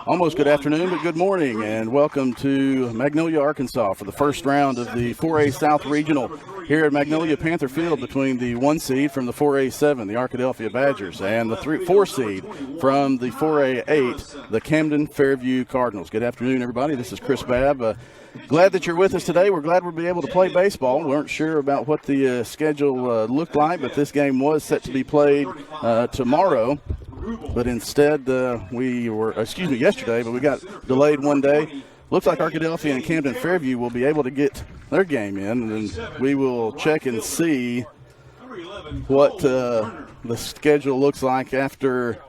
Almost good afternoon, but good morning, and welcome to Magnolia, Arkansas for the first round of the 4A South Regional here at Magnolia Panther Field between the 1 seed from the 4A7, the Arkadelphia Badgers, and the 4 seed from the 4A8, the Camden Fairview Cardinals. Good afternoon, everybody. This is Chris Babb. Glad that you're with us today. We're glad we'll be able to play baseball. We weren't sure about what the schedule looked like, but this game was set to be played tomorrow. But instead, yesterday, but we got delayed one day. Looks like Arkadelphia and Camden Fairview will be able to get their game in, and we will check and see what the schedule looks like after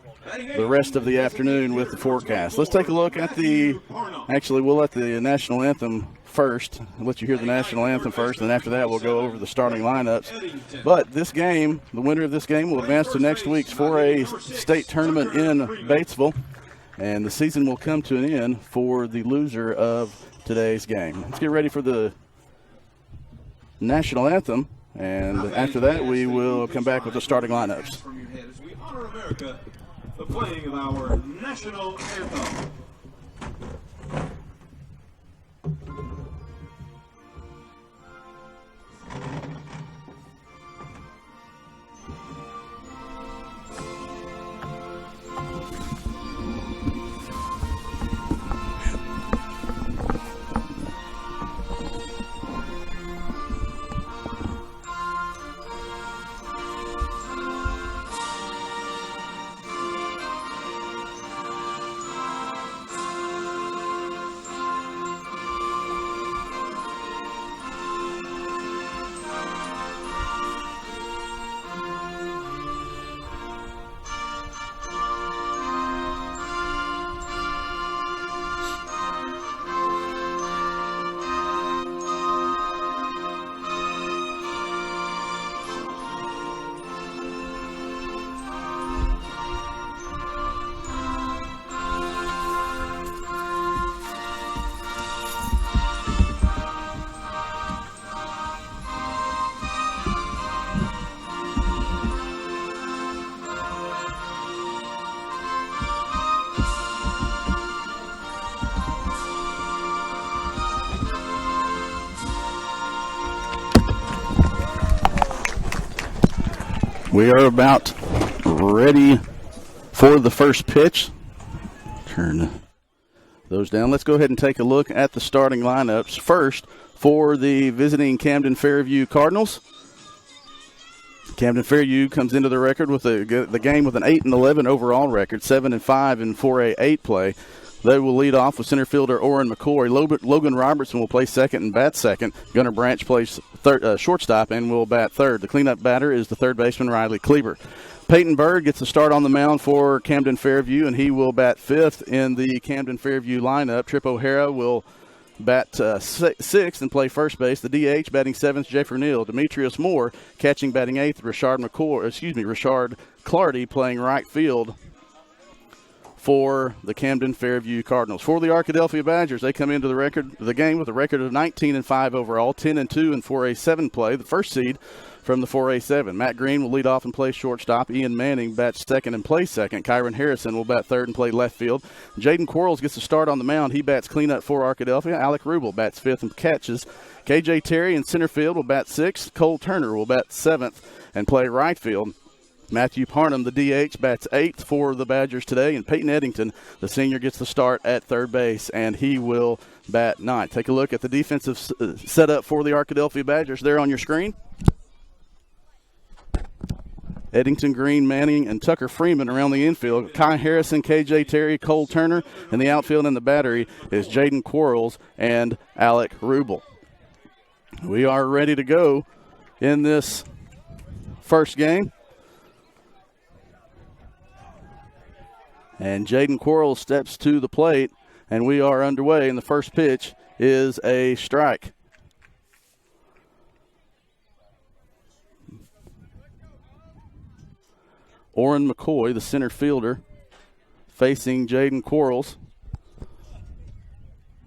the rest of the afternoon with the forecast. Let's take a look at we'll let the national anthem first. I'll let you hear the national anthem first, and after that we'll go over the starting lineups. But this game, the winner of this game will advance to next week's 4A state tournament in Batesville, and the season will come to an end for the loser of today's game. Let's get ready for the national anthem, and after that we will come back with the starting lineups. We honor America, the playing of our national anthem. We are about ready for the first pitch. Turn those down. Let's go ahead and take a look at the starting lineups. First, for the visiting Camden Fairview Cardinals. Camden Fairview comes into the record with the game with an 8-11 overall record, 7-5 in 4A8 play. They will lead off with center fielder Orrin McCoy. Logan Robertson will play second and bat second. Gunnar Branch plays shortstop and will bat third. The cleanup batter is the third baseman Riley Kleber. Peyton Bird gets a start on the mound for Camden Fairview, and he will bat fifth in the Camden Fairview lineup. Trip O'Hara will bat sixth and play first base. The DH batting seventh, Jeffrey Neal. Demetrius Moore catching, batting eighth. Richard Clardy playing right field for the Camden Fairview Cardinals. For the Arkadelphia Badgers, they come into the game with a record of 19-5 overall, 10-2 in 4A7 play, the first seed from the 4A7. Matt Green will lead off and play shortstop. Ian Manning bats second and plays second. Kyron Harrison will bat third and play left field. Jaden Quarles gets a start on the mound. He bats cleanup for Arkadelphia. Alec Rubel bats fifth and catches. KJ Terry in center field will bat sixth. Cole Turner will bat seventh and play right field. Matthew Parnham, the DH, bats eighth for the Badgers today, and Peyton Eddington, the senior, gets the start at third base, and he will bat ninth. Take a look at the defensive setup for the Arkadelphia Badgers there on your screen. Eddington, Green, Manning, and Tucker Freeman around the infield. Kai Harrison, KJ Terry, Cole Turner, and the outfield and the battery is Jaden Quarles and Alec Rubel. We are ready to go in this first game. And Jaden Quarles steps to the plate, and we are underway, and the first pitch is a strike. Orrin McCoy, the center fielder, facing Jaden Quarles.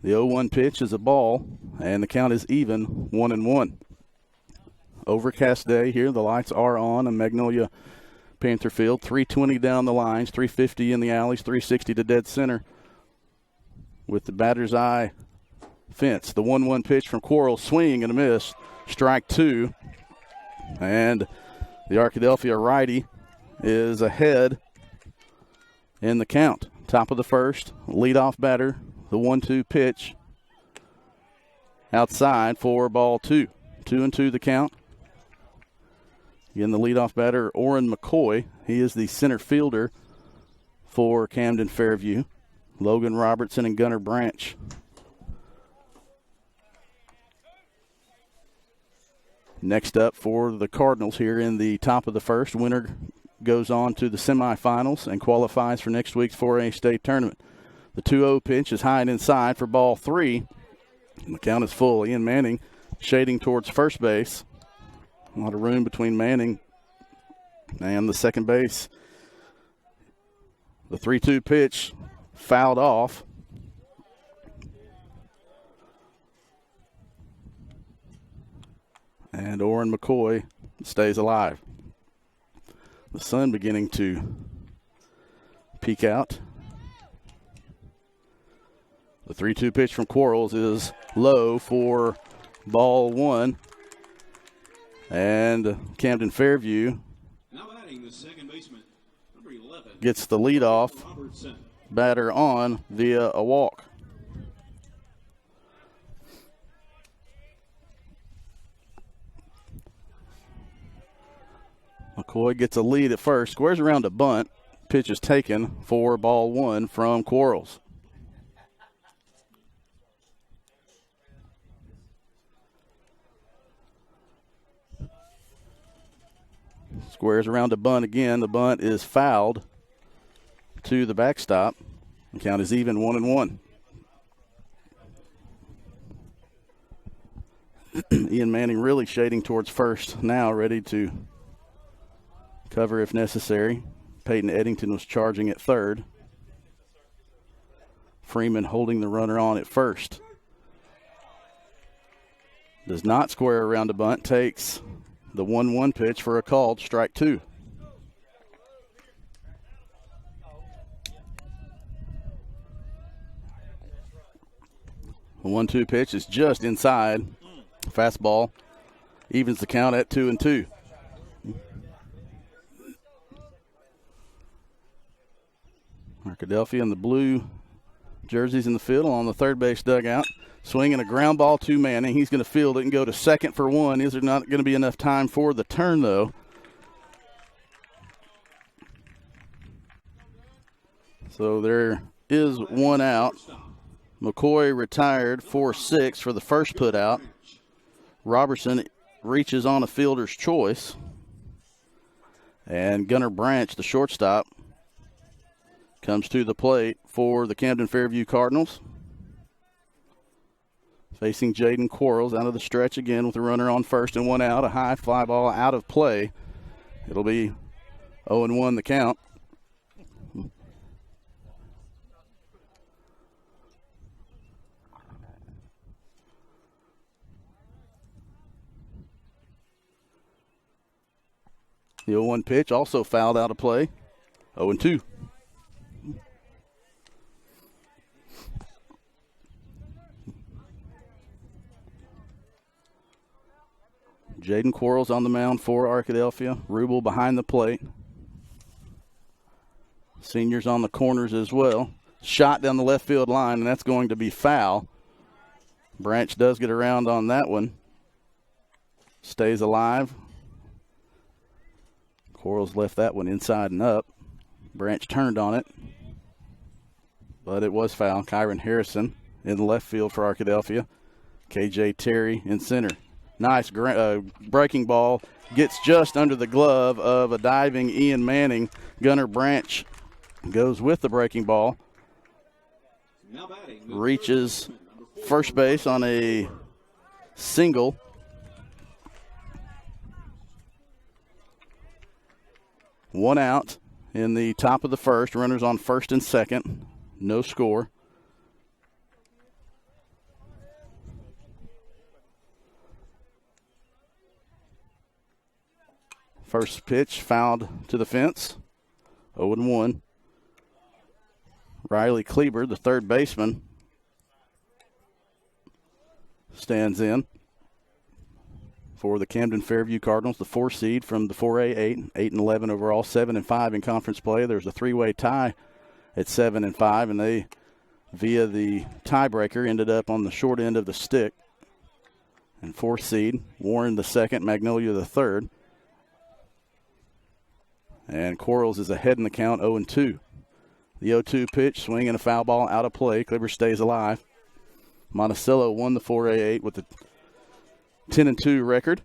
The 0-1 pitch is a ball, and the count is even, 1-1. Overcast day here. The lights are on in Magnolia Panther Field. 320 down the lines, 350 in the alleys, 360 to dead center with the batter's eye fence. The 1-1 pitch from Quarles, swing and a miss. Strike two. And the Arkadelphia righty is ahead in the count. Top of the first, leadoff batter, the 1-2 pitch outside for ball two. 2-2 the count. Again, the leadoff batter, Orrin McCoy. He is the center fielder for Camden Fairview. Logan Robertson and Gunnar Branch. Next up for the Cardinals here in the top of the first. Winner goes on to the semifinals and qualifies for next week's 4A state tournament. The 2-0 pitch is high and inside for ball three. And the count is full. Ian Manning shading towards first base. A lot of room between Manning and the second base. The 3-2 pitch fouled off. And Orrin McCoy stays alive. The sun beginning to peek out. The 3-2 pitch from Quarles is low for ball one. And Camden Fairview Now batting the second baseman, number 11. gets the leadoff Robertson. batter on via a walk. McCoy gets a lead at first, squares around a bunt. Pitch is taken for ball one from Quarles. Squares around a bunt again. The bunt is fouled to the backstop. The count is even, 1-1. Ian Manning really shading towards first now, ready to cover if necessary. Peyton Eddington was charging at third. Freeman holding the runner on at first. Does not square around a bunt. Takes the 1-1 pitch for a called strike two. The 1-2 pitch is just inside. Fastball evens the count at 2-2. Arkadelphia in the blue jerseys in the field on the third base dugout. Swinging a ground ball to Manning. He's going to field it and go to second for one. Is there not going to be enough time for the turn, though? So there is one out. McCoy retired 4-6 for the first put out. Robertson reaches on a fielder's choice. And Gunnar Branch, the shortstop, comes to the plate for the Camden Fairview Cardinals. Facing Jaden Quarles out of the stretch again with a runner on first and one out. A high fly ball out of play. It'll be 0-1 the count. The 0-1 pitch also fouled out of play. 0-2. Jaden Quarles on the mound for Arkadelphia. Rubel behind the plate. Seniors on the corners as well. Shot down the left field line, and that's going to be foul. Branch does get around on that one. Stays alive. Quarles left that one inside and up. Branch turned on it, but it was foul. Kyron Harrison in the left field for Arkadelphia. KJ Terry in center. Nice breaking ball. Gets just under the glove of a diving Ian Manning. Gunnar Branch goes with the breaking ball. Reaches first base on a single. One out in the top of the first. Runners on first and second. No score. First pitch fouled to the fence. 0-1. Riley Kleber, the third baseman, stands in for the Camden Fairview Cardinals, the 4 seed from the 4A, 8-11 overall, 7-5 in conference play. There's a 3-way tie at 7-5, and they, via the tiebreaker, ended up on the short end of the stick. And 4th seed, Warren the second, Magnolia the third. And Quarles is ahead in the count, 0-2. The 0-2 pitch, swing and a foul ball out of play. Kleber stays alive. Monticello won the 4A8 with a 10-2 record.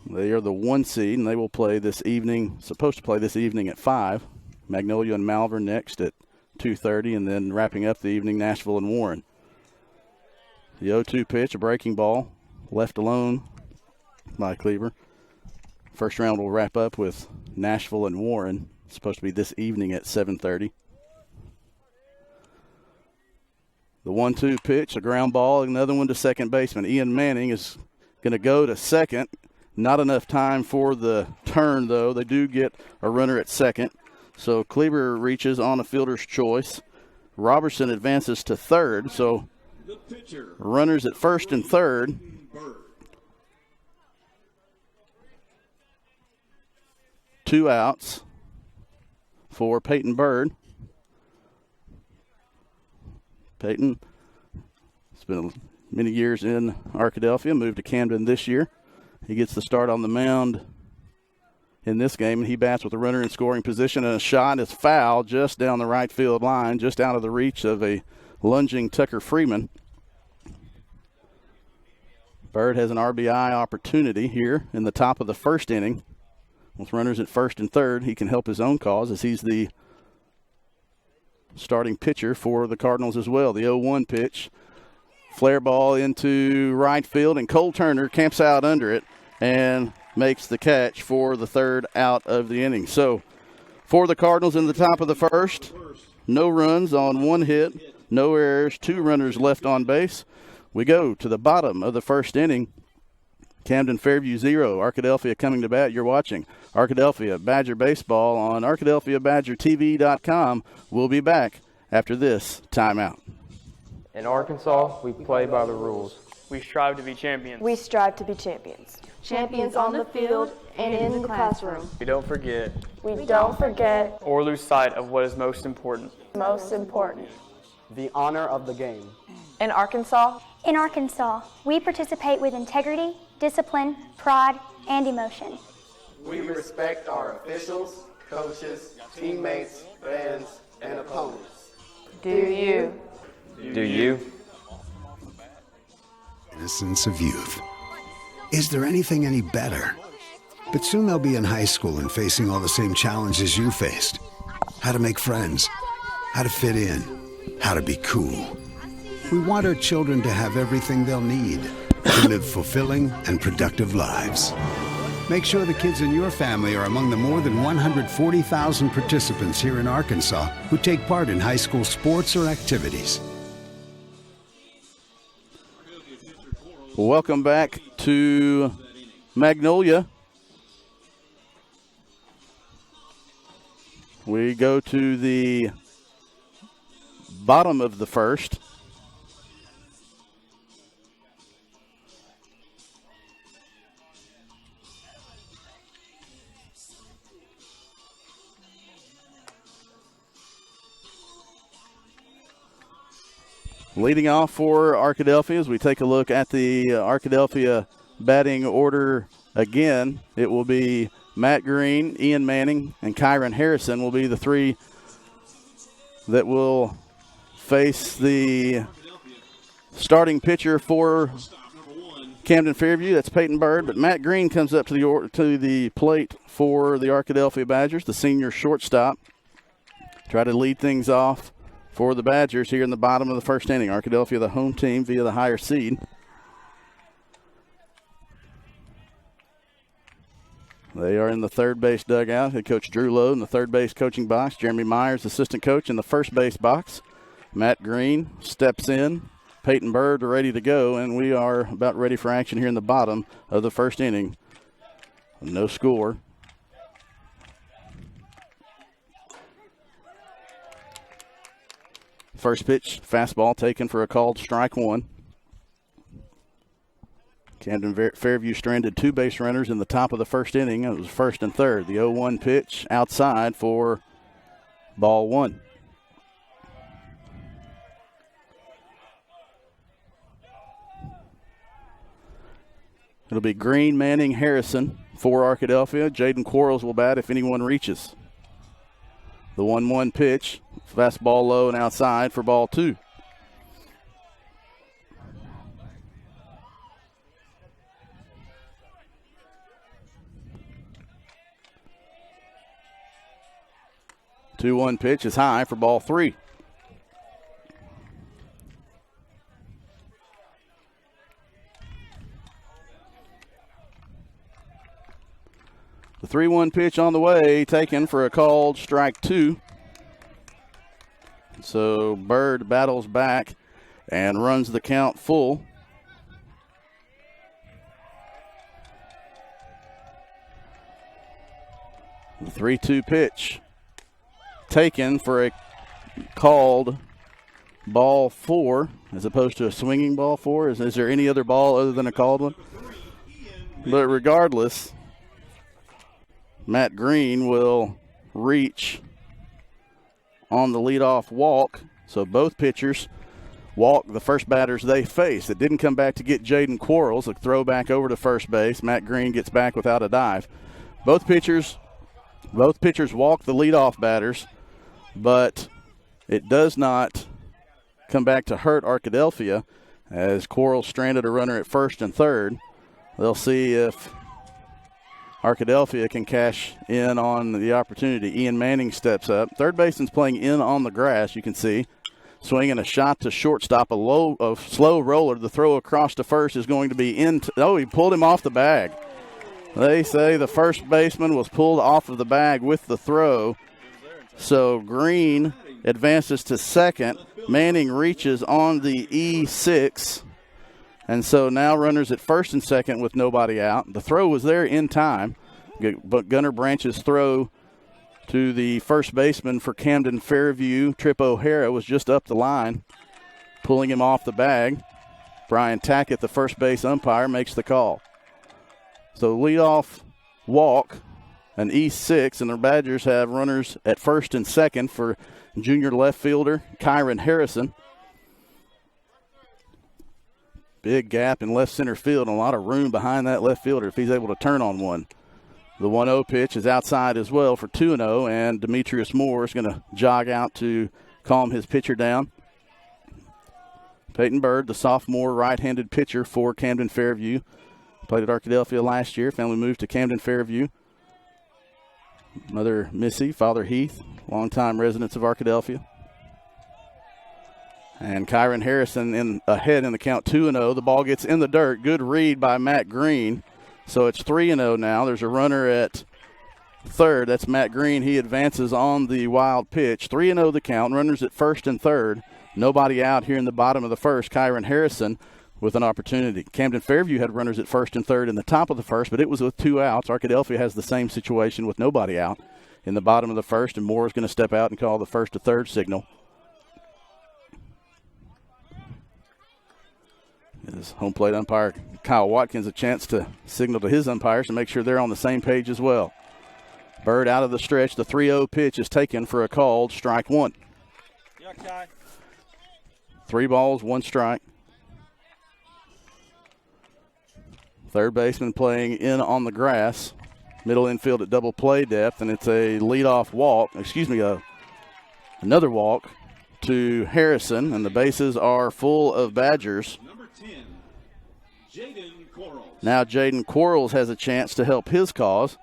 They are the 1 seed, and they will play this evening, supposed to play this evening at 5. Magnolia and Malvern next at 2:30, and then wrapping up the evening, Nashville and Warren. The 0-2 pitch, a breaking ball, left alone by Kleber. First round will wrap up with Nashville and Warren. It's supposed to be this evening at 7:30. The 1-2 pitch, a ground ball, another one to second baseman. Ian Manning is going to go to second. Not enough time for the turn, though. They do get a runner at second. So Kleber reaches on a fielder's choice. Robertson advances to third. So runners at first and third. Two outs for Peyton Bird. Peyton has been many years in Arkadelphia, moved to Camden this year. He gets the start on the mound in this game, and he bats with a runner in scoring position, and a shot is foul just down the right field line, just out of the reach of a lunging Tucker Freeman. Bird has an RBI opportunity here in the top of the first inning. With runners at first and third, he can help his own cause as he's the starting pitcher for the Cardinals as well. The 0-1 pitch, flare ball into right field, and Cole Turner camps out under it and makes the catch for the third out of the inning. So for the Cardinals in the top of the first, no runs on 1 hit, no errors, 2 runners left on base. We go to the bottom of the first inning. Camden Fairview 0, Arkadelphia coming to bat. You're watching Arkadelphia Badger Baseball on ArkadelphiaBadgerTV.com. We'll be back after this timeout. In Arkansas, we play by the rules. We strive to be champions. We strive to be champions. Champions on the field and in the classroom. We don't forget. We don't forget Or lose sight of what is most important. most important. The honor of the game. In Arkansas, we participate with integrity, discipline, pride, and emotion. We respect our officials, coaches, teammates, fans, and opponents. do you? Do you? Innocence of youth. Is there anything any better? But soon they'll be in high school and facing all the same challenges you faced. How to make friends, how to fit in, how to be cool. We want our children to have everything they'll need to live fulfilling and productive lives. Make sure the kids in your family are among the more than 140,000 participants here in Arkansas who take part in high school sports or activities. Welcome back to Magnolia. We go to the bottom of the first. Leading off for Arkadelphia, as we take a look at the Arkadelphia batting order again, it will be Matt Green, Ian Manning, and Kyron Harrison will be the 3 that will face the starting pitcher for Camden Fairview. That's Peyton Bird, but Matt Green comes up to the plate for the Arkadelphia Badgers, the senior shortstop. Try to lead things off for the Badgers here in the bottom of the first inning. Arkadelphia, the home team, via the higher seed. They are in the third base dugout. Head coach Drew Lowe in the third base coaching box. Jeremy Myers, assistant coach, in the first base box. Matt Green steps in. Peyton Bird ready to go, and we are about ready for action here in the bottom of the first inning. No score. First pitch, fastball taken for a called strike one. Camden Fairview stranded 2 base runners in the top of the first inning. It was first and third. The 0-1 pitch outside for ball one. It'll be Green, Manning, Harrison for Arkadelphia. Jaden Quarles will bat if anyone reaches. The 1-1 pitch, fastball low and outside for ball two. The 2-1 pitch is high for ball three. The 3-1 pitch on the way, taken for a called strike two. So Bird battles back and runs the count full. The 3-2 pitch, taken for a called ball four as opposed to a swinging ball four. Is there any other ball other than a called one? But regardless, Matt Green will reach on the leadoff walk. So both pitchers walk the first batters they face. It didn't come back to get Jaden Quarles. A throw back over to first base. Matt Green gets back without a dive. Both pitchers walk the leadoff batters, but it does not come back to hurt Arkadelphia as Quarles stranded a runner at first and third. They'll see if Arkadelphia can cash in on the opportunity. Ian Manning steps up. Third baseman's playing in on the grass, you can see. Swinging a shot to shortstop, a slow roller. The throw across to first is going to be in. He pulled him off the bag. They say the first baseman was pulled off of the bag with the throw. So Green advances to second. Manning reaches on the E6. And so now runners at first and second with nobody out. The throw was there in time, but Gunnar Branch's throw to the first baseman for Camden Fairview, Trip O'Hara, was just up the line, pulling him off the bag. Brian Tackett, the first base umpire, makes the call. So leadoff walk, an E6, and the Badgers have runners at first and second for junior left fielder Kyron Harrison. Big gap in left center field and a lot of room behind that left fielder if he's able to turn on one. The 1-0 pitch is outside as well for 2-0, and Demetrius Moore is going to jog out to calm his pitcher down. Peyton Bird, the sophomore right-handed pitcher for Camden Fairview, played at Arkadelphia last year. Family moved to Camden Fairview. Mother Missy, father Heath, longtime residents of Arkadelphia. And Kyron Harrison ahead in the count 2-0. The ball gets in the dirt. Good read by Matt Green. So it's 3-0 now. There's a runner at third. That's Matt Green. He advances on the wild pitch. 3-0 the count. Runners at first and third. Nobody out here in the bottom of the first. Kyron Harrison with an opportunity. Camden Fairview had runners at first and third in the top of the first, but it was with 2 outs. Arkadelphia has the same situation with nobody out in the bottom of the first, and Moore is going to step out and call the first to third signal. His home plate umpire, Kyle Watkins, a chance to signal to his umpires to make sure they're on the same page as well. Bird out of the stretch. The 3-0 pitch is taken for a called strike one. 3 balls, 1 strike. Third baseman playing in on the grass. Middle infield at double play depth, and it's a leadoff walk. Another walk to Harrison, and the bases are full of Badgers. Number 10, Jaden Quarles. Now Jaden Quarles has a chance to help his cause,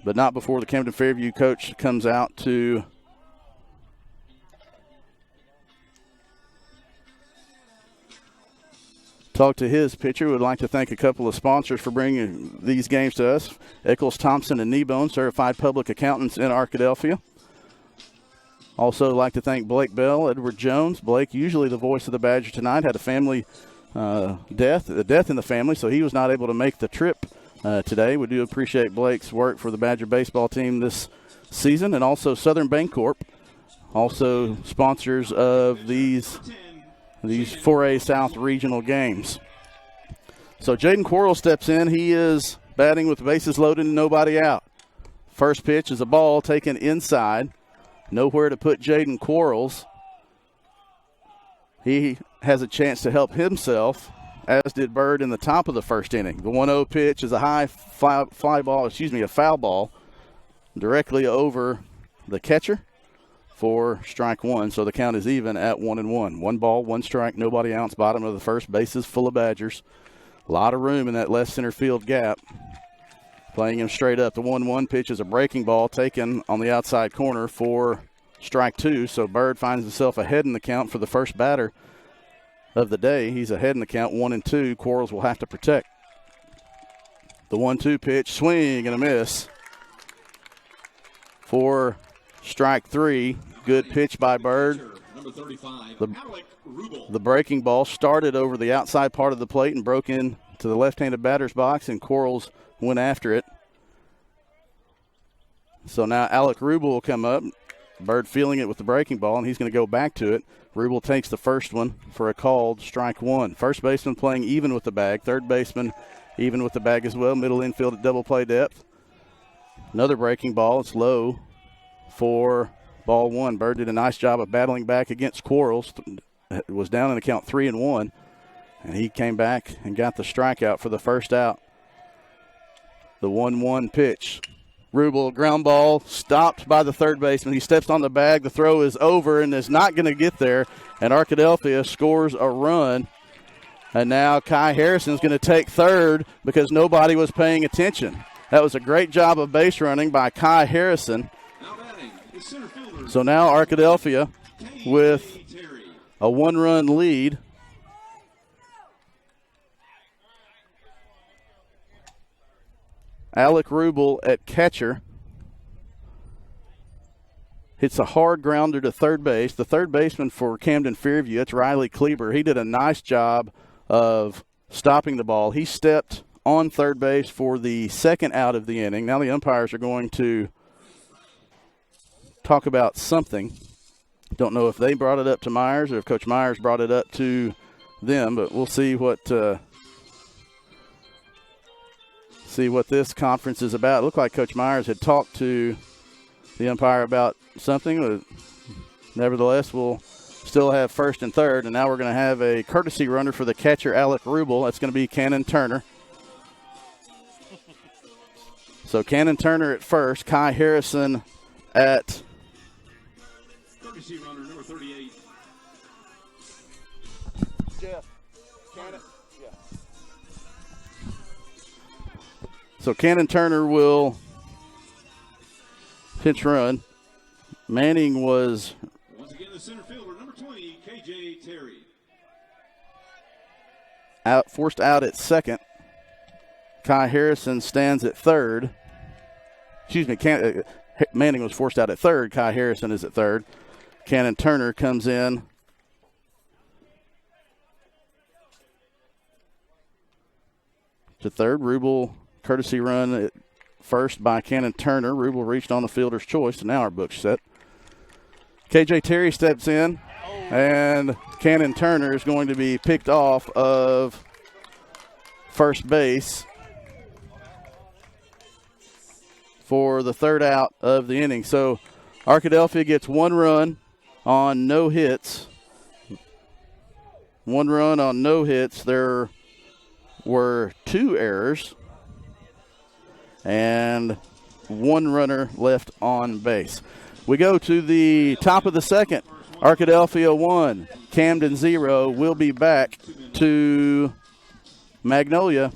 but not before the Camden Fairview coach comes out to talk to his pitcher. Would like to thank a couple of sponsors for bringing these games to us. Eccles, Thompson, and Kneebone, certified public accountants in Arkadelphia. Also like to thank Blake Bell, Edward Jones. Blake, usually the voice of the Badger tonight, had a family death in the family, so he was not able to make the trip today. We do appreciate Blake's work for the Badger baseball team this season. And also Southern Bancorp, also sponsors of these 4A South regional games. So Jaden Quarles steps in. He is batting with the bases loaded and nobody out. First pitch is a ball taken inside. Nowhere to put Jaden Quarles. He has a chance to help himself, as did Bird in the top of the first inning. The 1-0 pitch is a high a foul ball directly over the catcher for strike one. So the count is even at 1-1. 1 ball, 1 strike, nobody out. Bottom of the first, bases full of Badgers. A lot of room in that left center field gap. Playing him straight up. The 1-1 pitch is a breaking ball taken on the outside corner for strike 2. So Bird finds himself ahead in the count for the first batter of the day. He's ahead in the count 1-2. Quarles will have to protect. The 1-2 pitch, swing and a miss for strike 3. Good pitch by Bird. The breaking ball started over the outside part of the plate and broke in to the left-handed batter's box, and Quarles went after it. So now Alec Rubel will come up. Bird feeling it with the breaking ball, and he's going to go back to it. Rubel takes the first one for a called strike 1. First baseman playing even with the bag. Third baseman even with the bag as well. Middle infield at double play depth. Another breaking ball. It's low for ball 1. Bird did a nice job of battling back against Quarles. It was down in the count 3-1, and he came back and got the strikeout for the first out. The 1-1 pitch. Rubel, ground ball, stopped by the third baseman. He steps on the bag. The throw is over and is not going to get there. And Arkadelphia scores a run. And now Kai Harrison is going to take third because nobody was paying attention. That was a great job of base running by Kai Harrison. So now Arkadelphia with a 1-run lead. Alec Rubel at catcher hits a hard grounder to third base. The third baseman for Camden Fairview, that's Riley Kleber. He did a nice job of stopping the ball. He stepped on third base for the second out of the inning. Now the umpires are going to talk about something. Don't know if they brought it up to Myers or if Coach Myers brought it up to them, but we'll see what this conference is about. It looked like Coach Myers had talked to the umpire about something, but nevertheless, we'll still have first and third, and now we're going to have a courtesy runner for the catcher, Alec Rubel. That's going to be Cannon Turner. So Cannon Turner at first, Kai Harrison at Courtesy runner number 38. Jeff, Cannon, yeah. So Cannon Turner will pitch run. Manning was Once again, the center fielder number 20, KJ Terry. forced out at second. Kai Harrison stands at third. Excuse me, Manning was forced out at third. Kai Harrison is at third. Cannon Turner comes in to third. Rubel, courtesy run at first by Cannon Turner. Rubel reached on the fielder's choice, and now our book's set. KJ Terry steps in, and Cannon Turner is going to be picked off of first base for the third out of the inning. So Arkadelphia gets 1 run on no hits. 1 run on no hits. There were 2 errors and 1 runner left on base. We go to the top of the second. Arkadelphia 1, Camden 0. We'll be back to Magnolia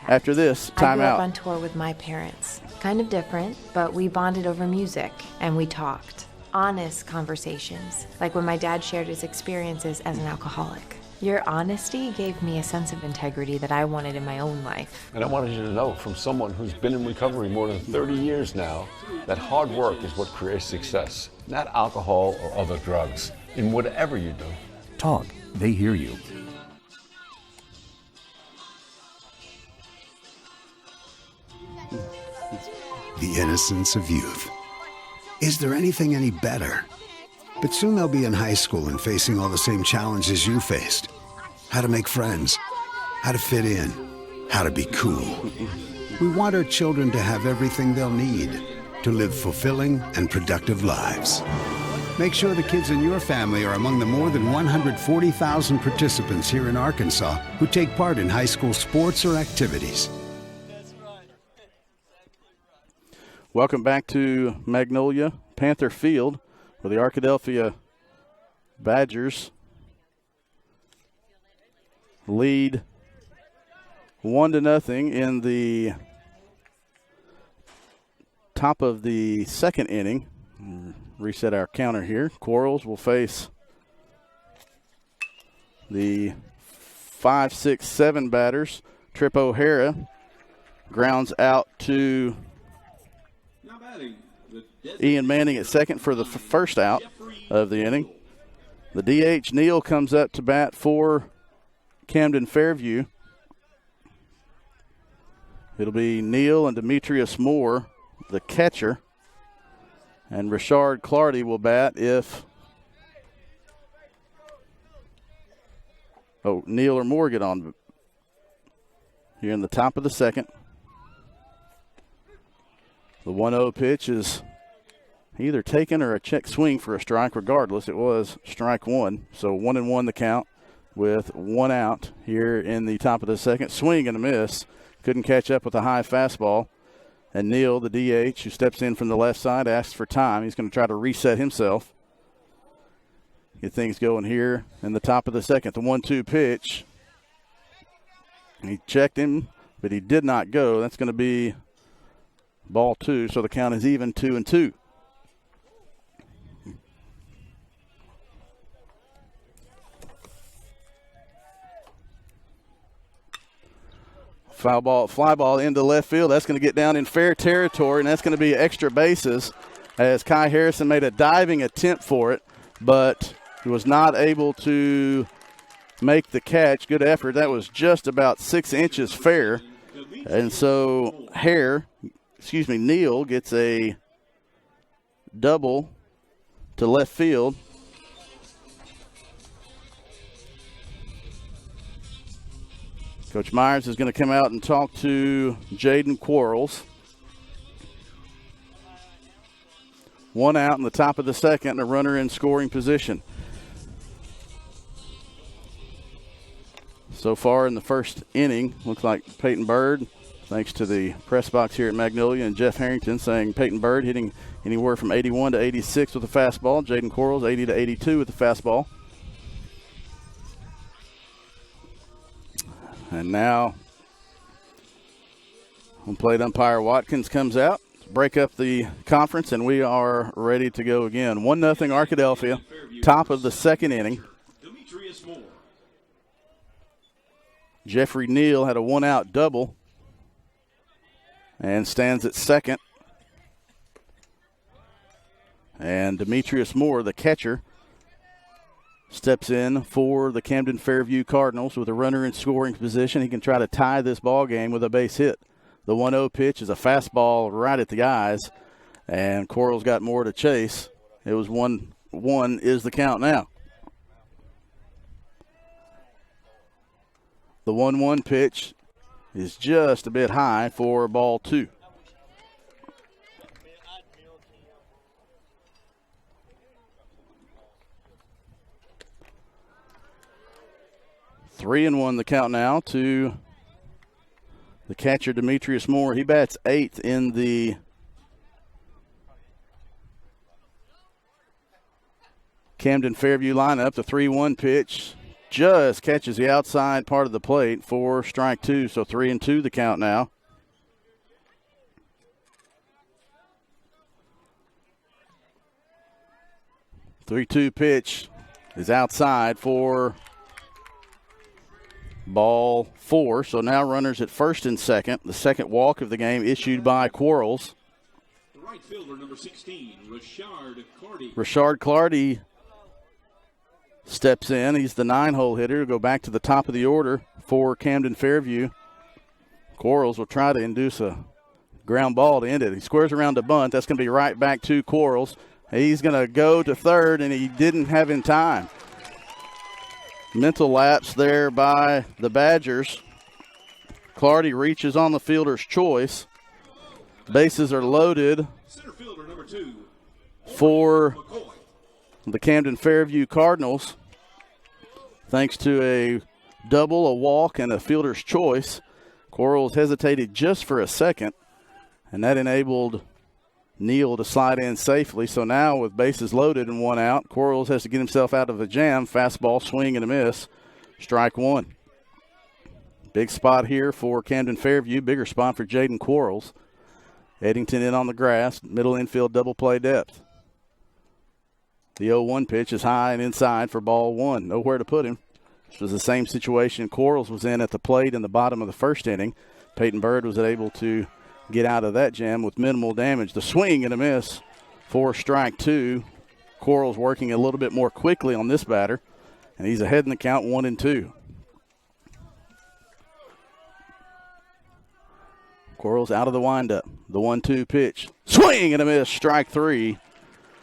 after this timeout. I grew up on tour with my parents. Kind of different, but we bonded over music and we talked. Honest conversations, like when my dad shared his experiences as an alcoholic. Your honesty gave me a sense of integrity that I wanted in my own life. And I wanted you to know, from someone who's been in recovery more than 30 years now, that hard work is what creates success, not alcohol or other drugs, in whatever you do. Talk. They hear you. The innocence of youth. Is there anything any better? But soon they'll be in high school and facing all the same challenges you faced. How to make friends, how to fit in, how to be cool. We want our children to have everything they'll need to live fulfilling and productive lives. Make sure the kids in your family are among the more than 140,000 participants here in Arkansas who take part in high school sports or activities. Welcome back to Magnolia Panther Field, where the Arkadelphia Badgers lead 1-0 in the top of the second inning. Reset our counter here. Quarles will face the 5, 6, 7 batters. Trip O'Hara grounds out to Ian Manning at second for the first out of the inning. The DH, Neal, comes up to bat for Camden Fairview. It'll be Neal and Demetrius Moore, the catcher. And Richard Clardy will bat if Neal or Moore get on here in the top of the second. The 1-0 pitch is either taken or a check swing for a strike. Regardless, it was strike one. So 1-1 the count with 1 out here in the top of the second. Swing and a miss. Couldn't catch up with a high fastball. And Neal, the DH, who steps in from the left side, asks for time. He's going to try to reset himself. Get things going here in the top of the second. The 1-2 pitch. He checked him, but he did not go. That's going to be ball 2, so the count is even 2-2. Fly ball into left field. That's going to get down in fair territory, and that's going to be extra bases as Kai Harrison made a diving attempt for it, but he was not able to make the catch. Good effort. That was just about 6 inches fair. And so Neal gets a double to left field. Coach Myers is going to come out and talk to Jaden Quarles. 1 out in the top of the second and a runner in scoring position. So far in the first inning, looks like Peyton Bird, thanks to the press box here at Magnolia, and Jeff Harrington saying Peyton Bird hitting anywhere from 81 to 86 with a fastball. Jaden Quarles 80 to 82 with a fastball. And now, home plate umpire Watkins comes out to break up the conference, and we are ready to go again. 1-0 Arkadelphia, top of the second inning. Jeffrey Neal had a 1-out double and stands at second. And Demetrius Moore, the catcher, steps in for the Camden Fairview Cardinals with a runner in scoring position. He can try to tie this ball game with a base hit. The 1-0 pitch is a fastball right at the eyes, and Quarles got more to chase. It was 1-1 is the count now. The 1-1 pitch is just a bit high for ball 2. Three and 1 the count now to the catcher Demetrius Moore. He bats 8th in the Camden Fairview lineup. The 3-1 pitch just catches the outside part of the plate for strike 2. So 3-2 the count now. The 3-2 pitch is outside for ball 4. So now runners at first and second. The second walk of the game issued by Quarles. Right fielder number 16, Richard Clardy. Richard Clardy steps in. He's the 9-hole hitter. He'll go back to the top of the order for Camden Fairview. Quarles will try to induce a ground ball to end it. He squares around a bunt. That's going to be right back to Quarles. He's going to go to third, and he didn't have in time. Mental lapse there by the Badgers. Clardy reaches on the fielder's choice. Bases are loaded for the Camden Fairview Cardinals. Thanks to a double, a walk, and a fielder's choice. Quarles hesitated just for a second, and that enabled Neal to slide in safely. So now with bases loaded and one out, Quarles has to get himself out of a jam. Fastball, swing and a miss. Strike one. Big spot here for Camden Fairview. Bigger spot for Jaden Quarles. Eddington in on the grass. Middle infield double play depth. The 0-1 pitch is high and inside for ball one. Nowhere to put him. This was the same situation Quarles was in at the plate in the bottom of the first inning. Peyton Bird was able to get out of that jam with minimal damage. The swing and a miss for strike two. Quarles working a little bit more quickly on this batter, and he's ahead in the count 1-2. Quarles out of the windup. The 1-2 pitch. Swing and a miss. Strike three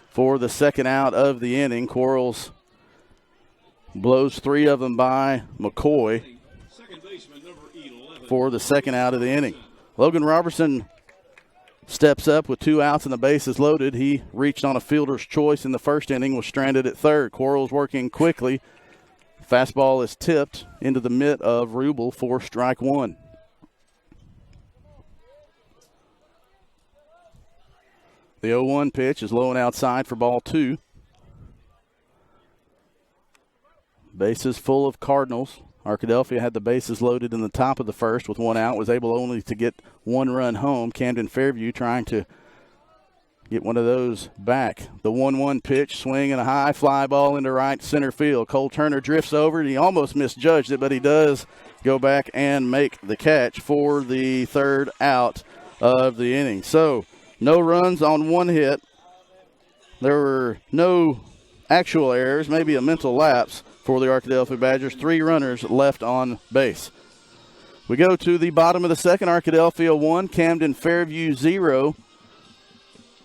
for the second out of the inning. Quarles blows three of them by McCoy for the second out of the inning. Logan Robertson steps up with 2 outs and the bases loaded. He reached on a fielder's choice in the first inning, was stranded at third. Quarles working quickly. Fastball is tipped into the mitt of Rubel for strike one. The 0-1 pitch is low and outside for ball two. Bases full of Cardinals. Arkadelphia had the bases loaded in the top of the first with 1 out, was able only to get 1 run home. Camden Fairview trying to get one of those back. The 1-1 pitch, swing and a high fly ball into right center field. Cole Turner drifts over, and he almost misjudged it, but he does go back and make the catch for the third out of the inning. So no runs on 1 hit. There were no actual errors, maybe a mental lapse for the Arkadelphia Badgers. 3 runners left on base. We go to the bottom of the second. Arkadelphia 1, Camden Fairview 0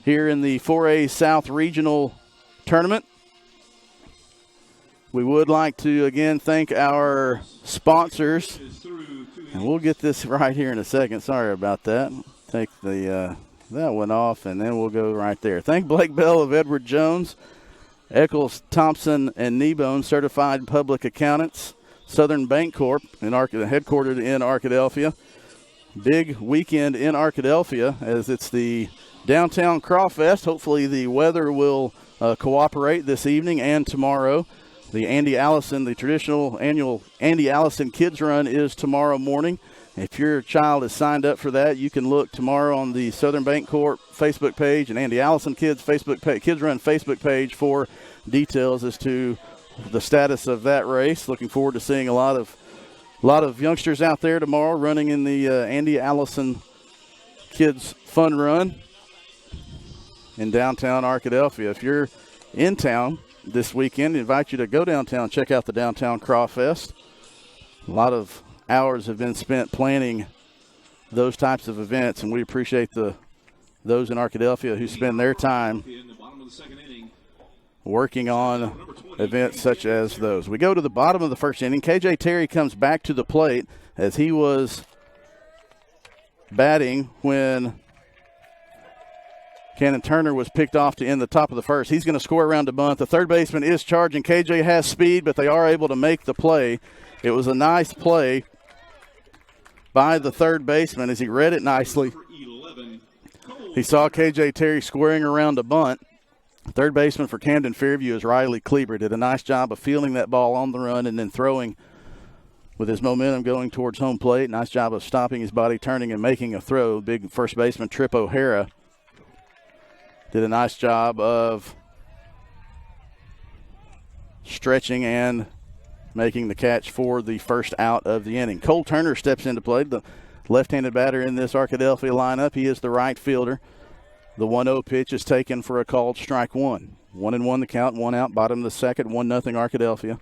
here in the 4A South Regional Tournament. We would like to again thank our sponsors, and we'll get this right here in a second. Sorry about that. Take the that one off, and then we'll go right there. Thank Blake Bell of Edward Jones, Eccles, Thompson, and Kneebone, certified public accountants. Southern Bank Corp, headquartered in Arkadelphia. Big weekend in Arkadelphia as it's the Downtown Crawfest. Hopefully the weather will cooperate this evening and tomorrow. The Andy Allison, the traditional annual Andy Allison Kids Run is tomorrow morning. If your child is signed up for that, you can look tomorrow on the Southern Bank Corp Facebook page and Andy Allison Kids Facebook page, Kids Run Facebook page for details as to the status of that race. Looking forward to seeing a lot of youngsters out there tomorrow running in the Andy Allison Kids Fun Run in downtown Arkadelphia. If you're in town this weekend, I invite you to go downtown, check out the Downtown Crawfest. A lot of hours have been spent planning those types of events, and we appreciate those in Arkadelphia who spend their time working on events such as those. We go to the bottom of the first inning. KJ Terry comes back to the plate as he was batting when Cannon Turner was picked off to end the top of the first. He's going to score around the bunt. The third baseman is charging. KJ has speed, but they are able to make the play. It was a nice play by the third baseman as he read it nicely. He saw KJ Terry squaring around a bunt. Third baseman for Camden Fairview is Riley Kleber. Did a nice job of fielding that ball on the run and then throwing with his momentum going towards home plate. Nice job of stopping his body, turning and making a throw. Big first baseman Trip O'Hara did a nice job of stretching and making the catch for the first out of the inning. Cole Turner steps into play, the left-handed batter in this Arkadelphia lineup. He is the right fielder. The 1-0 pitch is taken for a called strike one. 1-1 the count, 1 out, bottom of the second, 1-0 Arkadelphia.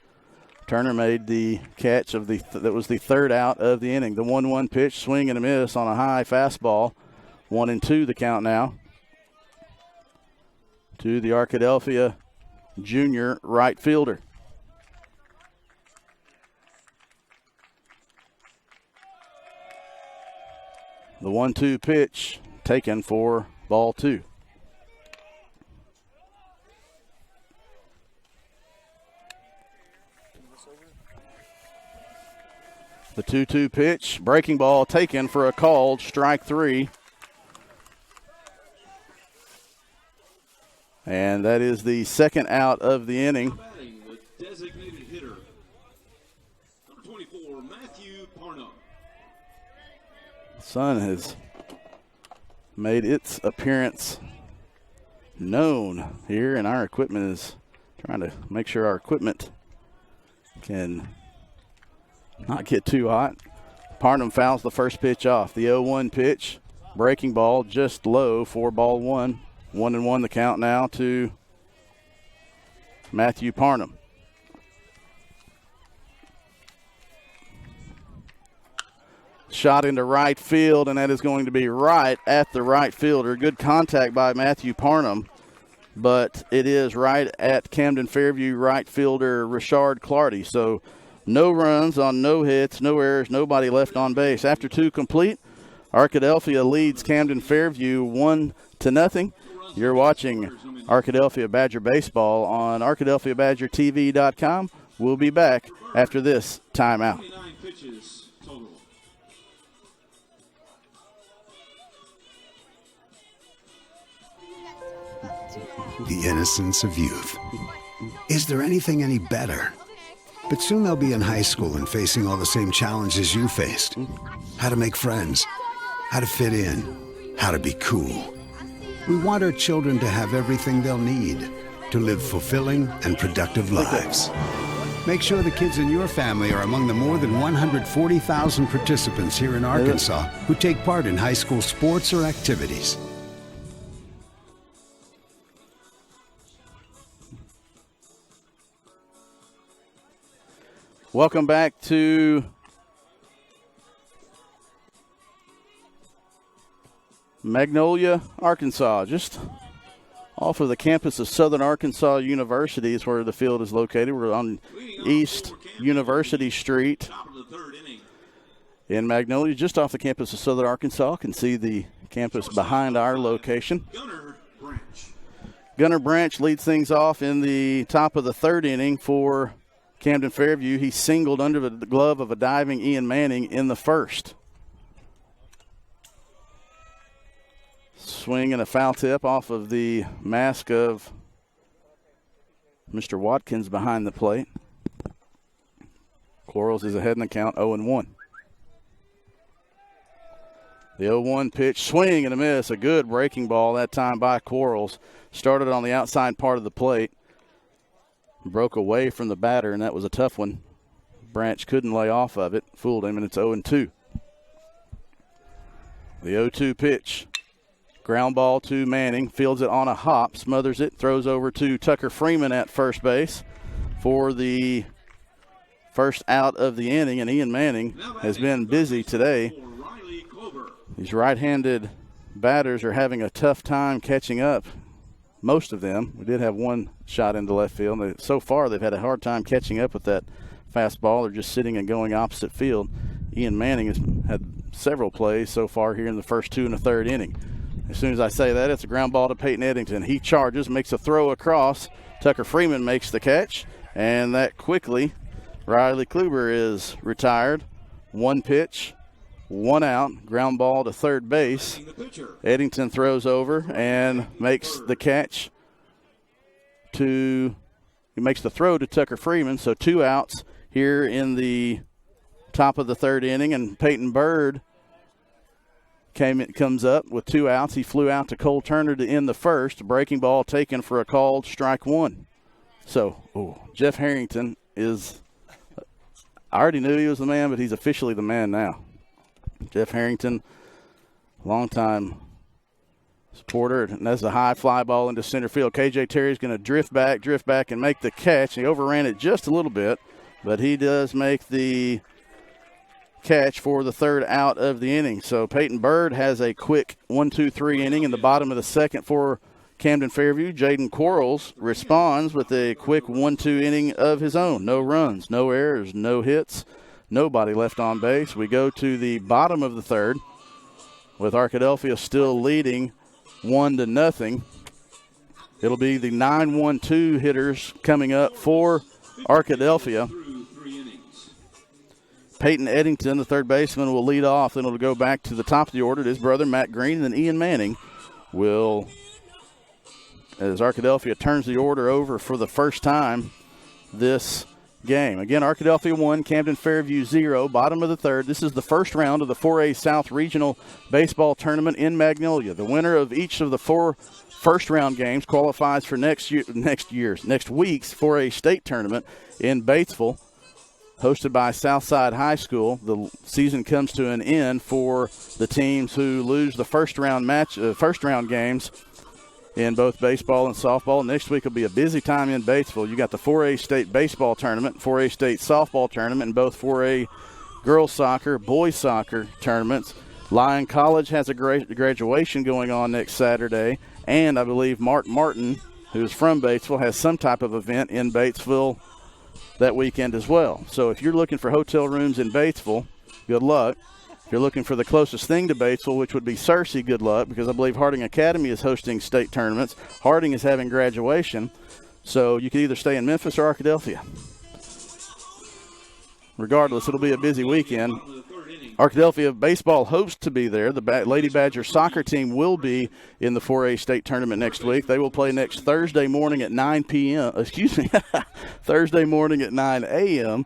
Turner made the catch of that was the third out of the inning. The 1-1 pitch, swing and a miss on a high fastball. 1-2 the count now to the Arkadelphia junior right fielder. The 1-2 pitch taken for ball 2. The 2-2 pitch, breaking ball taken for a called strike 3. And that is the second out of the inning. The designated hitter, number 24, Matthew Parnum. The sun has made its appearance known here, and our equipment is trying to make sure our equipment can not get too hot. Parnum fouls the first pitch off. The 0-1 pitch, breaking ball just low for ball 1. 1-1 the count now to Matthew Parnum. Shot into right field, and that is going to be right at the right fielder. Good contact by Matthew Parnum, but it is right at Camden Fairview right fielder Richard Clardy. So no runs on no hits, no errors, nobody left on base. After 2 complete, Arkadelphia leads Camden Fairview 1-0. You're watching Arkadelphia Badger Baseball on ArkadelphiaBadgerTV.com. We'll be back after this timeout. 29 pitches total. The innocence of youth. Is there anything any better? But soon they'll be in high school and facing all the same challenges you faced. How to make friends, how to fit in, how to be cool. We want our children to have everything they'll need to live fulfilling and productive lives. Make sure the kids in your family are among the more than 140,000 participants here in Arkansas who take part in high school sports or activities. Welcome back to Magnolia, Arkansas, just off of the campus of Southern Arkansas University is where the field is located. We're on East University Street in Magnolia, just off the campus of Southern Arkansas. You can see the campus behind our location. Gunnar Branch leads things off in the top of the 3rd inning for Camden Fairview. He singled under the glove of a diving Ian Manning in the 1st. Swing and a foul tip off of the mask of Mr. Watkins behind the plate. Quarles is ahead in the count, 0-1. The 0-1 pitch, swing and a miss. A good breaking ball that time by Quarles. Started on the outside part of the plate. Broke away from the batter, and that was a tough one. Branch couldn't lay off of it. Fooled him, and it's 0-2. The 0-2 pitch. Ground ball to Manning. Fields it on a hop. Smothers it. Throws over to Tucker Freeman at first base for the first out of the inning. And Ian Manning has been busy today. These right-handed batters are having a tough time catching up. Most of them. We did have one shot into left field. So far, they've had a hard time catching up with that fastball. They're just sitting and going opposite field. Ian Manning has had several plays so far here in the first 2 1/3 inning. As soon as I say that, it's a ground ball to Peyton Eddington. He charges, makes a throw across. Tucker Freeman makes the catch, and that quickly, Riley Kluber is retired. 1 pitch, 1 out, ground ball to third base. Eddington throws over and makes the catch he makes the throw to Tucker Freeman, so 2 outs here in the top of the 3rd inning, and Peyton Bird comes up with 2 outs. He flew out to Cole Turner to end the 1st. Breaking ball taken for a called strike 1. So, Jeff Harrington is – I already knew he was the man, but he's officially the man now. Jeff Harrington, longtime supporter, and that's a high fly ball into center field. KJ Terry's going to drift back, and make the catch. He overran it just a little bit, but he does make the catch for the 3rd out of the inning. So Peyton Bird has a quick 1-2-3 inning in the bottom of the 2nd for Camden Fairview, Jaden Quarles responds with a quick 1-2 inning of his own. No runs, no errors, no hits, nobody left on base. We go to the bottom of the third with Arkadelphia still leading 1-0. It'll be the 9-1-2 hitters coming up for Arkadelphia. Peyton Eddington, the third baseman, will lead off. Then it'll go back to the top of the order. His brother, Matt Green, and then Ian Manning will, as Arkadelphia turns the order over for the first time this game. Again, Arkadelphia 1, Camden Fairview 0, bottom of the third. This is the first round of the 4A South Regional Baseball Tournament in Magnolia. The winner of each of the 4 first-round games qualifies for next week's 4A State Tournament in Batesville, hosted by Southside High School. The season comes to an end for the teams who lose the first-round games in both baseball and softball. Next week will be a busy time in Batesville. You got the 4A State Baseball Tournament, 4A State Softball Tournament, and both 4A girls soccer, boys soccer tournaments. Lyon College has a graduation going on next Saturday, and I believe Mark Martin, who's from Batesville, has some type of event in Batesville that weekend as well. So if you're looking for hotel rooms in Batesville, good luck. If you're looking for the closest thing to Batesville, which would be Searcy, good luck, because I believe Harding Academy is hosting state tournaments. Harding is having graduation, so you can either stay in Memphis or Arkadelphia. Regardless, it'll be a busy weekend. Arkadelphia baseball hopes to be there. The Lady Badger soccer team will be in the 4A state tournament next week. They will play next Thursday morning at 9 p.m. Thursday morning at 9 a.m.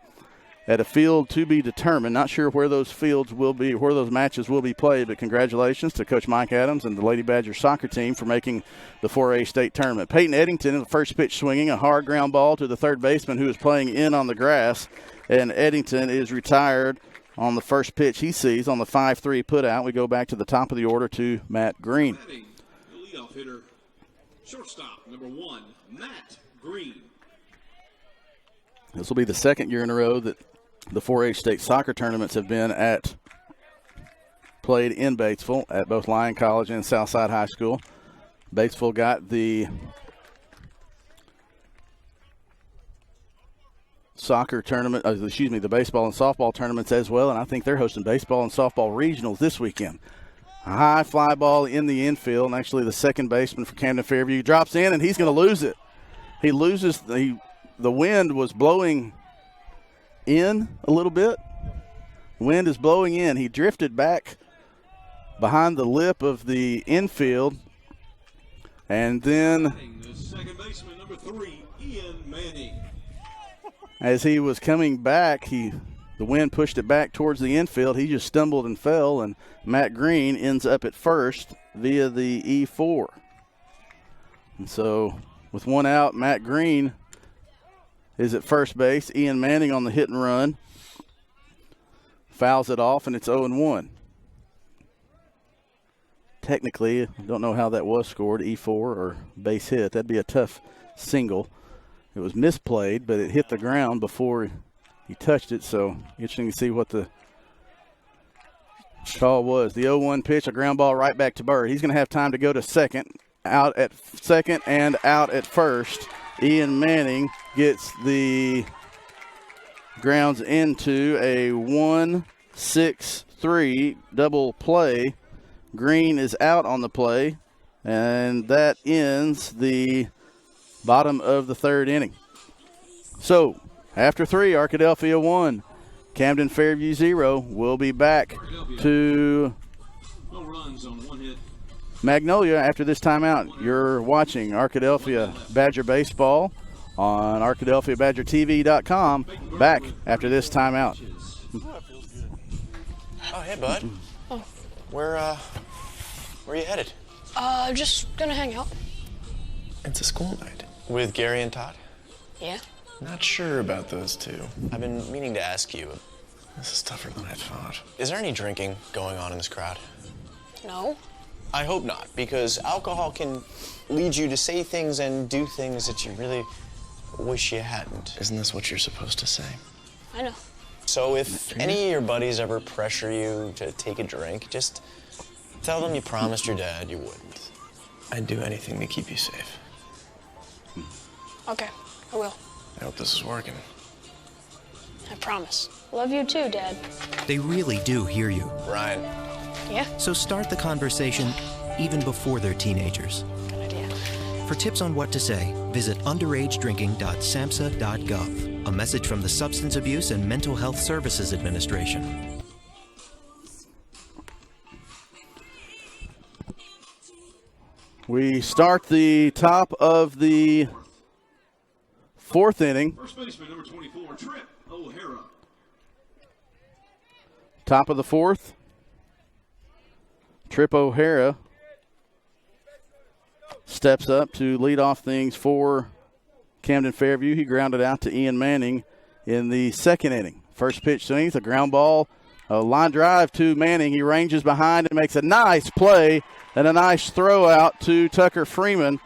at a field to be determined. Not sure where those fields will be, where those matches will be played, but congratulations to Coach Mike Adams and the Lady Badger soccer team for making the 4A state tournament. Peyton Eddington in the first pitch swinging, a hard ground ball to the third baseman who is playing in on the grass, and Eddington is retired on the first pitch he sees on the 5-3 putout. We go back to the top of the order to Matt Green. The leadoff hitter, shortstop, number 1, Matt Green. This will be the second year in a row that the 4A state soccer tournaments have been played in Batesville at both Lyon College and Southside High School. Batesville got the soccer tournament, the baseball and softball tournaments as well, and I think they're hosting baseball and softball regionals this weekend. A high fly ball in the infield, and actually the second baseman for Camden Fairview drops in, and he's going to lose it. He loses, the wind was blowing in a little bit. Wind is blowing in. He drifted back behind the lip of the infield, and then The second baseman, number 3, Ian Manning. as he was coming back, the wind pushed it back towards the infield. He just stumbled and fell, and Matt Green ends up at first via the E4. And so with one out, Matt Green is at first base. Ian Manning on the hit and run fouls it off, and it's 0-1. Technically, I don't know how that was scored, E4 or base hit. That'd be a tough single. It was misplayed, but it hit the ground before he touched it, so interesting to see what the call was. The 0-1 pitch, a ground ball right back to Bird. He's going to have time to go to second, out at second and out at first. Ian Manning gets the grounds into a 1-6-3 double play. Green is out on the play, and that ends the bottom of the third inning. So, after 3, Arkadelphia 1, Camden Fairview 0. We'll be back to No runs on 1 hit. Magnolia after this timeout. You're watching Arkadelphia Badger Baseball on ArkadelphiaBadgerTV.com. Back after this timeout. Oh, hey, bud. Oh. Where are you headed? Just gonna hang out. It's a school night. With Gary and Todd? Yeah. Not sure about those two. I've been meaning to ask you. This is tougher than I thought. Is there any drinking going on in this crowd? No. I hope not, because alcohol can lead you to say things and do things that you really wish you hadn't. Isn't this what you're supposed to say? I know. So if any of your buddies ever pressure you to take a drink, just tell them you promised your dad you wouldn't. I'd do anything to keep you safe. Okay, I will. I hope this is working. I promise. Love you too, Dad. They really do hear you. Ryan. Yeah? So start the conversation even before they're teenagers. Good idea. For tips on what to say, visit underagedrinking.samhsa.gov. A message from the Substance Abuse and Mental Health Services Administration. We start the top of the fourth inning. First baseman, number 24, Trip O'Hara. Top of the fourth. Trip O'Hara steps up to lead off things for Camden Fairview. He grounded out to Ian Manning in the second inning. First pitch swings, a ground ball, a line drive to Manning. He ranges behind and makes a nice play and a nice throw out to Tucker Freeman.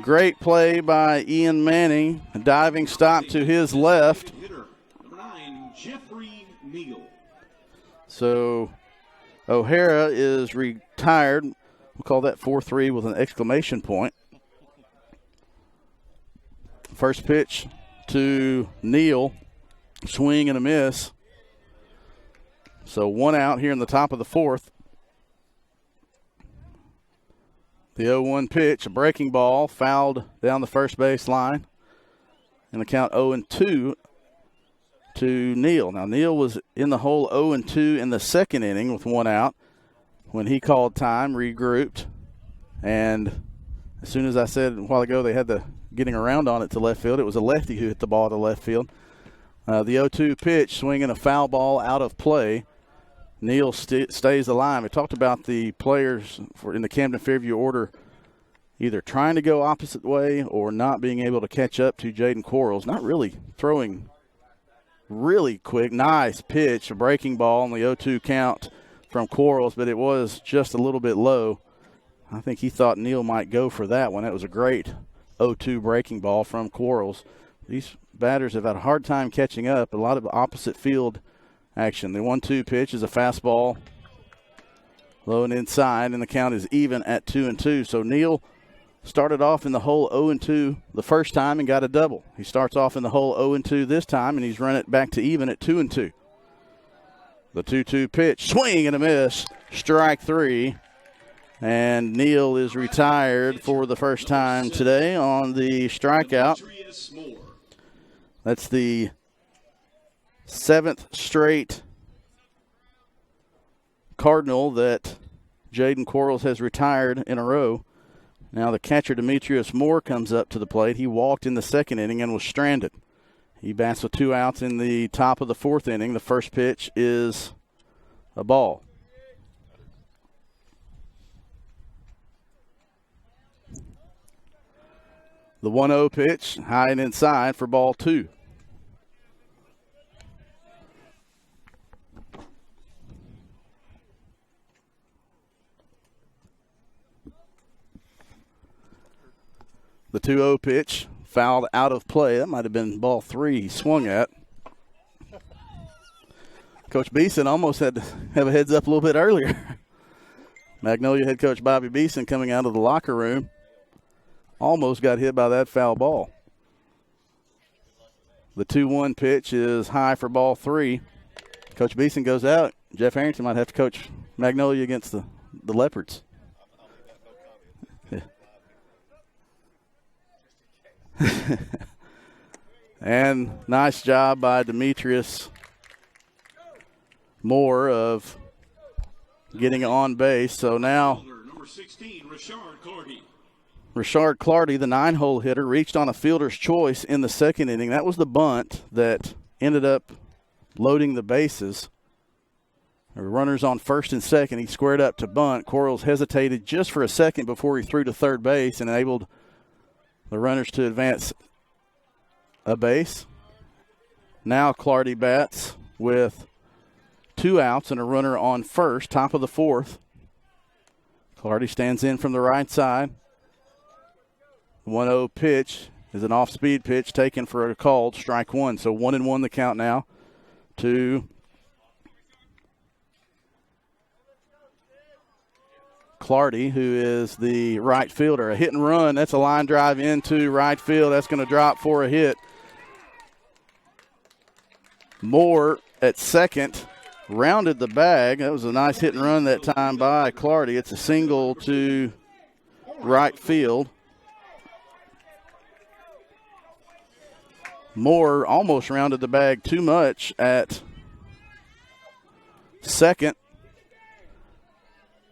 Great play by Ian Manning. A diving stop to his left. Hitter, number 9, Jeffrey Neal. So O'Hara is retired. We'll call that 4-3 with an exclamation point. First pitch to Neal. Swing and a miss. So one out here in the top of the fourth. The 0-1 pitch, a breaking ball, fouled down the first base line. And the count 0-2 to Neal. Now, Neal was in the hole 0-2 in the second inning with one out. When he called time, regrouped. And as soon as I said a while ago they had the getting around on it to left field, it was a lefty who hit the ball to left field. The 0-2 pitch, swinging a foul ball out of play. Neal stays alive. We talked about the players in the Camden Fairview order either trying to go opposite way or not being able to catch up to Jaden Quarles. Not really throwing really quick. Nice pitch, a breaking ball on the 0-2 count from Quarles, but it was just a little bit low. I think he thought Neal might go for that one. That was a great 0-2 breaking ball from Quarles. These batters have had a hard time catching up. A lot of opposite field action. The 1-2 pitch is a fastball, low and inside, and the count is even at 2-2. So Neal started off in the hole 0-2 the first time and got a double. He starts off in the hole 0-2 this time, and he's run it back to even at 2-2. The 2-2 pitch, swing and a miss, strike three. And Neal is retired for the first time today on the strikeout. That's the 7th straight Cardinal that Jaden Quarles has retired in a row. Now the catcher, Demetrius Moore, comes up to the plate. He walked in the second inning and was stranded. He bats with 2 outs in the top of the fourth inning. The first pitch is a ball. The 1-0 pitch, high and inside for ball 2. The 2-0 pitch, fouled out of play. That might have been ball 3 he swung at. Coach Beeson almost had to have a heads up a little bit earlier. Magnolia head coach Bobby Beeson coming out of the locker room almost got hit by that foul ball. The 2-1 pitch is high for ball 3. Coach Beeson goes out. Jeff Harrington might have to coach Magnolia against the Leopards. And nice job by Demetrius Moore of getting on base. So now Number 16, Richard Clardy. Richard Clardy, the 9-hole hitter, reached on a fielder's choice in the second inning. That was the bunt that ended up loading the bases. There were runners on first and second. He squared up to bunt. Quarles hesitated just for a second before he threw to third base and enabled the runners to advance a base. Now Clardy bats with 2 outs and a runner on first, top of the fourth. Clardy stands in from the right side. 1-0 pitch is an off-speed pitch taken for a called strike 1. So 1-1 the count now to Clardy, who is the right fielder. A hit and run. That's a line drive into right field. That's going to drop for a hit. Moore at second rounded the bag. That was a nice hit and run that time by Clardy. It's a single to right field. Moore almost rounded the bag too much at second.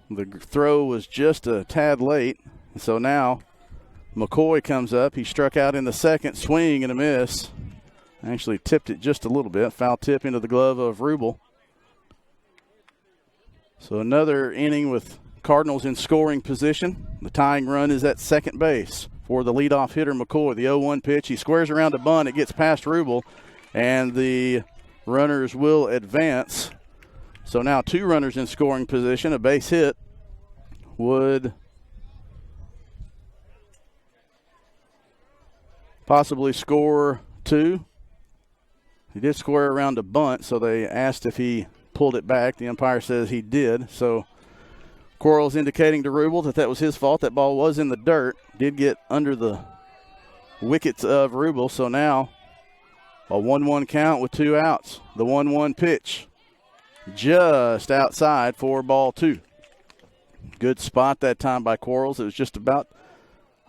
The throw was just a tad late. So now McCoy comes up. He struck out in the second, swing and a miss. Actually tipped it just a little bit. Foul tip into the glove of Rubel. So another inning with Cardinals in scoring position. The tying run is at second base for the leadoff hitter, McCoy. The 0-1 pitch. He squares around a bunt. It gets past Rubel, and the runners will advance. So now 2 runners in scoring position. A base hit would possibly score 2. He did square around a bunt, so they asked if he pulled it back. The umpire says he did. So Quarles indicating to Rubel that that was his fault. That ball was in the dirt. Did get under the wickets of Rubel. So now a 1-1 count with 2 outs. The 1-1 pitch just outside for ball 2. Good spot that time by Quarles. It was just about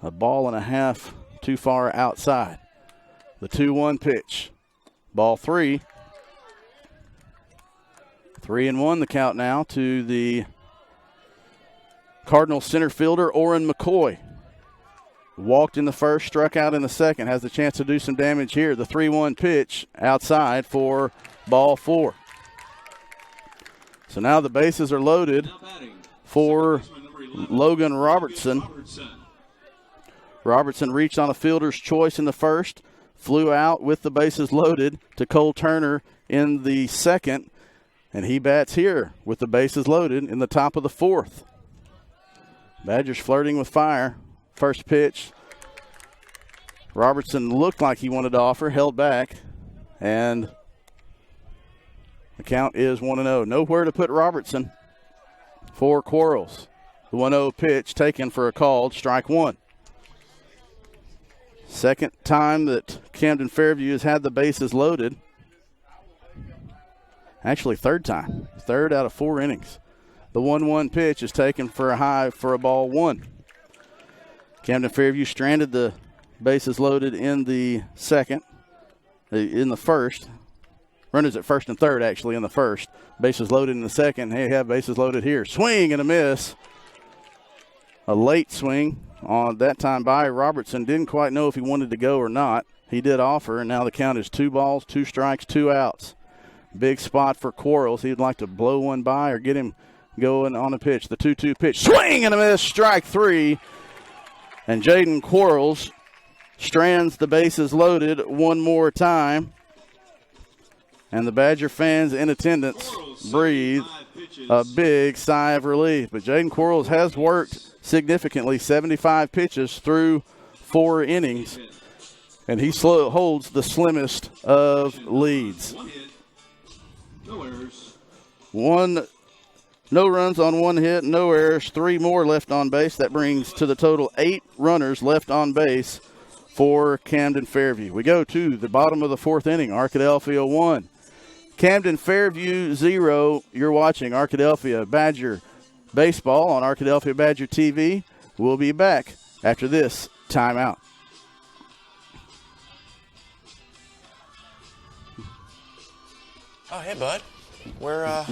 a ball and a half too far outside. The 2-1 pitch. Ball 3. 3-1 the count now to the Cardinals center fielder, Orrin McCoy. Walked in the first, struck out in the second. Has the chance to do some damage here. The 3-1 pitch outside for ball 4. So now the bases are loaded for Logan Robertson. Robertson reached on a fielder's choice in the first. Flew out with the bases loaded to Cole Turner in the second. And he bats here with the bases loaded in the top of the 4th. Badgers flirting with fire. First pitch. Robertson looked like he wanted to offer, held back. And the count is 1-0. Nowhere to put Robertson for Quarles. The 1-0 pitch taken for a called strike 1. Second time that Camden Fairview has had the bases loaded. Actually, third time. Third out of 4 innings. The 1-1 pitch is taken for a high for a ball 1. Camden Fairview stranded the bases loaded in the second. In the first. Runners at first and third, actually, in the first. Bases loaded in the second. They have bases loaded here. Swing and a miss. A late swing on that time by Robertson. Didn't quite know if he wanted to go or not. He did offer, and now the count is 2 balls, 2 strikes, 2 outs. Big spot for Quarles. He'd like to blow one by or get him going on a pitch. The 2-2 pitch. Swing and a miss. Strike 3. And Jaden Quarles strands the bases loaded one more time. And the Badger fans in attendance breathe a big sigh of relief. But Jaden Quarles has worked significantly, 75 pitches through 4 innings. And he holds the slimmest of leads. No runs on 1 hit, no errors, 3 more left on base. That brings to the total 8 runners left on base for Camden Fairview. We go to the bottom of the 4th inning. Arkadelphia 1, Camden Fairview 0. You're watching Arkadelphia Badger Baseball on Arkadelphia Badger TV. We'll be back after this timeout. Oh, hey, bud. Where are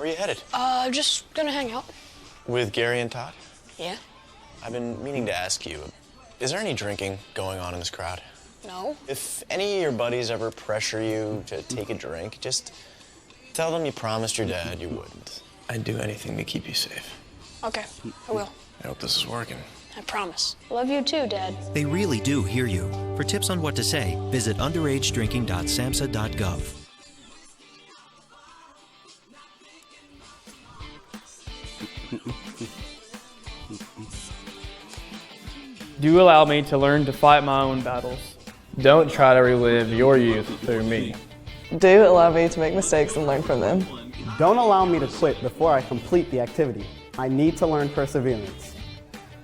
you headed? Just gonna hang out. With Gary and Todd? Yeah. I've been meaning to ask you, is there any drinking going on in this crowd? No. If any of your buddies ever pressure you to take a drink, just tell them you promised your dad you wouldn't. I'd do anything to keep you safe. Okay, I will. I hope this is working. I promise. Love you too, Dad. They really do hear you. For tips on what to say, visit underagedrinking.samhsa.gov. Do allow me to learn to fight my own battles. Don't try to relive your youth through me. Do allow me to make mistakes and learn from them. Don't allow me to quit before I complete the activity. I need to learn perseverance.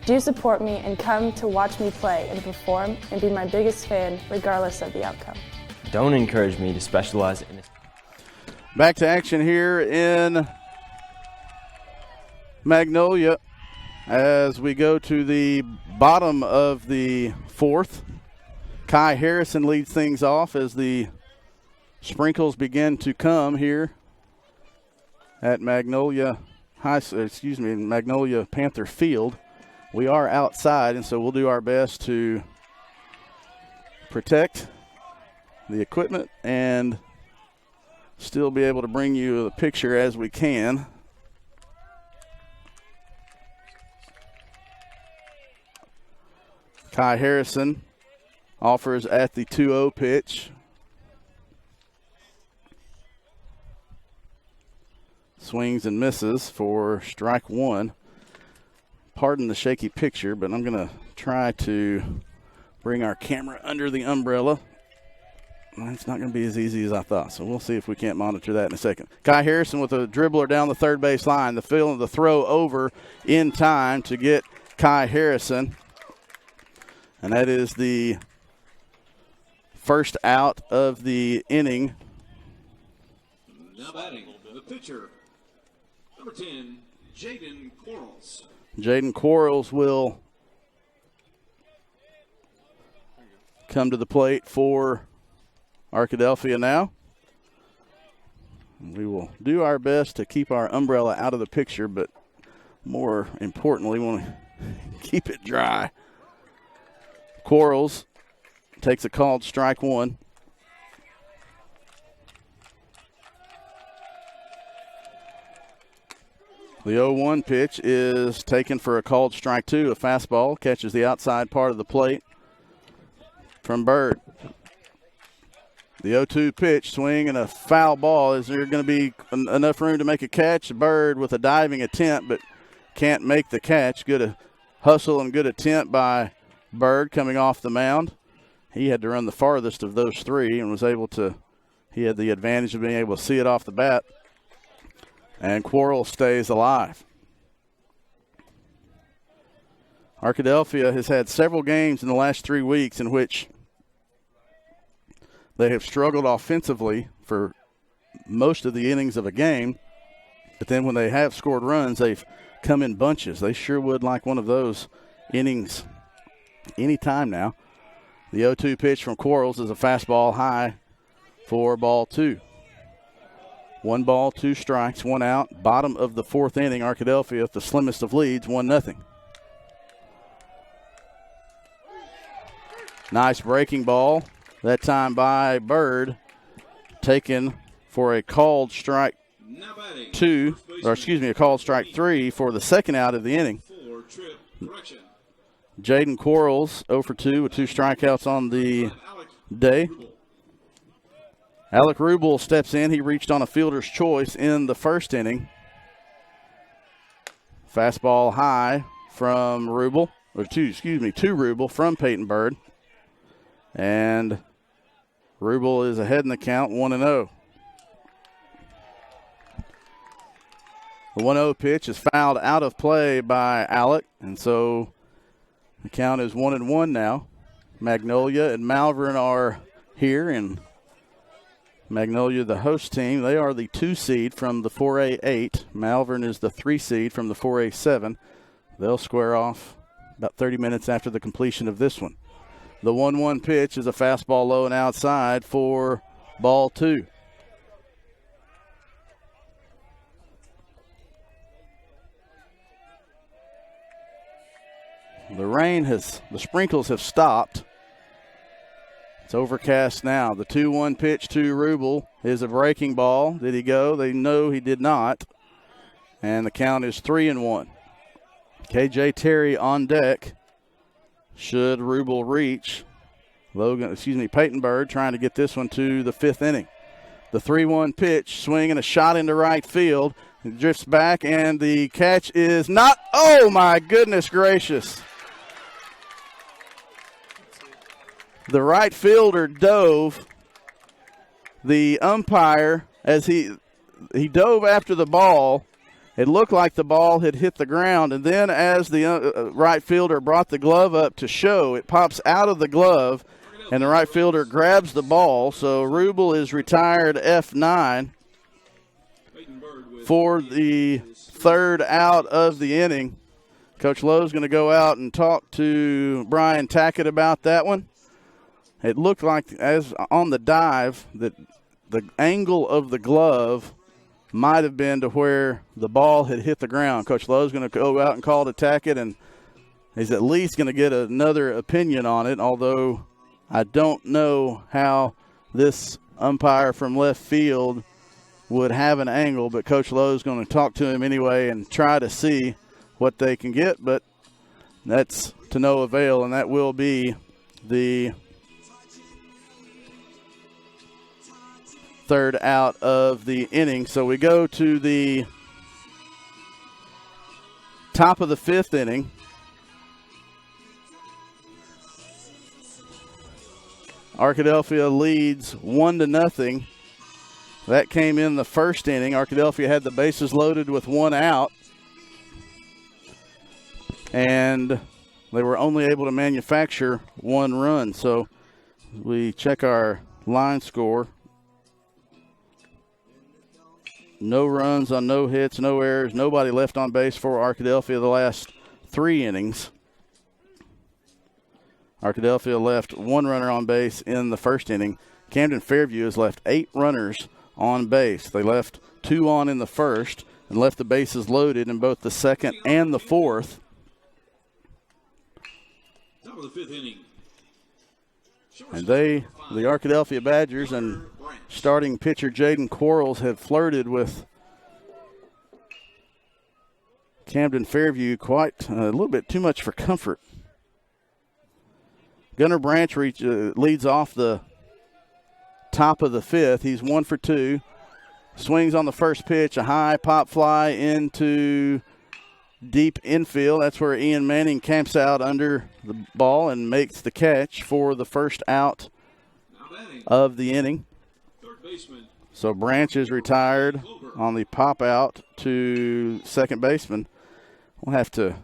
Do support me and come to watch me play and perform and be my biggest fan regardless of the outcome. Don't encourage me to specialize in this. Back to action here in Magnolia as we go to the bottom of the fourth. Kai Harrison leads things off as the sprinkles begin to come here at Magnolia Panther Field. We are outside, and so we'll do our best to protect the equipment and still be able to bring you the picture as we can. Kai Harrison offers at the 2-0 pitch. Swings and misses for strike one. Pardon the shaky picture, but I'm going to try to bring our camera under the umbrella. It's not going to be as easy as I thought, so we'll see if we can't monitor that in a second. Kai Harrison with a dribbler down the third base line. The throw over in time to get Kai Harrison. And that is the first out of the inning. Now batting, the pitcher, number 10, Jaden Quarles. Jaden Quarles will come to the plate for Arkadelphia now. We will do our best to keep our umbrella out of the picture, but more importantly, we want to keep it dry. Quarles takes a called strike one. The 0-1 pitch is taken for a called strike two. A fastball catches the outside part of the plate from Bird. The 0-2 pitch, swing and a foul ball. Is there going to be enough room to make a catch? Bird with a diving attempt, but can't make the catch. Good hustle and good attempt by Bird coming off the mound. He had to run the farthest of those three and was able to, he had the advantage of being able to see it off the bat. And Quarles stays alive. Arkadelphia has had several games in the last 3 weeks in which they have struggled offensively for most of the innings of a game, but then when they have scored runs, they've come in bunches. They sure would like one of those innings anytime now. The 0-2 pitch from Quarles is a fastball high for ball two. 1 ball, 2 strikes, 1 out. Bottom of the fourth inning, Arkadelphia, the slimmest of leads, 1-0. Nice breaking ball, that time by Bird, taken for a called strike two, or excuse me, a called strike three for the second out of the inning. Jaden Quarles 0 for 2 with 2 strikeouts on the day. Alec Rubel steps in. He reached on a fielder's choice in the first inning. Fastball high from Rubel, to Rubel from Peyton Bird. And Rubel is ahead in the count, 1-0. The 1-0 pitch is fouled out of play by Alec, and so the count is 1-1 now. Magnolia and Malvern are here, and Magnolia, the host team, they are the 2 seed from the 4A8. Malvern is the 3 seed from the 4A7. They'll square off about 30 minutes after the completion of this one. The 1-1 pitch is a fastball low and outside for ball two. The sprinkles have stopped. It's overcast now. The 2-1 pitch to Rubel is a breaking ball. Did he go? They know he did not. And the count is 3-1. KJ Terry on deck. Should Rubel reach. Peyton Bird trying to get this one to the 5th inning. The 3-1 pitch, swing and a shot into right field. It drifts back, and the catch is not. Oh, my goodness gracious. The right fielder dove. The umpire, as he dove after the ball, It looked like the ball had hit the ground, and then as the right fielder brought the glove up to show, it pops out of the glove, and the right fielder grabs the ball. So Rubel is retired F9 for the third out of the inning. Coach Lowe's going to go out and talk to Brian Tackett about that one. It looked like, as on the dive, that the angle of the glove might have been to where the ball had hit the ground. Coach Lowe's going to go out and call to Tackett, and he's at least going to get another opinion on it, although I don't know how this umpire from left field would have an angle, but Coach Lowe's going to talk to him anyway and try to see what they can get, but that's to no avail, and that will be the third out of the inning. So we go to the top of the fifth inning. Arkadelphia leads 1-0. That came in the first inning. Arkadelphia had the bases loaded with one out, and they were only able to manufacture one run. So we check our line score. No runs on no hits, no errors, nobody left on base for Arkadelphia the last three innings. Arkadelphia left one runner on base in the first inning. Camden Fairview has left 8 runners on base. They left 2 on in the first and left the bases loaded in both the second and the fourth. Top of the fifth inning. And the Arkadelphia Badgers and starting pitcher Jaden Quarles have flirted with Camden Fairview quite a little bit too much for comfort. Gunnar Branch leads off the top of the fifth. He's 1 for 2. Swings on the first pitch, a high pop fly into deep infield. That's where Ian Manning camps out under the ball and makes the catch for the first out of the inning. So Branch is retired on the pop out to second baseman. We'll have to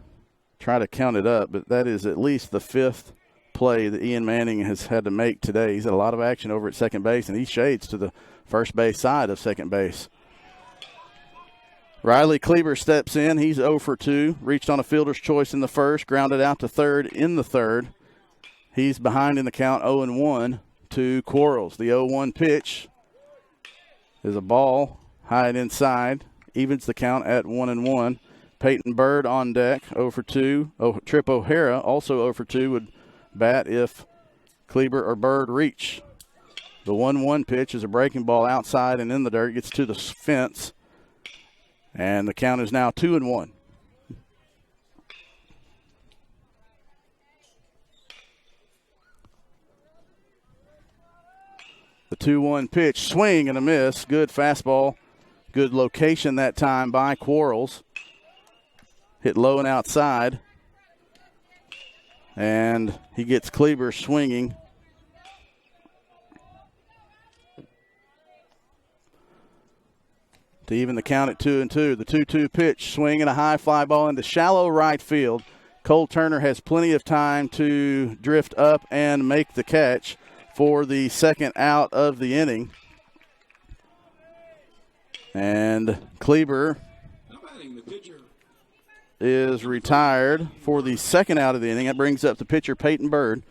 try to count it up, but that is at least the 5th play that Ian Manning has had to make today. He's had a lot of action over at second base, and he shades to the first base side of second base. Riley Kleber steps in. He's 0 for 2. Reached on a fielder's choice in the first, grounded out to third in the third. He's behind in the count 0-1 to Quarles. The 0-1 pitch is a ball high and inside. Evens the count at 1-1. Peyton Bird on deck, 0 for 2. Trip O'Hara, also 0 for 2, would bat if Kleber or Bird reach. The 1-1 pitch is a breaking ball outside and in the dirt. Gets to the fence. And the count is now 2-1. The 2-1 pitch, swing and a miss. Good fastball. Good location that time by Quarles. Hit low and outside. And he gets Kleber swinging. To even the count at 2-2. The 2-2 pitch, swing and a high fly ball into shallow right field. Cole Turner has plenty of time to drift up and make the catch for the second out of the inning. And Kleber is retired for the second out of the inning. That brings up the pitcher, Peyton Bird.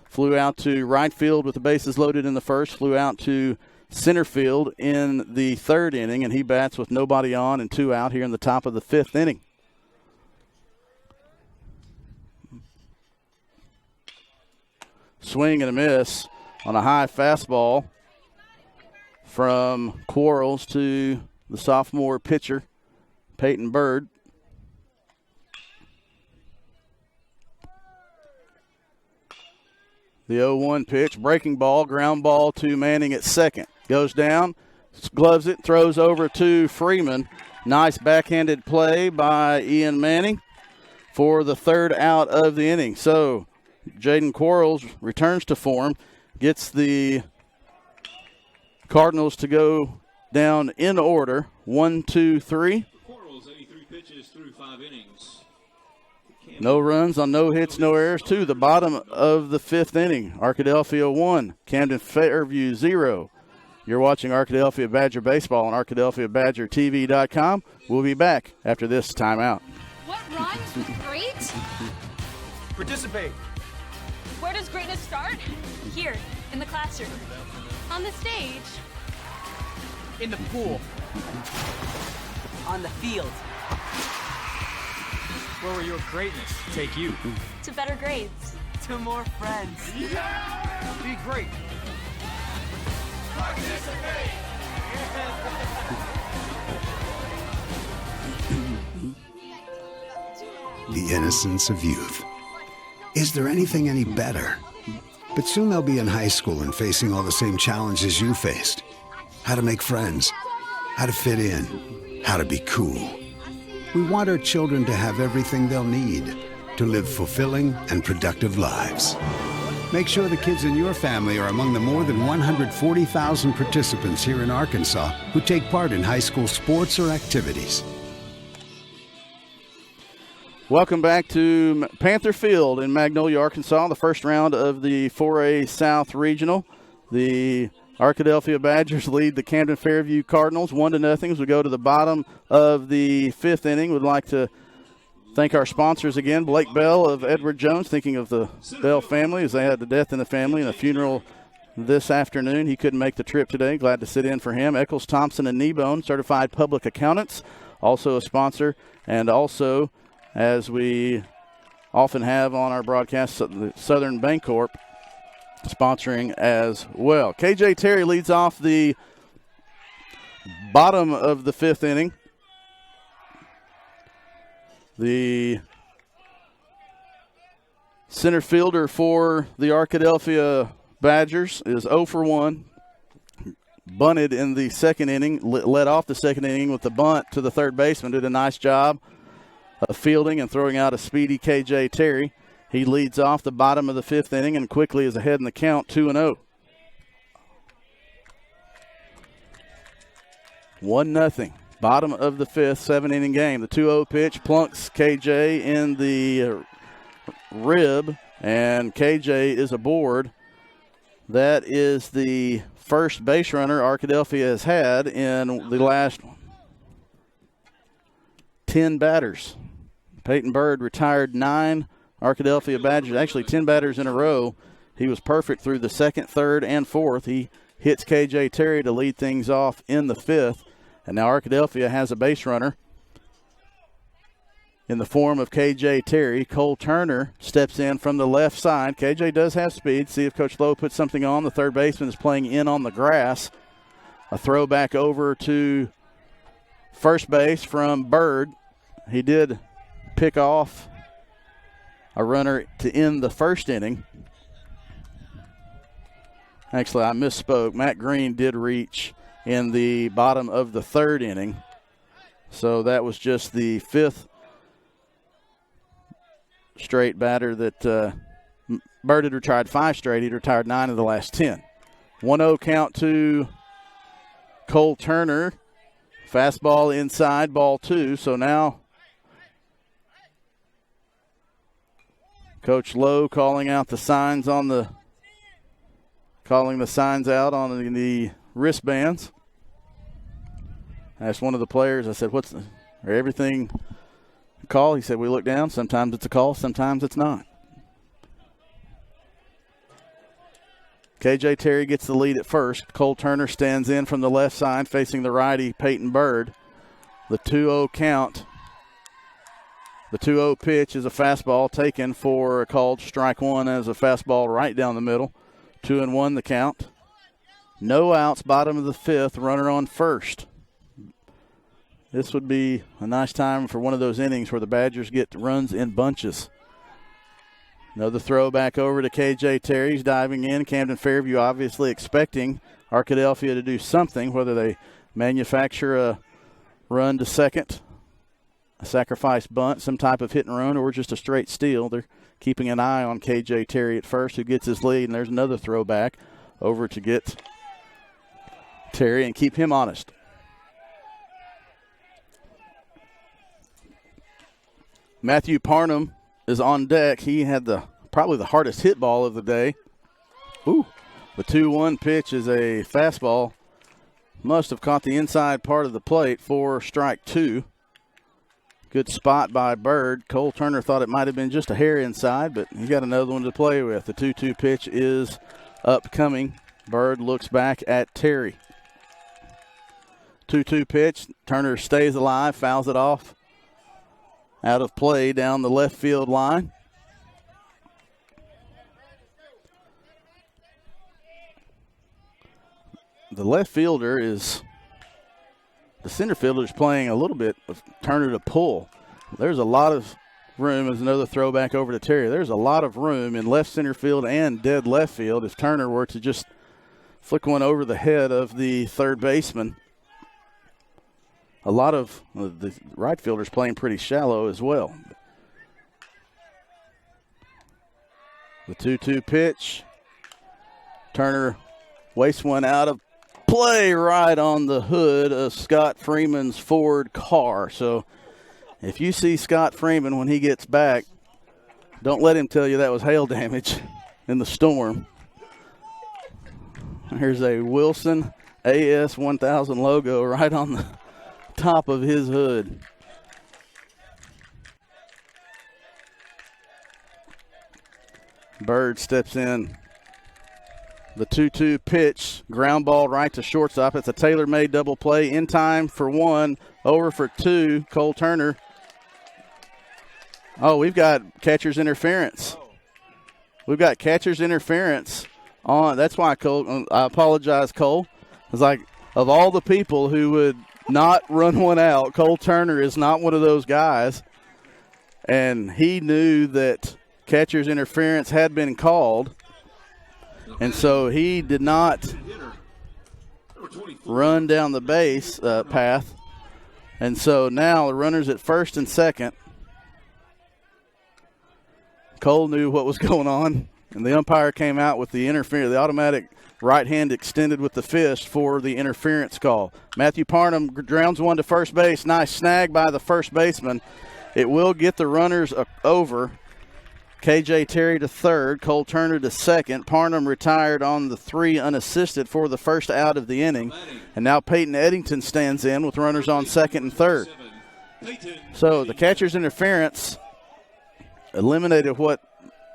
Flew out to right field with the bases loaded in the first, flew out to center field in the third inning, and he bats with nobody on and 2 out here in the top of the fifth inning. Swing and a miss on a high fastball from Quarles to the sophomore pitcher, Peyton Bird. The 0-1 pitch, breaking ball, ground ball to Manning at second. Goes down, gloves it, throws over to Freeman. Nice backhanded play by Ian Manning for the third out of the inning. So Jaden Quarles returns to form, gets the Cardinals to go down in order. 1, 2, 3. through 5 innings. No runs on no hits, no errors to the bottom of the 5th inning. Arkadelphia 1, Camden Fairview 0. You're watching Arkadelphia Badger Baseball on ArkadelphiaBadgerTV.com. We'll be back after this timeout. What rhymes with great? Participate. Where does greatness start? Here, in the classroom. On the stage. In the pool. On the field. Where will your greatness take you? To better grades. To more friends. Yeah! Be great. Participate. The innocence of youth. Is there anything any better? But soon they'll be in high school and facing all the same challenges you faced. How to make friends, how to fit in, how to be cool. We want our children to have everything they'll need to live fulfilling and productive lives. Make sure the kids in your family are among the more than 140,000 participants here in Arkansas who take part in high school sports or activities. Welcome back to Panther Field in Magnolia, Arkansas, the first round of the 4A South Regional. The Arkadelphia Badgers lead the Camden Fairview Cardinals 1-0 as we go to the bottom of the 5th inning. We'd like to thank our sponsors again. Blake Bell of Edward Jones, thinking of the Bell family as they had the death in the family and a funeral this afternoon. He couldn't make the trip today. Glad to sit in for him. Eccles, Thompson, and Kneebone, certified public accountants, also a sponsor. And also, as we often have on our broadcast, the Southern Bancorp sponsoring as well. KJ Terry leads off the bottom of the 5th inning. The center fielder for the Arkadelphia Badgers is 0 for 1. Bunted in the 2nd inning, led off the 2nd inning with the bunt to the third baseman. Did a nice job of fielding and throwing out a speedy KJ Terry. He leads off the bottom of the 5th inning and quickly is ahead in the count, 2-0. 1-0. Bottom of the 5th, 7-inning game. The 2-0 pitch plunks KJ in the rib, and KJ is aboard. That is the first base runner Arkadelphia has had in the last 10 batters. Peyton Bird retired 9 Arkadelphia Badgers, actually 10 batters in a row. He was perfect through the 2nd, 3rd, and 4th. He hits KJ Terry to lead things off in the 5th. And now Arkadelphia has a base runner in the form of KJ Terry. Cole Turner steps in from the left side. KJ does have speed. See if Coach Lowe puts something on. The third baseman is playing in on the grass. A throw back over to first base from Bird. He did pick off a runner to end the 1st inning. Actually, I misspoke. Matt Green did reach in the bottom of the 3rd inning. So that was just the 5th straight batter that Bird had retired 5 straight. He'd retired 9 of the last 10. 1-0 count to Cole Turner. Fastball inside, ball 2. So now Coach Lowe calling out the signs on the out on the wristbands. I asked one of the players, I said, everything a call? He said, we look down. Sometimes it's a call, sometimes it's not. KJ Terry gets the lead at first. Cole Turner stands in from the left side facing the righty Peyton Bird. The 2-0 count. The 2-0 pitch is a fastball taken for a called strike 1 as a fastball right down the middle. 2-1 the count. No outs, bottom of the 5th, runner on first. This would be a nice time for one of those innings where the Badgers get runs in bunches. Another throw back over to KJ Terry. He's diving in. Camden Fairview obviously expecting Arkadelphia to do something, whether they manufacture a run to second, a sacrifice bunt, some type of hit and run, or just a straight steal. They're keeping an eye on KJ Terry at first, who gets his lead, and there's another throw back over to get Terry and keep him honest. Matthew Parnham is on deck. He had probably the hardest hit ball of the day. Ooh, the 2-1 pitch is a fastball. Must have caught the inside part of the plate for strike 2. Good spot by Bird. Cole Turner thought it might have been just a hair inside, but he got another one to play with. The 2-2 pitch is upcoming. Bird looks back at Terry. 2-2 pitch. Turner stays alive, fouls it off. Out of play down the left field line. The left fielder is, the center fielder is playing a little bit of Turner to pull. There's a lot of room, as another throwback over to Terry. There's a lot of room in left center field and dead left field if Turner were to just flick one over the head of the third baseman. A lot of the right fielders playing pretty shallow as well. The 2-2 pitch. Turner wastes one out of play right on the hood of Scott Freeman's Ford car. So if you see Scott Freeman when he gets back, don't let him tell you that was hail damage in the storm. Here's a Wilson AS 1000 logo right on the top of his hood. Bird steps in. The 2-2 pitch, ground ball right to shortstop. It's a tailor-made double play. In time for 1, over for 2. Cole Turner. Oh, we've got catcher's interference. We've got catcher's interference on. That's why, Cole, I apologize, Cole. It's like, of all the people who would not run one out, Cole Turner is not one of those guys. And he knew that catcher's interference had been called. And so he did not run down the base path. And so now the runner's at first and second. Cole knew what was going on, and the umpire came out with the interference, the automatic right hand extended with the fist for the interference call. Matthew Parnham drowns one to first base. Nice snag by the first baseman. It will get the runners over. KJ Terry to third, Cole Turner to second. Parnham retired on the 3 unassisted for the first out of the inning. And now Peyton Eddington stands in with runners on second and third. So the catcher's interference eliminated what,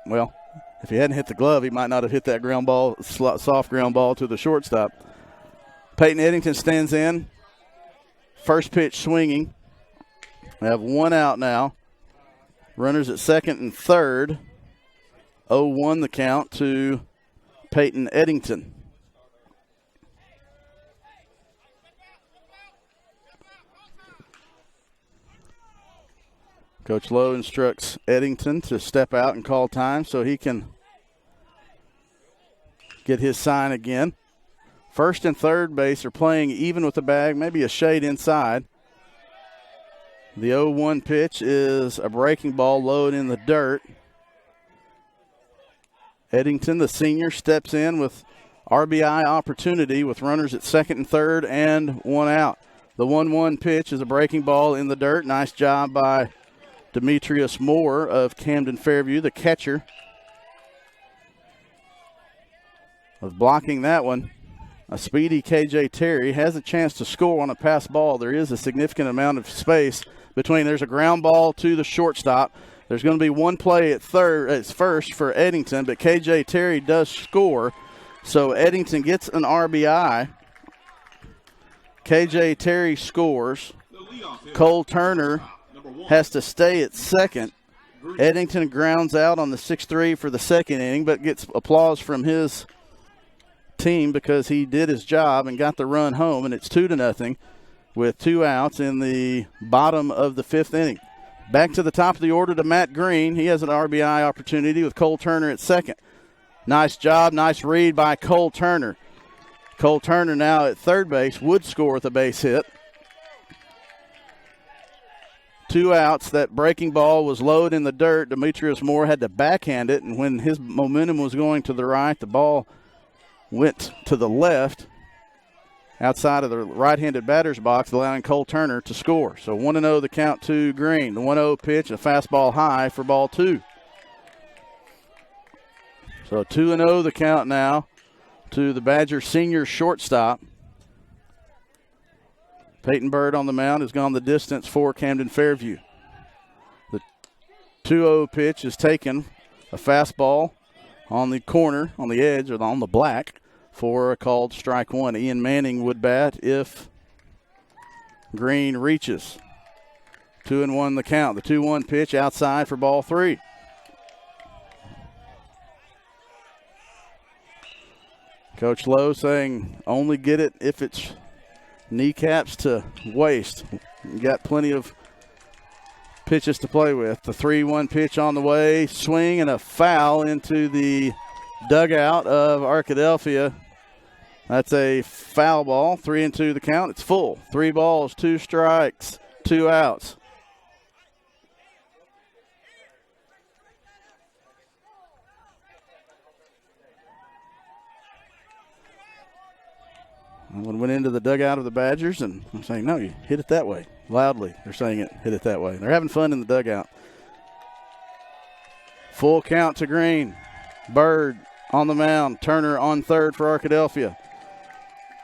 well, if he hadn't hit the glove, he might not have hit that ground ball, soft ground ball to the shortstop. Peyton Eddington stands in. First pitch swinging. We have 1 out now. Runners at second and third. 0-1 the count to Peyton Eddington. Coach Lowe instructs Eddington to step out and call time so he can get his sign again. First and third base are playing even with the bag, maybe a shade inside. The 0-1 pitch is a breaking ball low and in the dirt. Eddington, the senior, steps in with RBI opportunity with runners at second and third and 1 out. The 1-1 pitch is a breaking ball in the dirt. Nice job by Demetrius Moore of Camden Fairview, the catcher, of blocking that one. A speedy KJ Terry has a chance to score on a pass ball. There is a significant amount of space between. There's a ground ball to the shortstop. There's going to be one play at first for Eddington, but KJ Terry does score. So Eddington gets an RBI. KJ Terry scores. Cole Turner has to stay at second. Eddington grounds out on the 6-3 for the second inning, but gets applause from his team because he did his job and got the run home, and it's 2-0 with 2 outs in the bottom of the 5th inning. Back to the top of the order to Matt Green. He has an RBI opportunity with Cole Turner at second. Nice job, nice read by Cole Turner. Cole Turner now at third base would score with a base hit. 2 outs. That breaking ball was low in the dirt. Demetrius Moore had to backhand it, and when his momentum was going to the right, the ball went to the left. outside of the right-handed batter's box, allowing Cole Turner to score. So 1-0 the count to Green. The 1-0 pitch, a fastball high for ball 2. So 2-0 the count now to the Badger senior shortstop. Peyton Bird on the mound has gone the distance for Camden Fairview. The 2-0 pitch is taken, a fastball on the corner, on the edge, or on the black, for a called strike 1. Ian Manning would bat if Green reaches. 2-1 the count. The 2-1 pitch outside for ball 3. Coach Lowe saying only get it if it's kneecaps to waist. You got plenty of pitches to play with. The 3-1 pitch on the way, swing and a foul into the dugout of Arkadelphia. That's a foul ball. 3-2 the count. It's full. 3 balls, 2 strikes, 2 outs. One went into the dugout of the Badgers, and I'm saying, no, you hit it that way. Loudly, they're saying it, hit it that way. They're having fun in the dugout. Full count to Green. Bird on the mound. Turner on third for Arkadelphia.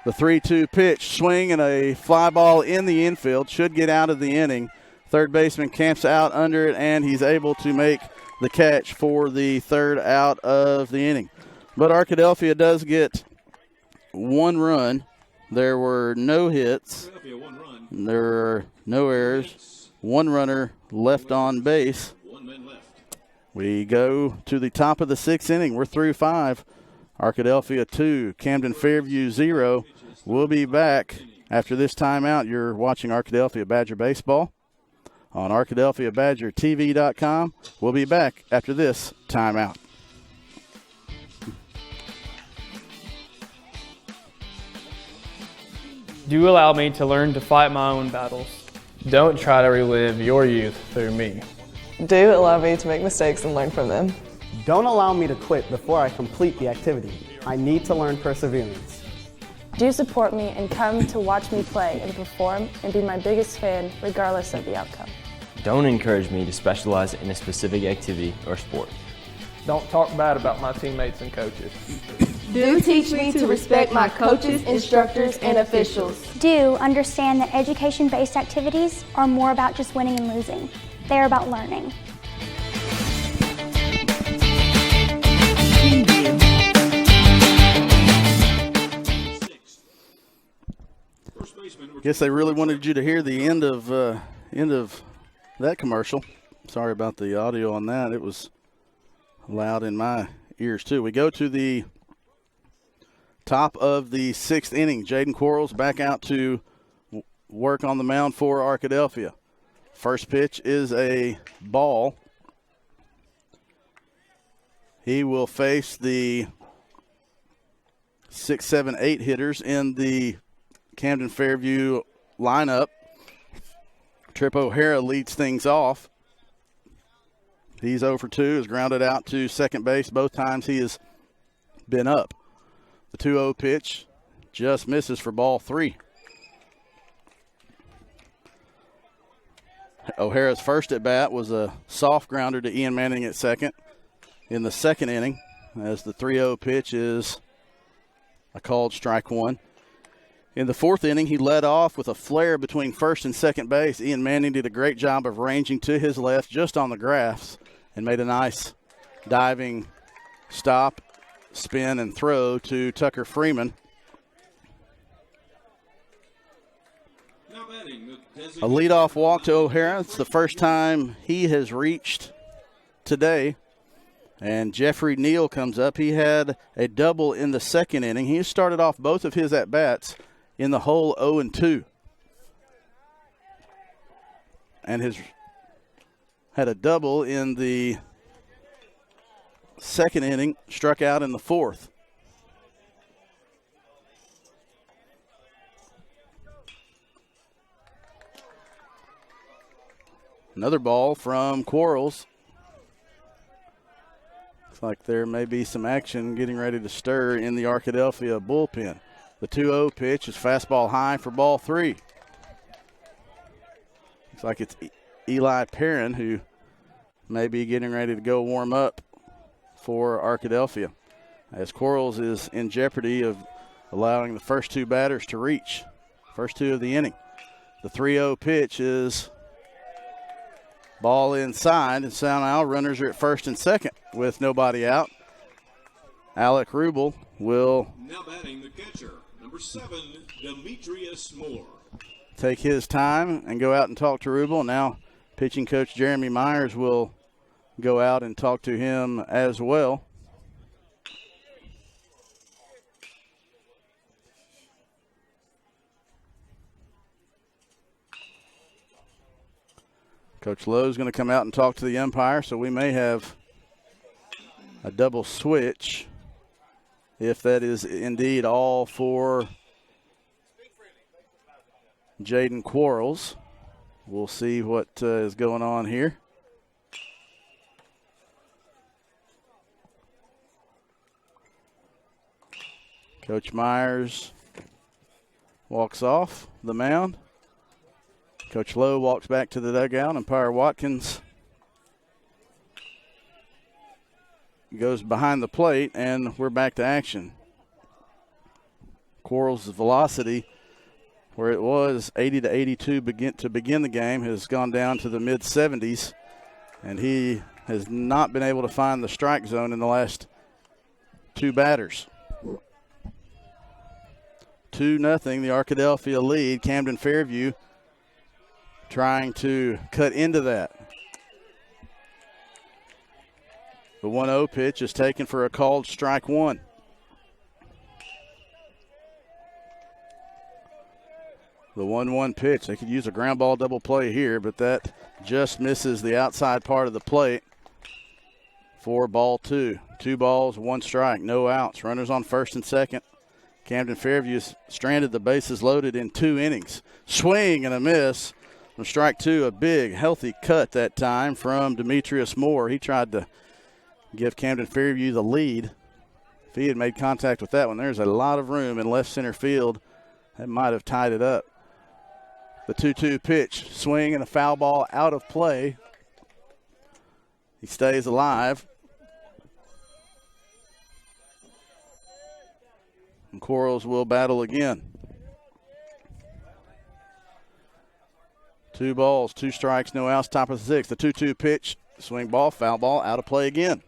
The 3-2 pitch, swing and a fly ball in the infield. Should get out of the inning. Third baseman camps out under it, and he's able to make the catch for the third out of the inning. But Arkadelphia does get 1 run. There were no hits. There were no errors. 1 runner left on base. We go to the top of the 6th inning. We're through 5. Arkadelphia 2, Camden Fairview 0. We'll be back after this timeout. You're watching Arkadelphia Badger Baseball on ArkadelphiaBadgerTV.com. We'll be back after this timeout. Do allow me to learn to fight my own battles. Don't try to relive your youth through me. Do allow me to make mistakes and learn from them. Don't allow me to quit before I complete the activity. I need to learn perseverance. Do support me and come to watch me play and perform and be my biggest fan regardless of the outcome. Don't encourage me to specialize in a specific activity or sport. Don't talk bad about my teammates and coaches. Do teach me to respect my coaches, instructors, and officials. Do understand that education-based activities are more about just winning and losing. They're about learning. Guess they really wanted you to hear the end of that commercial. Sorry about the audio on that. It was loud in my ears too. We go to the top of the 6th inning. Jaden Quarles back out to work on the mound for Arkadelphia. First pitch is a ball. He will face the 6, 7, 8 hitters in the Camden Fairview lineup. Trip O'Hara leads things off. He's 0 for 2, is grounded out to second base. Both times he has been up. The 2-0 pitch just misses for ball 3. O'Hara's first at bat was a soft grounder to Ian Manning at second in the 2nd inning, as the 3-0 pitch is a called strike 1. In the 4th inning, he led off with a flare between first and second base. Ian Manning did a great job of ranging to his left just on the grass and made a nice diving stop, spin, and throw to Tucker Freeman. A leadoff walk to O'Hara. It's the first time he has reached today. And Jeffrey Neal comes up. He had a double in the 2nd inning. He started off both of his at-bats in the hole 0-2. And has had a double in the 2nd inning, struck out in the 4th. Another ball from Quarles. Looks like there may be some action getting ready to stir in the Arkadelphia bullpen. The 2-0 pitch is fastball high for ball 3. Looks like it's Eli Perrin who may be getting ready to go warm up for Arkadelphia, as Quarles is in jeopardy of allowing the first 2 batters to reach. First 2 of the inning. The 3-0 pitch is ball inside, and so now runners are at first and second with nobody out. Alec Rubel will now batting the catcher, number 7, Demetrius Moore. Take his time and go out and talk to Rubel. Now pitching coach Jeremy Myers will go out and talk to him as well. Coach Lowe's going to come out and talk to the umpire, so we may have a double switch if that is indeed all for Jaden Quarles. We'll see what is going on here. Coach Myers walks off the mound. Coach Lowe walks back to the dugout. Umpire Watkins goes behind the plate, and we're back to action. Quarles' velocity, where it was 80 to 82 to begin the game, has gone down to the mid-70s, and he has not been able to find the strike zone in the last 2 batters. 2-0, the Arkadelphia lead. Camden Fairview trying to cut into that. The 1-0 pitch is taken for a called strike 1. The 1-1 pitch. They could use a ground ball double play here, but that just misses the outside part of the plate for ball 2. 2 balls, 1 strike, no outs. Runners on first and second. Camden Fairview's stranded the bases loaded in 2 innings. Swing and a miss. From strike 2, a big, healthy cut that time from Demetrius Moore. He tried to give Camden Fairview the lead. If he had made contact with that one, there's a lot of room in left center field. That might have tied it up. The 2-2 pitch, swing and a foul ball out of play. He stays alive. And Quarles will battle again. 2 balls, 2 strikes, no outs, top of the 6th. The 2-2 pitch, swing ball, foul ball, out of play again.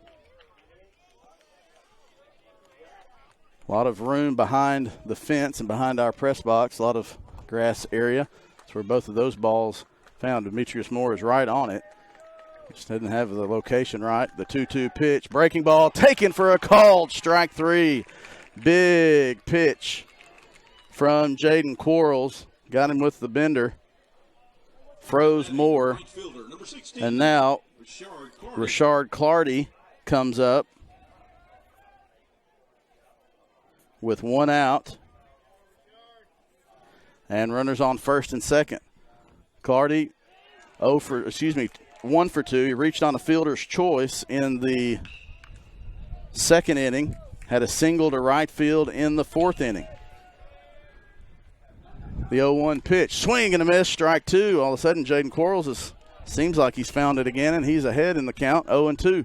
A lot of room behind the fence and behind our press box, a lot of grass area. That's where both of those balls found. Demetrius Moore is right on it. Just didn't have the location right. The 2-2 pitch, breaking ball, taken for a called strike 3. Big pitch from Jaden Quarles. Got him with the bender. Froze Moore. And now Rashard Clardy comes up with 1 out. And runners on first and second. Clardy 1 for 2. He reached on a fielder's choice in the 2nd inning. Had a single to right field in the 4th inning. The 0-1 pitch, swing and a miss, strike 2. All of a sudden, Jaden Quarles seems like he's found it again, and he's ahead in the count, 0-2.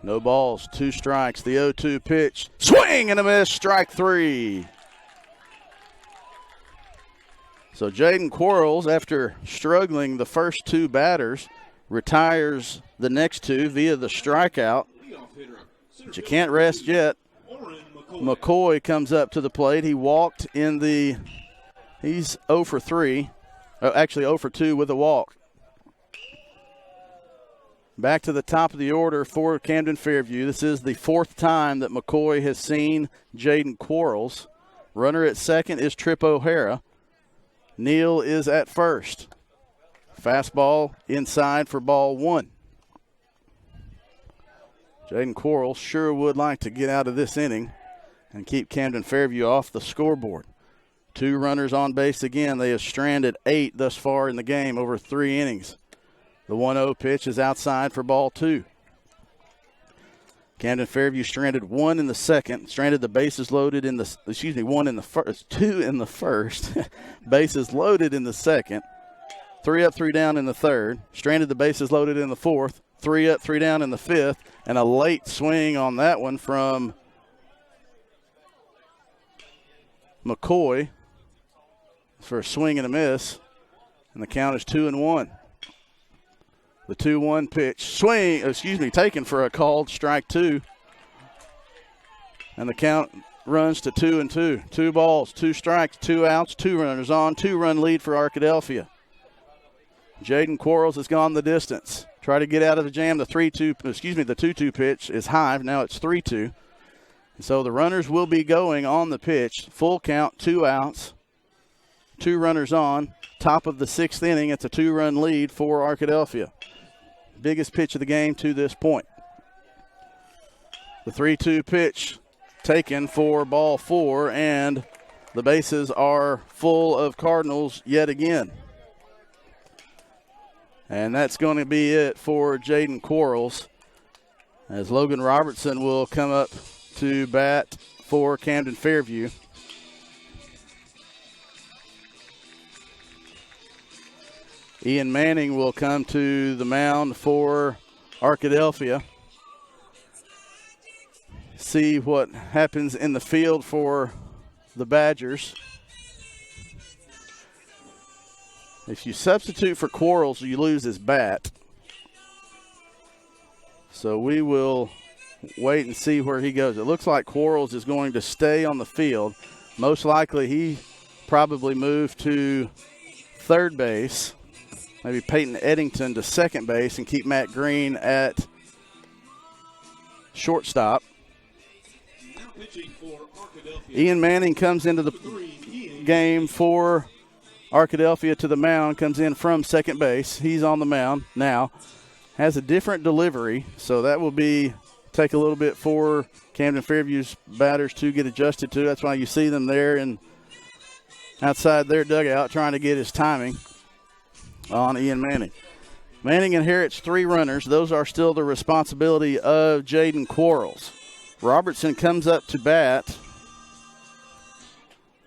No balls, 2 strikes. The 0-2 pitch, swing and a miss, strike 3. So Jaden Quarles, after struggling the first 2 batters, retires the next 2 via the strikeout. But you can't rest yet. McCoy comes up to the plate. He walked he's 0 for 3. Actually 0 for 2 with a walk. Back to the top of the order for Camden Fairview. This is the 4th time that McCoy has seen Jaden Quarles. Runner at second is Trip O'Hara. Neal is at first. Fastball inside for ball 1. Jaden Quarles sure would like to get out of this inning and keep Camden Fairview off the scoreboard. 2 runners on base again. They have stranded 8 thus far in the game over 3 innings. The 1-0 pitch is outside for ball 2. Camden Fairview stranded 1 in the second, stranded the bases loaded in the, 1 in the first, 2 in the first, bases loaded in the second, 3 up, 3 down in the third, stranded the bases loaded in the fourth, 3 up, 3 down in the fifth, and a late swing on that one from McCoy for a swing and a miss, and the count is 2-1. The 2-1 pitch, taken for a called strike 2. And the count runs to 2-2. 2 balls, 2 strikes, 2 outs, 2 runners on, 2-run lead for Arkadelphia. Jaden Quarles has gone the distance. Try to get out of the jam. The 2-2 pitch is high. Now it's 3-2. So the runners will be going on the pitch. Full count, 2 outs, 2 runners on. Top of the 6th inning, it's a 2-run lead for Arkadelphia. Biggest pitch of the game to this point. The 3-2 pitch taken for ball 4, and the bases are full of Cardinals yet again. And that's going to be it for Jaden Quarles, as Logan Robertson will come up to bat for Camden Fairview. Ian Manning will come to the mound for Arkadelphia. See what happens in the field for the Badgers. If you substitute for Quarles, you lose his bat. So we will wait and see where he goes. It looks like Quarles is going to stay on the field. Most likely he probably moved to third base. Maybe Peyton Eddington to second base and keep Matt Green at shortstop. Ian Manning comes into the game for Arkadelphia to the mound, comes in from second base. He's on the mound now. Has a different delivery, so that will take a little bit for Camden Fairview's batters to get adjusted to. That's why you see them there and outside their dugout trying to get his timing on Ian Manning. Manning inherits 3 runners. Those are still the responsibility of Jaden Quarles. Robertson comes up to bat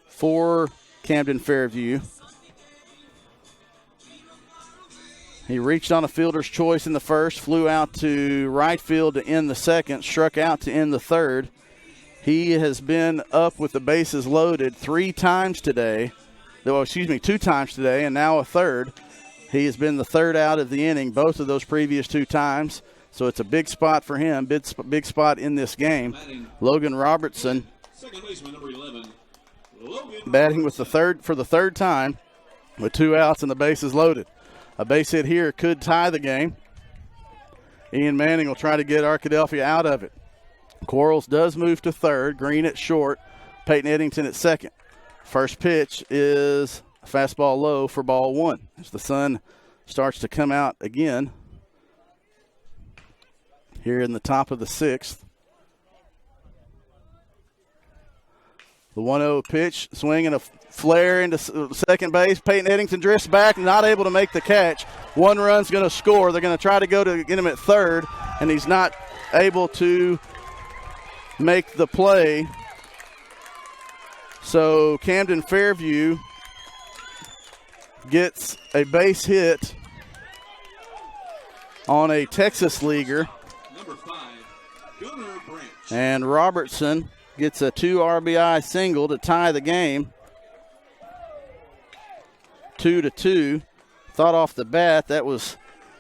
for Camden Fairview. He reached on a fielder's choice in the first, flew out to right field to end the second, struck out to end the third. He has been up with the bases loaded 2 times today, and now a third. He has been the third out of the inning, both of those previous 2 times. So it's a big spot for him, big spot in this game. Logan Robertson, second baseman, number 11, batting with for the third time with 2 outs and the bases loaded. A base hit here could tie the game. Ian Manning will try to get Arkadelphia out of it. Quarles does move to third, Green at short, Peyton Eddington at second. First pitch is fastball low for ball 1 as the sun starts to come out again here in the top of the 6th. The 1-0 pitch, swing and a flare into second base. Peyton Eddington drifts back, not able to make the catch. 1 run's going to score. They're going to try to go to get him at third, and he's not able to make the play. So Camden Fairview gets a base hit on a Texas leaguer. Number 5, Gunnar Branch. And Robertson gets a 2 RBI single to tie the game. 2-2. Thought off the bat that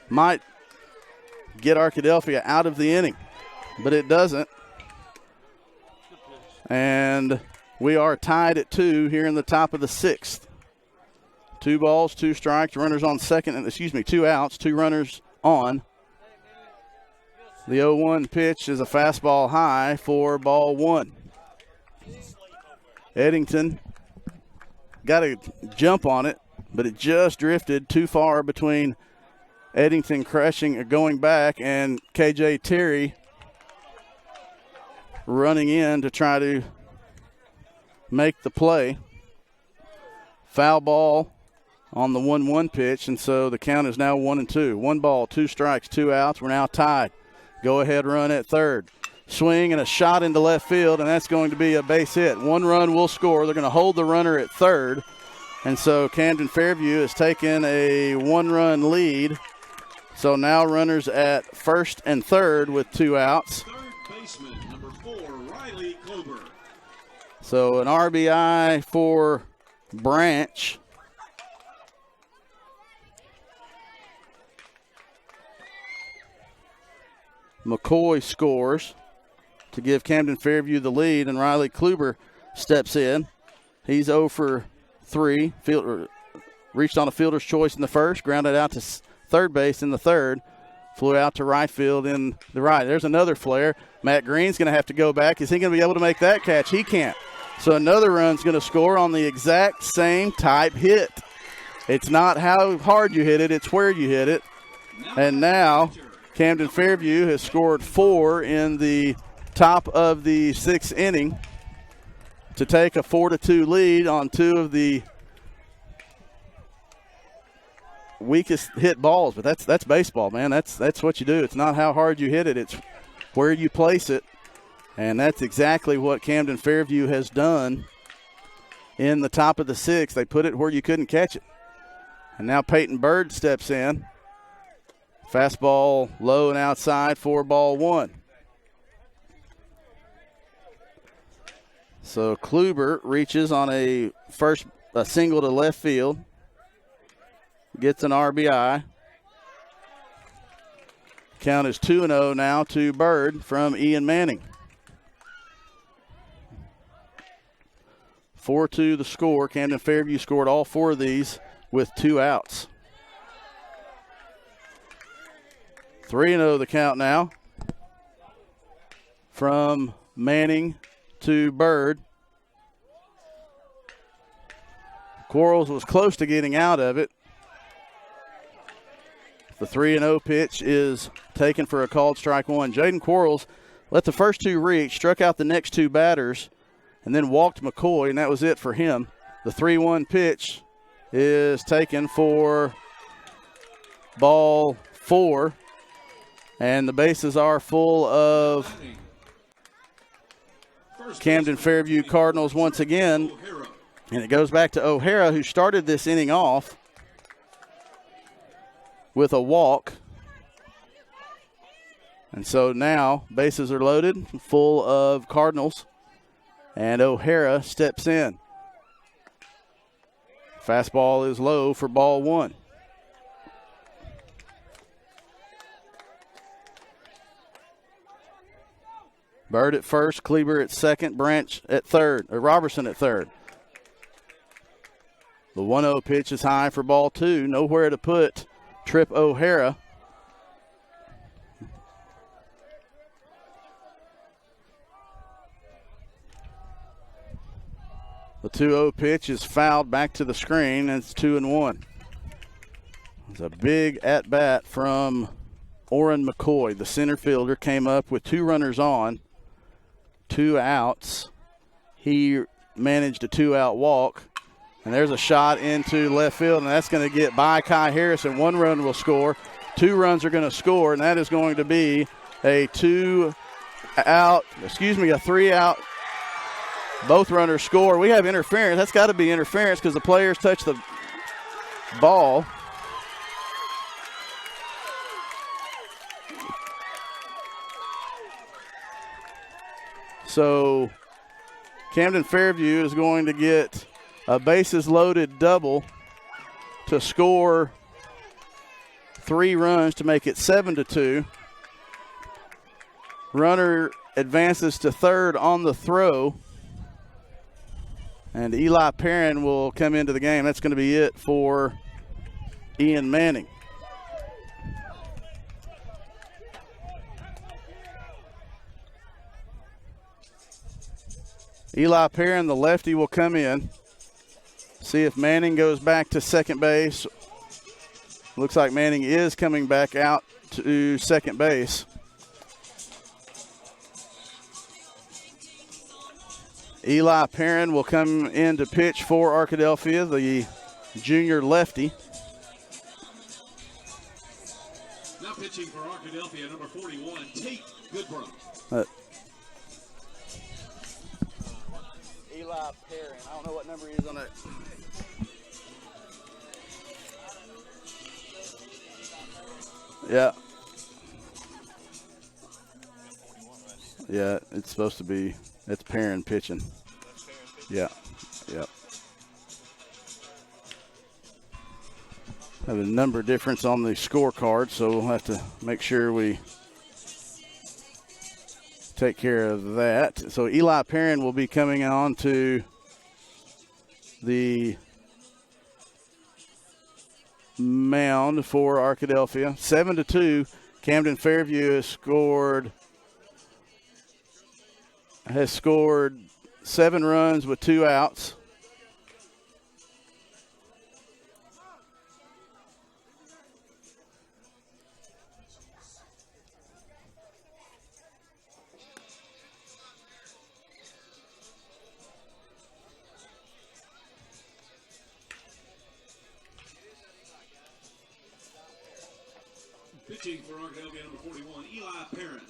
might get Arkadelphia out of the inning, but it doesn't. And we are tied at 2 here in the top of the 6th. 2 balls, 2 strikes, runners on second, 2 outs, 2 runners on. The 0-1 pitch is a fastball high for ball 1. Eddington got a jump on it, but it just drifted too far between Eddington going back and KJ Terry running in to try to make the play. Foul ball on the 1-1 pitch, and so the count is now 1-2. 1 ball, 2 strikes, 2 outs. We're now tied. Go ahead run at third. Swing and a shot into left field, and that's going to be a base hit. 1 run will score. They're going to hold the runner at third, and so Camden Fairview has taken a 1-run lead. So now runners at first and third with 2 outs. Third baseman, number 4, Riley Klober. So an RBI for Branch. McCoy scores to give Camden Fairview the lead, and Riley Kluber steps in. He's 0 for 3. Reached on a fielder's choice in the first, grounded out to third base in the third, flew out to right field in the right. There's another flare. Matt Green's going to have to go back. Is he going to be able to make that catch? He can't. So another run's going to score on the exact same type hit. It's not how hard you hit it, it's where you hit it. And now Camden Fairview has scored 4 in the top of the 6th inning to take a 4-2 lead on 2 of the weakest hit balls. But that's baseball, man. That's what you do. It's not how hard you hit it, it's where you place it. And that's exactly what Camden Fairview has done in the top of the 6th. They put it where you couldn't catch it. And now Peyton Bird steps in. Fastball low and outside for ball 1. So Kluber reaches on a single to left field. Gets an RBI. Count is 2-0 now to Bird from Ian Manning. 4-2 the score. Camden Fairview scored all 4 of these with 2 outs. 3-0 the count now from Manning to Bird. Quarles was close to getting out of it. The 3-0 pitch is taken for a called strike 1. Jaden Quarles let the first 2 reach, struck out the next 2 batters, and then walked McCoy, and that was it for him. The 3-1 pitch is taken for ball 4. And the bases are full of Camden Fairview Cardinals once again. And it goes back to O'Hara, who started this inning off with a walk. And so now bases are loaded, full of Cardinals. And O'Hara steps in. Fastball is low for ball 1. Bird at first, Kleber at second, Branch at third, or Robertson at third. The 1-0 pitch is high for ball 2. Nowhere to put Trip O'Hara. The 2-0 pitch is fouled back to the screen, and it's 2-1. It's a big at-bat from Orrin McCoy. The center fielder came up with 2 runners on. 2 outs. He managed a 2-out walk. And there's a shot into left field, and that's going to get by Kai Harrison. 1 run will score. 2 runs are going to score, and that is going to be a 3-out. Both runners score. We have interference. That's got to be interference because the players touched the ball. So Camden Fairview is going to get a bases-loaded double to score 3 runs to make it 7-2. Runner advances to third on the throw. And Eli Perrin will come into the game. That's going to be it for Ian Manning. Eli Perrin, the lefty, will come in. See if Manning goes back to second base. Looks like Manning is coming back out to second base. Eli Perrin will come in to pitch for Arkadelphia. The junior lefty. Now pitching for Arkadelphia, number 41, Tate Goodbrook. Eli Perrin. I don't know what number he is on that. Yeah. Yeah, it's supposed to be, it's Perrin pitching. Yeah, yeah. Have a number difference on the scorecard, so we'll have to make sure we take care of that. So Eli Perrin will be coming on to the mound for Arkadelphia. 7-2. Camden Fairview has scored 7 runs with 2 outs. Pitching for Arkadelphia, number 41, Eli Perrin.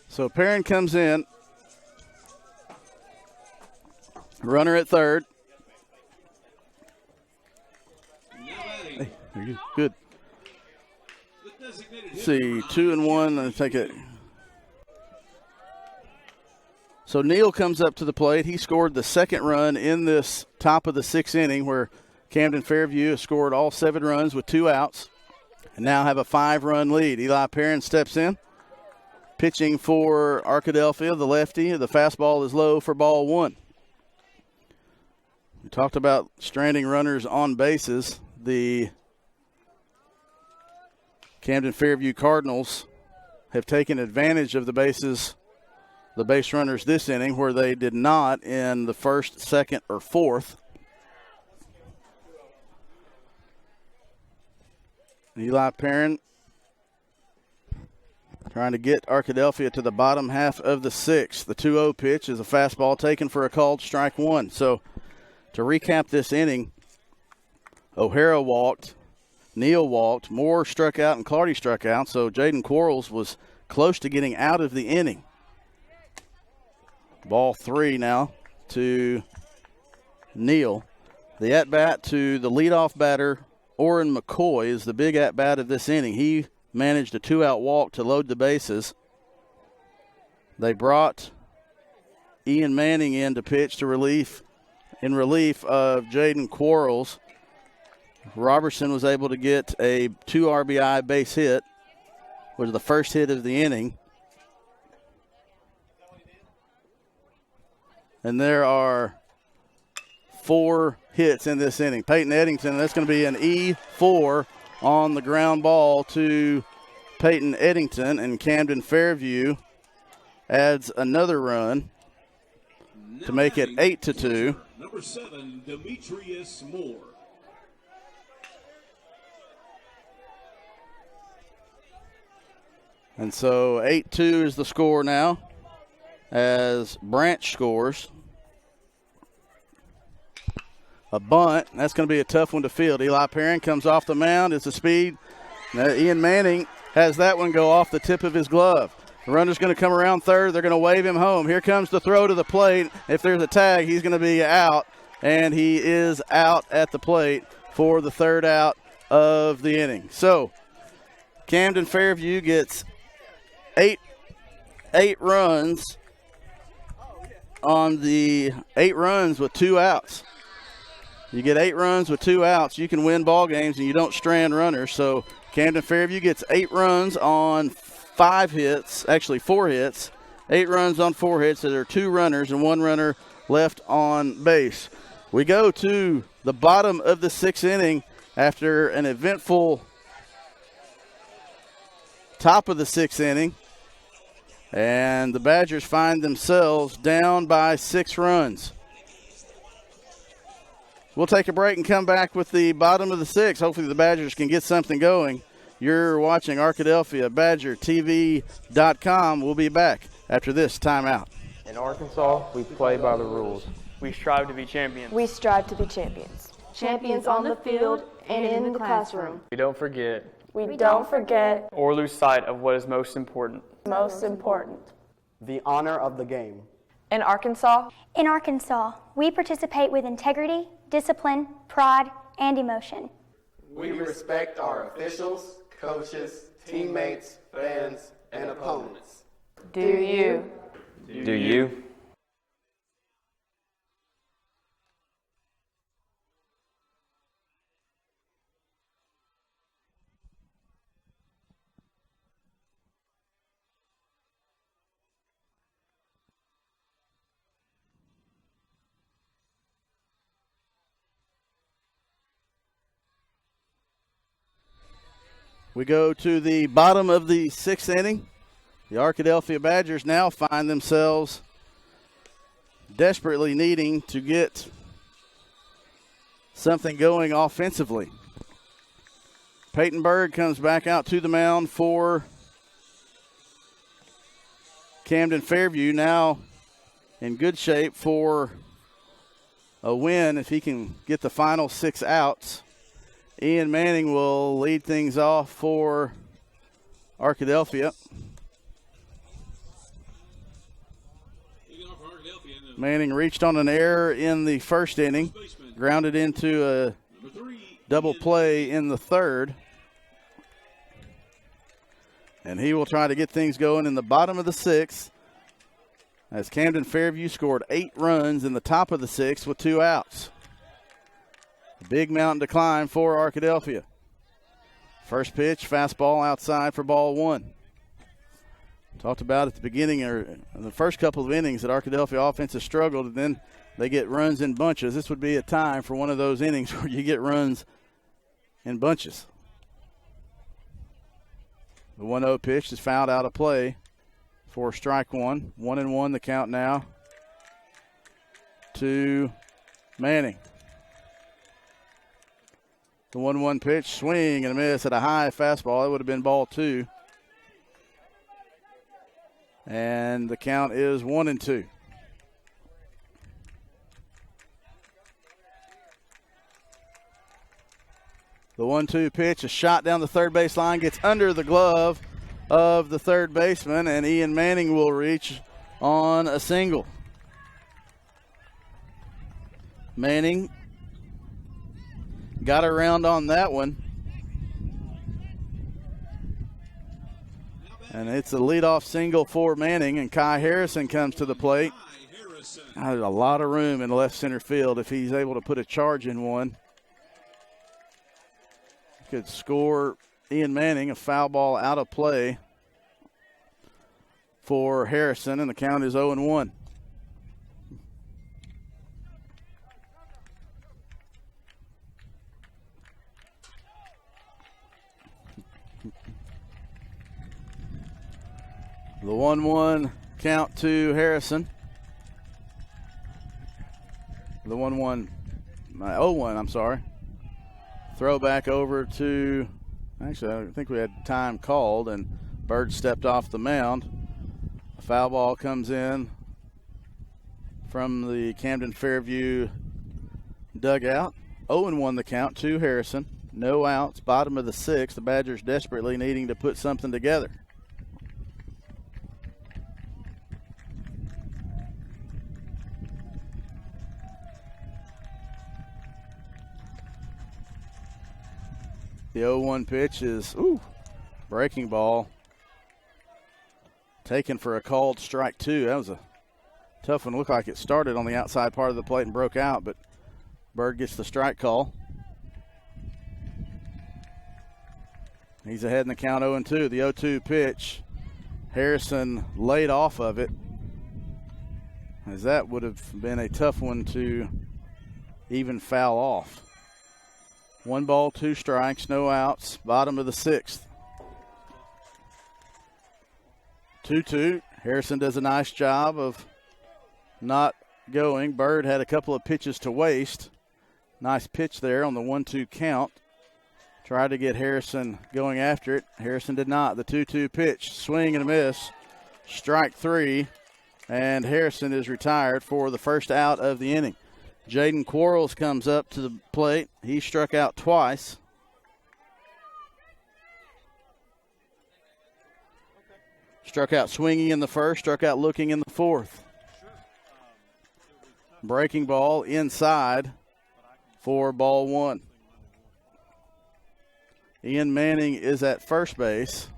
So Perrin comes in. Runner at third. Hey, there you go. Good. See, 2-1. I take it. So Neal comes up to the plate. He scored the second run in this top of the 6th inning, where Camden Fairview has scored all 7 runs with 2 outs and now have a 5-run lead. Eli Perrin steps in. Pitching for Arkadelphia, the lefty. The fastball is low for ball 1. We talked about stranding runners on bases. The Camden Fairview Cardinals have taken advantage of the base runners this inning, where they did not in the first, second, or fourth. Eli Perrin trying to get Arkadelphia to the bottom half of the 6th. The 2-0 pitch is a fastball taken for a called strike 1. So to recap this inning, O'Hara walked, Neal walked, Moore struck out, and Clardy struck out. So Jaden Quarles was close to getting out of the inning. Ball 3 now to Neal. The at-bat to the leadoff batter, Orrin McCoy, is the big at-bat of this inning. He managed a 2-out walk to load the bases. They brought Ian Manning in to pitch in relief of Jaden Quarles. Robertson was able to get a 2 RBI base hit, was the first hit of the inning. And there are 4 hits in this inning. Peyton Eddington, that's going to be an E4 on the ground ball to Peyton Eddington, and Camden Fairview adds another run to make it 8-2. Number 7, Demetrius Moore. And so 8-2 is the score now as Branch scores. A bunt. That's going to be a tough one to field. Eli Perrin comes off the mound. It's a speed. Now Ian Manning has that one go off the tip of his glove. The runner's going to come around third. They're going to wave him home. Here comes the throw to the plate. If there's a tag, he's going to be out. And he is out at the plate for the 3rd out of the inning. So Camden Fairview gets 8 runs on the 8 runs with 2 outs. You get 8 runs with 2 outs, you can win ball games, and you don't strand runners. So Camden Fairview gets 8 runs on 4 hits. 8 runs on 4 hits. There are 2 runners and 1 runner left on base. We go to the bottom of the 6th inning after an eventful top of the 6th inning. And the Badgers find themselves down by 6 runs. We'll take a break and come back with the bottom of the sixth. Hopefully the Badgers can get something going. You're watching Arkadelphia, BadgerTV.com. We'll be back after this timeout. In Arkansas, we play by the rules. We strive to be champions. We strive to be champions. Champions on the field and in the classroom. We don't forget. We don't forget Or lose sight of what is most important. most important. The honor of the game. In Arkansas, we participate with integrity, discipline, pride, and emotion. We respect our officials, coaches, teammates, fans, and opponents. do you? Do you? We go to the bottom of the sixth inning. The Arkadelphia Badgers now find themselves desperately needing to get something going offensively. Peyton Berg comes back out to the mound for Camden Fairview, now in good shape for a win if he can get the final 6 outs. Ian Manning will lead things off for Arkadelphia. Manning reached on an error in the first inning, grounded into a double play in the third. And he will try to get things going in the bottom of the sixth as Camden Fairview scored 8 runs in the top of the sixth with 2 outs. Big mountain decline for Arkadelphia. First pitch, fastball outside for ball 1. Talked about at the beginning or in the first couple of innings that Arkadelphia offense has struggled, and then they get runs in bunches. This would be a time for one of those innings where you get runs in bunches. The 1-0 pitch is fouled out of play for strike 1. 1-1 the count now to Manning. The 1-1 pitch, swing and a miss at a high fastball. That would have been ball 2. And the count is 1-2. The 1-2 pitch, a shot down the third base line, gets under the glove of the third baseman, and Ian Manning will reach on a single. Manning got around on that one. And it's a leadoff single for Manning, and Kai Harrison comes to the plate. There's a lot of room in left center field if he's able to put a charge in one. Could score Ian Manning, a foul ball out of play for Harrison, and the count is 0-1. The 1-1 count to Harrison. The 1-1, 0-1, I'm sorry. Throw back over to, actually, I think we had time called, and Bird stepped off the mound. A foul ball comes in from the Camden Fairview dugout. 0-1 the count to Harrison. No outs, bottom of the sixth. The Badgers desperately needing to put something together. The 0-1 pitch is, breaking ball. Taken for a called strike 2. That was a tough one. Looked like it started on the outside part of the plate and broke out, but Bird gets the strike call. He's ahead in the count 0-2. The 0-2 pitch, Harrison laid off of it, as that would have been a tough one to even foul off. 1 ball, 2 strikes, no outs, bottom of the sixth. 2-2. Harrison does a nice job of not going. Bird had a couple of pitches to waste. Nice pitch there on the 1-2 count. Tried to get Harrison going after it. Harrison did not. The 2-2 pitch, swing and a miss. Strike 3, and Harrison is retired for the first out of the inning. Jaden Quarles comes up to the plate. He struck out twice. Struck out swinging in the first, struck out looking in the fourth. Breaking ball inside for ball 1. Ian Manning is at first base.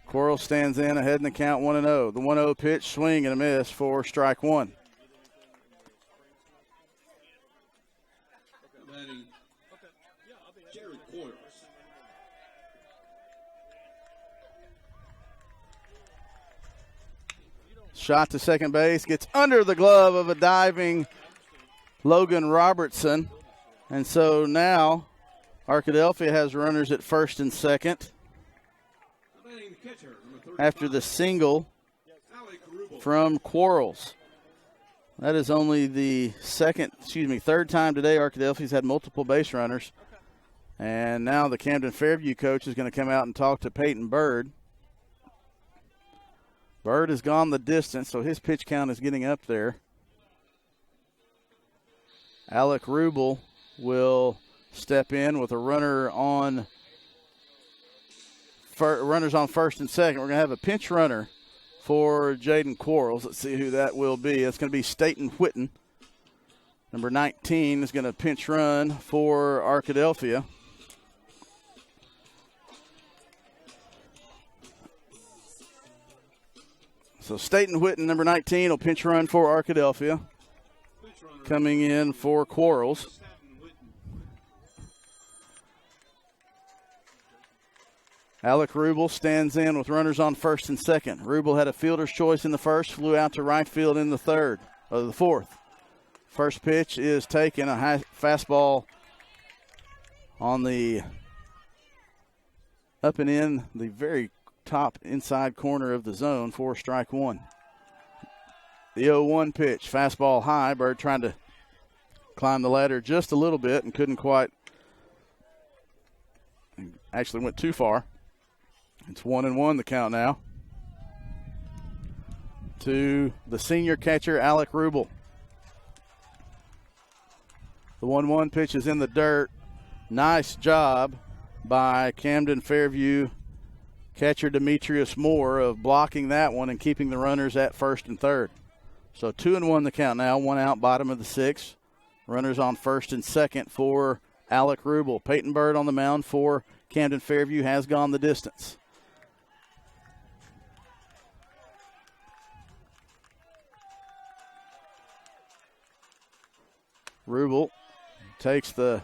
Quarles stands in ahead in the count 1-0. The 1-0 pitch, swing and a miss for strike 1. Shot to second base, gets under the glove of a diving Logan Robertson. And so now Arkadelphia has runners at first and second after the single from Quarles. That is only the third time today Arkadelphia's had multiple base runners. And now the Camden Fairview coach is going to come out and talk to Peyton Bird. Bird has gone the distance, so his pitch count is getting up there. Alec Rubel will step in with a runners on first and second. We're going to have a pinch runner for Jaden Quarles. Let's see who that will be. It's going to be Staten Whitten. Number 19 is going to pinch run for Arkadelphia. So Staten Whitten, number 19, will pinch run for Arkadelphia. Coming in for Quarles. Alec Rubel stands in with runners on first and second. Rubel had a fielder's choice in the first, flew out to right field in the fourth. First pitch is taken, a high fastball on the up and in the very top inside corner of the zone for strike 1. The 0-1 pitch, fastball high. Bird trying to climb the ladder just a little bit and couldn't quite. Actually went too far. It's 1-1 the count now. To the senior catcher, Alec Rubel. The 1-1 pitch is in the dirt. Nice job by Camden Fairview catcher Demetrius Moore of blocking that one and keeping the runners at first and third. So 2-1 the count now, 1 out, bottom of the 6th. Runners on first and second for Alec Rubel. Peyton Bird on the mound for Camden Fairview has gone the distance. Rubel takes the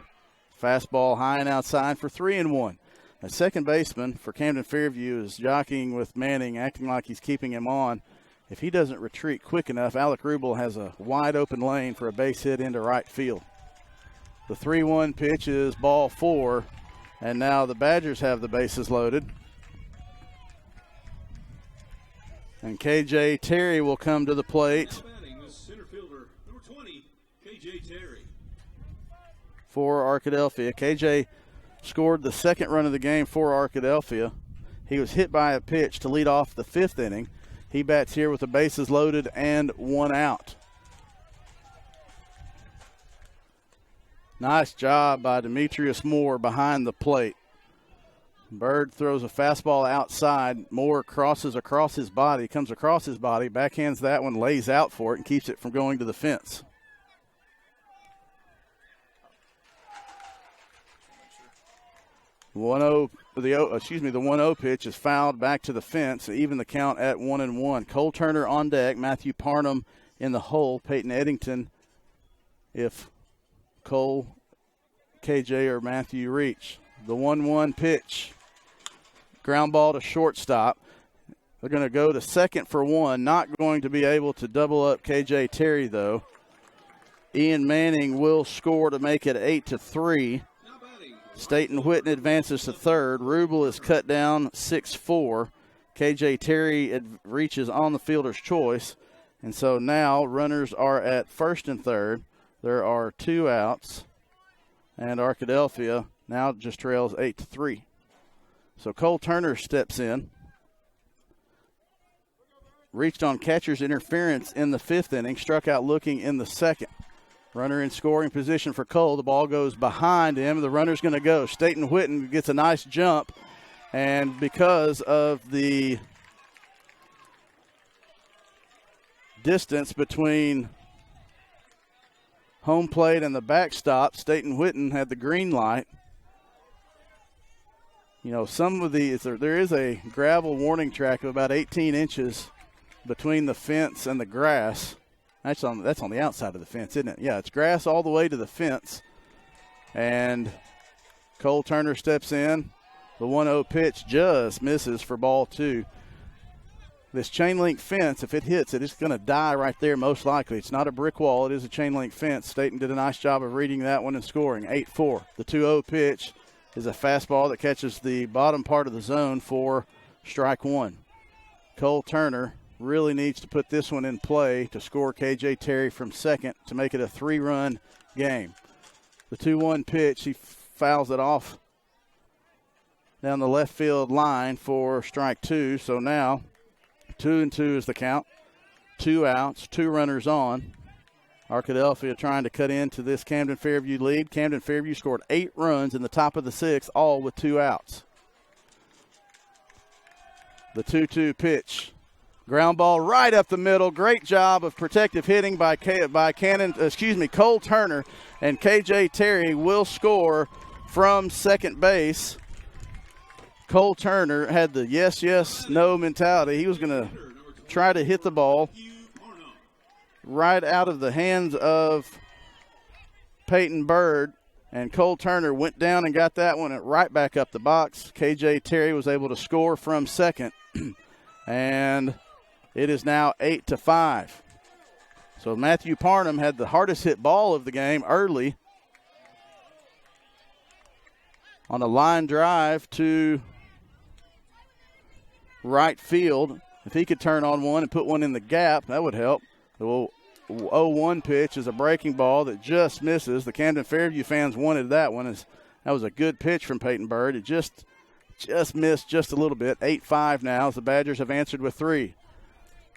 fastball high and outside for 3-1. A second baseman for Camden Fairview is jockeying with Manning, acting like he's keeping him on. If he doesn't retreat quick enough, Alec Rubel has a wide open lane for a base hit into right field. The 3-1 pitch is ball 4, and now the Badgers have the bases loaded. And KJ Terry will come to the plate for Arkadelphia. KJ scored the second run of the game for Arkadelphia. He was hit by a pitch to lead off the 5th inning. He bats here with the bases loaded and 1 out. Nice job by Demetrius Moore behind the plate. Bird throws a fastball outside. Moore crosses across his body, comes across his body, backhands that one, lays out for it, and keeps it from going to the fence. The 1-0 pitch is fouled back to the fence, even the count at 1-1. Cole Turner on deck, Matthew Parnham in the hole, Peyton Eddington if Cole, KJ, or Matthew reach. The 1-1 pitch, ground ball to shortstop. They're going to go to second for 1, not going to be able to double up KJ Terry though. Ian Manning will score to make it 8-3. Staten Whitten advances to third. Rubel is cut down 6-4. KJ Terry reaches on the fielder's choice. And so now runners are at first and third. There are 2 outs, and Arkadelphia now just trails 8-3. So Cole Turner steps in. Reached on catcher's interference in the 5th inning, struck out looking in the 2nd. Runner in scoring position for Cole. The ball goes behind him. The runner's going to go. Staten Whitten gets a nice jump, and because of the distance between home plate and the backstop, Staten Whitten had the green light. You know, some of these, there is a gravel warning track of about 18 inches between the fence and the grass. That's on the outside of the fence, isn't it? Yeah, it's grass all the way to the fence. And Cole Turner steps in. The 1-0 pitch just misses for ball 2. This chain link fence, if it hits it, it's going to die right there most likely. It's not a brick wall. It is a chain link fence. Staten did a nice job of reading that one and scoring. 8-4. The 2-0 pitch is a fastball that catches the bottom part of the zone for strike 1. Cole Turner really needs to put this one in play to score KJ Terry from second to make it a 3-run game. The 2-1 pitch, he fouls it off down the left field line for strike 2. So now 2-2 is the count. 2 outs, 2 runners on. Arkadelphia trying to cut into this Camden Fairview lead. Camden Fairview scored 8 runs in the top of the 6th, all with 2 outs. The 2-2 pitch. Ground ball right up the middle. Great job of protective hitting by Cole Turner, and KJ Terry will score from second base. Cole Turner had the yes, yes, no mentality. He was going to try to hit the ball right out of the hands of Peyton Bird, and Cole Turner went down and got that one right back up the box. KJ Terry was able to score from second, and it is now 8-5. So Matthew Parnham had the hardest hit ball of the game early on a line drive to right field. If he could turn on one and put one in the gap, that would help. The 0-1 pitch is a breaking ball that just misses. The Camden Fairview fans wanted that one. That was a good pitch from Peyton Bird. It just missed just a little bit. 8-5 now as the Badgers have answered with 3.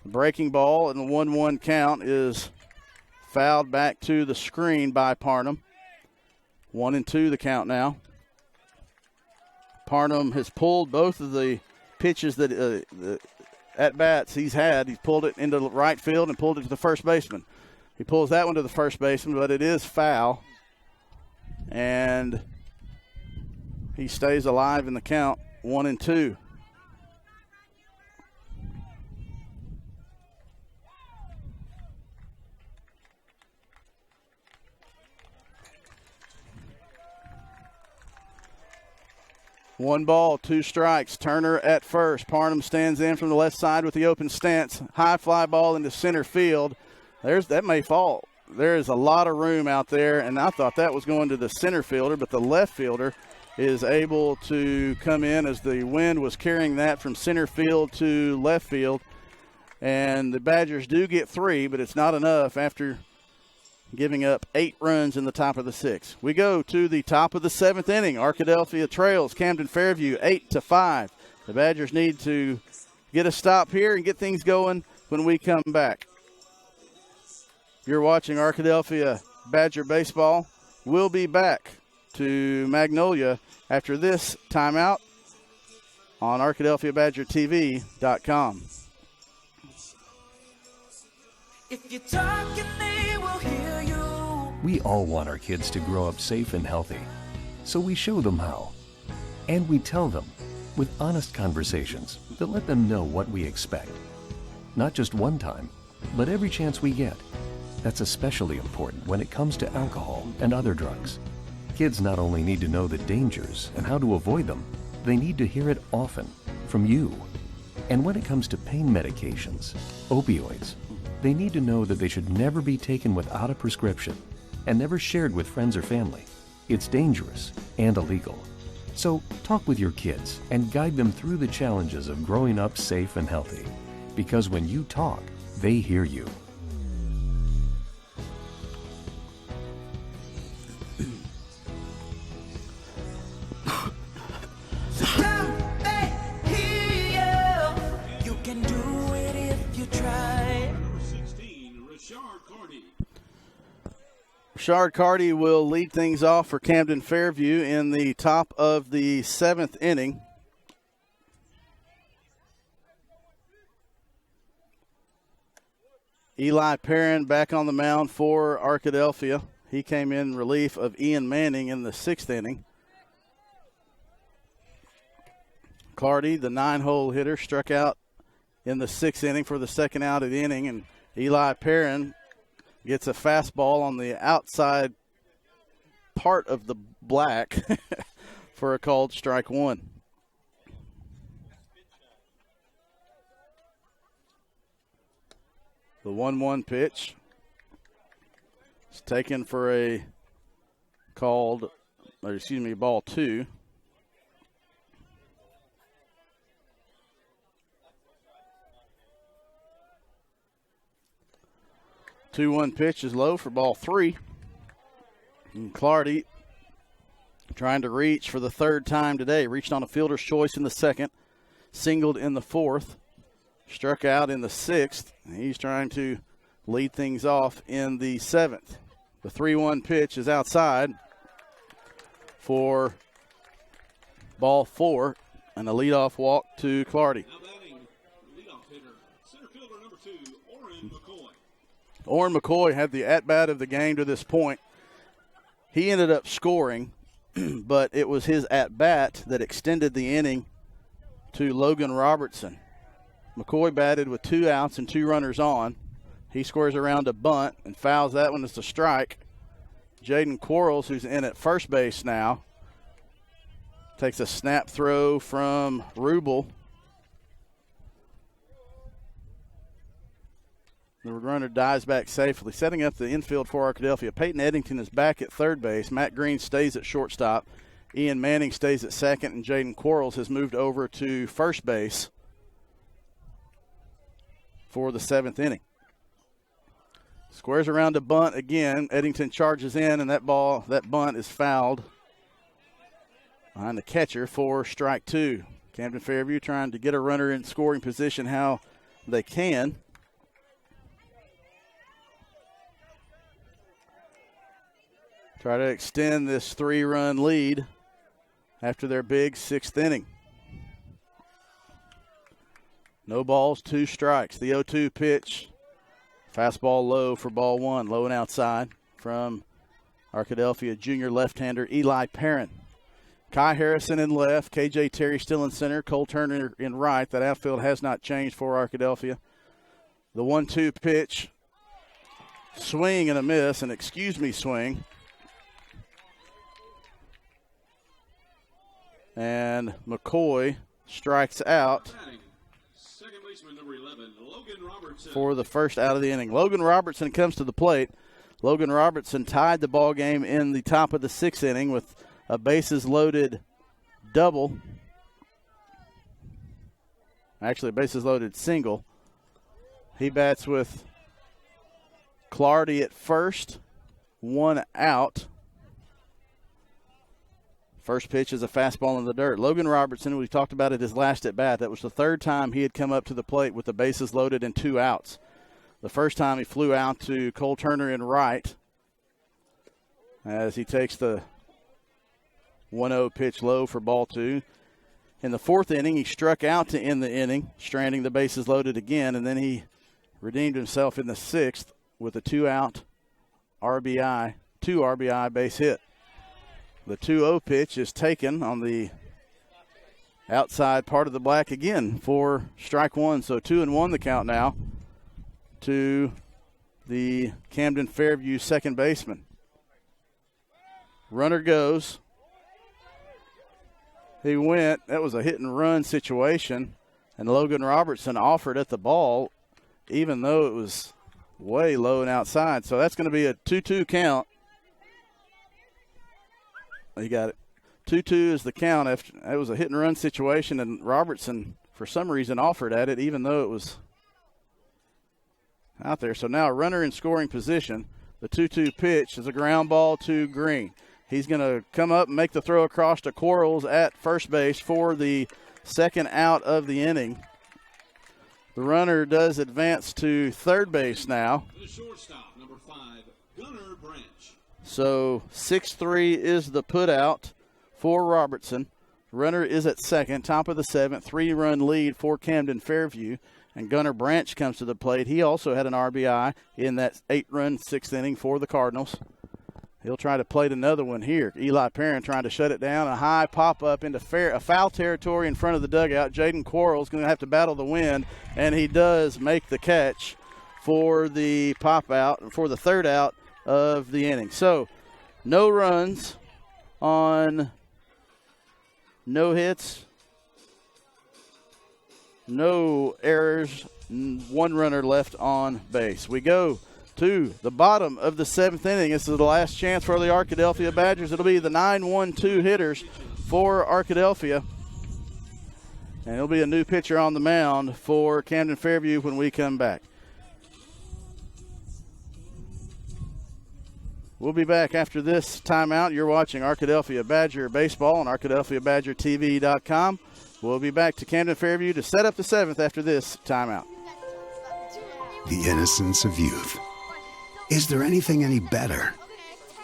The breaking ball and the 1-1 count is fouled back to the screen by Parnham. 1-2 the count now. Parnham has pulled both of the pitches that the at-bats he's had. He's pulled it into right field and pulled it to the first baseman. He pulls that one to the first baseman, but it is foul. And he stays alive in the count, 1-2. One ball, 2 strikes. Turner at first. Parnham stands in from the left side with the open stance. High fly ball into center field. That may fall. There is a lot of room out there, and I thought that was going to the center fielder, but the left fielder is able to come in as the wind was carrying that from center field to left field. And the Badgers do get 3, but it's not enough after giving up 8 runs in the top of the 6th. We go to the top of the 7th inning. Arkadelphia trails Camden Fairview 8-5. The Badgers need to get a stop here and get things going when we come back. You're watching Arkadelphia Badger Baseball. We'll be back to Magnolia after this timeout on ArkadelphiaBadgerTV.com. If you're talking, they will hear you. We all want our kids to grow up safe and healthy, so we show them how. And we tell them with honest conversations that let them know what we expect. Not just one time, but every chance we get. That's especially important when it comes to alcohol and other drugs. Kids not only need to know the dangers and how to avoid them, they need to hear it often from you. And when it comes to pain medications, opioids, they need to know that they should never be taken without a prescription and never shared with friends or family. It's dangerous and illegal. So talk with your kids and guide them through the challenges of growing up safe and healthy. Because when you talk, they hear you. Rashard Carty will lead things off for Camden Fairview in the top of the 7th inning. Eli Perrin back on the mound for Arkadelphia. He came in relief of Ian Manning in the 6th inning. Carty, the 9-hole hitter, struck out in the 6th inning for the second out of the inning, and Eli Perrin gets a fastball on the outside part of the black for a called strike one. The 1-1 pitch is taken for a ball 2. The 2-1 pitch is low for ball 3. And Clardy trying to reach for the 3rd time today. Reached on a fielder's choice in the 2nd, singled in the 4th, struck out in the 6th. He's trying to lead things off in the 7th. The 3-1 pitch is outside for ball 4 and a leadoff walk to Clardy. Orrin McCoy had the at-bat of the game to this point. He ended up scoring, but it was his at-bat that extended the inning to Logan Robertson. McCoy batted with 2 outs and 2 runners on. He squares around a bunt and fouls that one as a strike. Jaden Quarles, who's in at first base now, takes a snap throw from Rubel. The runner dives back safely. Setting up the infield for Arkadelphia, Peyton Eddington is back at third base. Matt Green stays at shortstop. Ian Manning stays at second, and Jaden Quarles has moved over to first base for the 7th inning. Squares around a bunt again. Eddington charges in, and that bunt is fouled behind the catcher for strike 2. Camden Fairview trying to get a runner in scoring position how they can. Try to extend this 3-run lead after their big 6th inning. No balls, 2 strikes. The 0-2 pitch, fastball low for ball 1, low and outside from Arkadelphia junior left-hander Eli Perrin. Kai Harrison in left, KJ Terry still in center, Cole Turner in right. That outfield has not changed for Arkadelphia. The 1-2 pitch, swing and a miss, an swing. And McCoy strikes out for the first out of the inning. Logan Robertson comes to the plate. Logan Robertson tied the ball game in the top of the 6th inning with a bases-loaded double. Actually, a bases-loaded single. He bats with Clardy at first, 1 out. First pitch is a fastball in the dirt. Logan Robertson, we talked about it his last at-bat. That was the 3rd time he had come up to the plate with the bases loaded and 2 outs. The first time he flew out to Cole Turner in right as he takes the 1-0 pitch low for ball 2. In the 4th inning, he struck out to end the inning, stranding the bases loaded again, and then he redeemed himself in the 6th with a 2-out RBI, 2 RBI base hit. The 2-0 pitch is taken on the outside part of the black again for strike 1. So 2-1 the count now to the Camden Fairview second baseman. Runner goes. He went. That was a hit-and-run situation, and Logan Robertson offered at the ball even though it was way low and outside. So that's going to be a 2-2 count. He got it. 2-2 is the count. After it was a hit-and-run situation, and Robertson, for some reason, offered at it, even though it was out there. So now a runner in scoring position. The 2-2 pitch is a ground ball to Green. He's going to come up and make the throw across to Quarles at first base for the 2nd out of the inning. The runner does advance to third base now. The shortstop, number 5, Gunnar Branch. So 6-3 is the put out for Robertson. Runner is at second, top of the seventh, 3-run lead for Camden Fairview. And Gunnar Branch comes to the plate. He also had an RBI in that 8-run sixth inning for the Cardinals. He'll try to plate another one here. Eli Perrin trying to shut it down. A high pop-up into foul territory in front of the dugout. Jaden Quarles going to have to battle the wind, and he does make the catch for the pop-out, for the third out of the inning. So no runs on no hits, no errors, 1 runner left on base. We go to the bottom of the 7th inning. This is the last chance for the Arkadelphia Badgers. It'll be the 9-1-2 hitters for Arkadelphia. And it'll be a new pitcher on the mound for Camden Fairview when we come back. We'll be back after this timeout. You're watching Arkadelphia Badger Baseball on ArkadelphiaBadgerTV.com. We'll be back to Camden Fairview to set up the 7th after this timeout. The innocence of youth. Is there anything any better?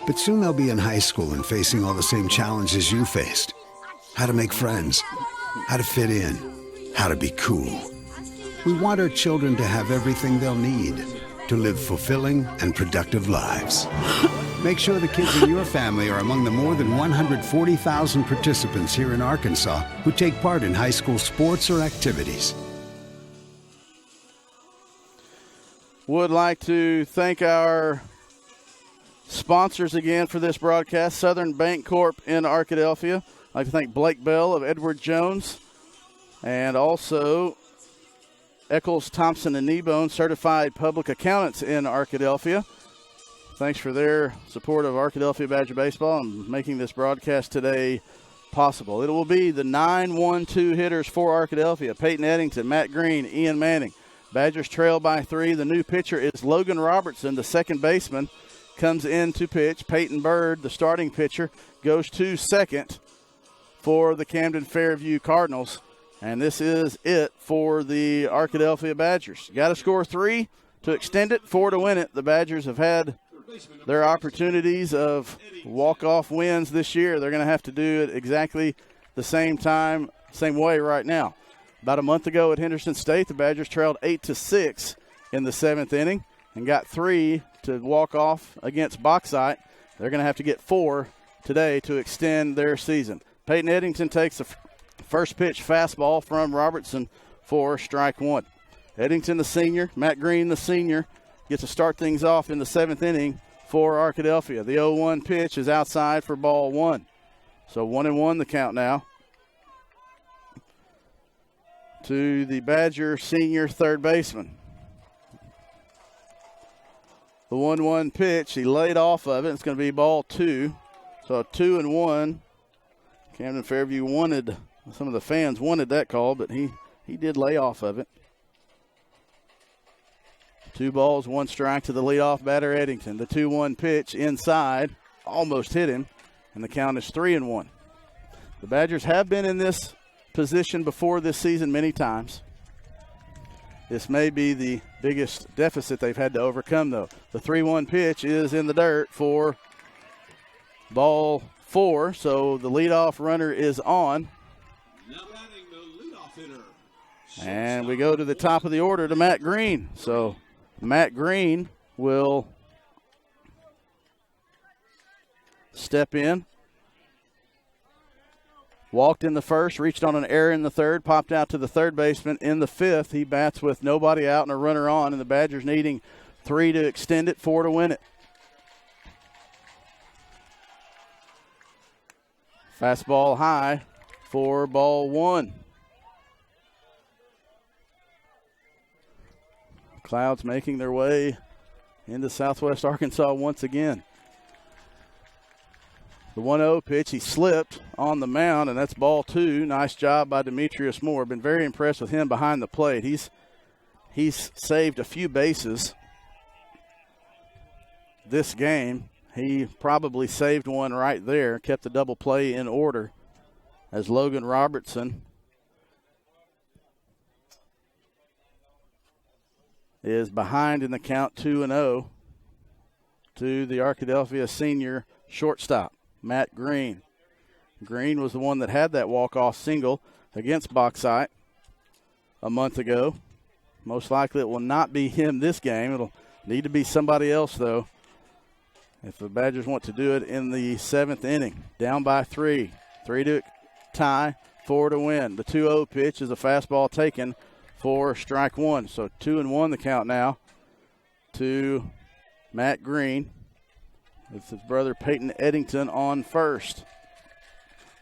But soon they'll be in high school and facing all the same challenges you faced. How to make friends, how to fit in, how to be cool. We want our children to have everything they'll need to live fulfilling and productive lives. Make sure the kids in your family are among the more than 140,000 participants here in Arkansas who take part in high school sports or activities. Would like to thank our sponsors again for this broadcast. Southern Bank Corp in Arkadelphia. I'd like to thank Blake Bell of Edward Jones, and also Eccles, Thompson, and Kneebone, certified public accountants in Arkadelphia. Thanks for their support of Arkadelphia Badger Baseball and making this broadcast today possible. It will be the 9-1-2 hitters for Arkadelphia. Peyton Eddington, Matt Green, Ian Manning. Badgers trail by 3. The new pitcher is Logan Robertson, the second baseman, comes in to pitch. Peyton Bird, the starting pitcher, goes to second for the Camden Fairview Cardinals. And this is it for the Arkadelphia Badgers. Got to score 3 to extend it, 4 to win it. The Badgers have had their opportunities of walk-off wins this year. They're going to have to do it exactly the same way right now. About a month ago at Henderson State, the Badgers trailed 8-6 in the 7th inning and got 3 to walk off against Bauxite. They're going to have to get 4 today to extend their season. Peyton Eddington takes the first pitch fastball from Robertson for strike 1. Eddington, the senior, Matt Green, the senior, gets to start things off in the 7th inning for Arkadelphia. The 0-1 pitch is outside for ball 1. So 1-1 the count now to the Badger senior third baseman. The 1-1 pitch, he laid off of it. It's going to be ball 2. So 2-1. Camden Fairview wanted, some of the fans wanted that call, but he did lay off of it. 2 balls, 1 strike to the leadoff batter, Eddington. The 2-1 pitch inside, almost hit him, and the count is 3-1. The Badgers have been in this position before this season many times. This may be the biggest deficit they've had to overcome, though. The 3-1 pitch is in the dirt for ball 4, so the leadoff runner is on. Now batting the leadoff hitter. And we go to the top of the order to Matt Green. So Matt Green will step in. Walked in the first, reached on an error in the third, popped out to the third baseman in the 5th. He bats with nobody out and a runner on, and the Badgers needing 3 to extend it, 4 to win it. Fastball high for ball 1. Clouds making their way into southwest Arkansas once again. The 1-0 pitch, he slipped on the mound, and that's ball 2. Nice job by Demetrius Moore. Been very impressed with him behind the plate. He's saved a few bases this game. He probably saved one right there, kept the double play in order as Logan Robertson is behind in the count 2-0 to the Arkadelphia senior shortstop, Matt Green. Green was the one that had that walk-off single against Bauxite a month ago. Most likely it will not be him this game. It'll need to be somebody else, though, if the Badgers want to do it in the 7th inning. Down by 3. 3 to tie, 4 to win. The 2-0 pitch is a fastball taken for strike 1. So 2-1 the count now to Matt Green. It's his brother Peyton Eddington on first.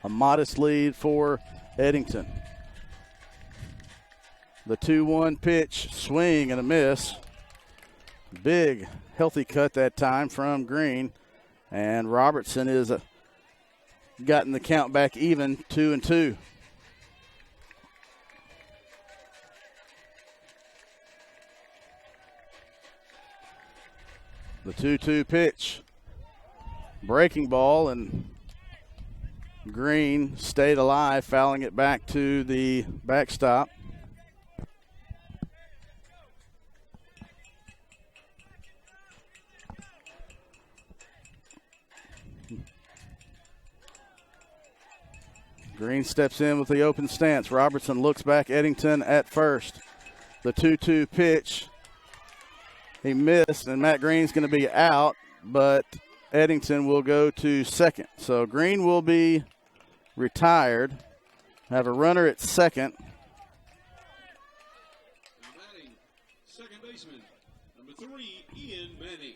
A modest lead for Eddington. The 2-1 pitch, swing and a miss. Big, healthy cut that time from Green. And Robertson is gotten the count back even, 2-2. The 2-2 pitch. Breaking ball, and Green stayed alive, fouling it back to the backstop. Green steps in with the open stance. Robertson looks back, Eddington at first. The 2-2 pitch. He missed, and Matt Green's going to be out, but Eddington will go to second. So Green will be retired. Have a runner at second. Batting, second baseman, number 3, Ian Manning.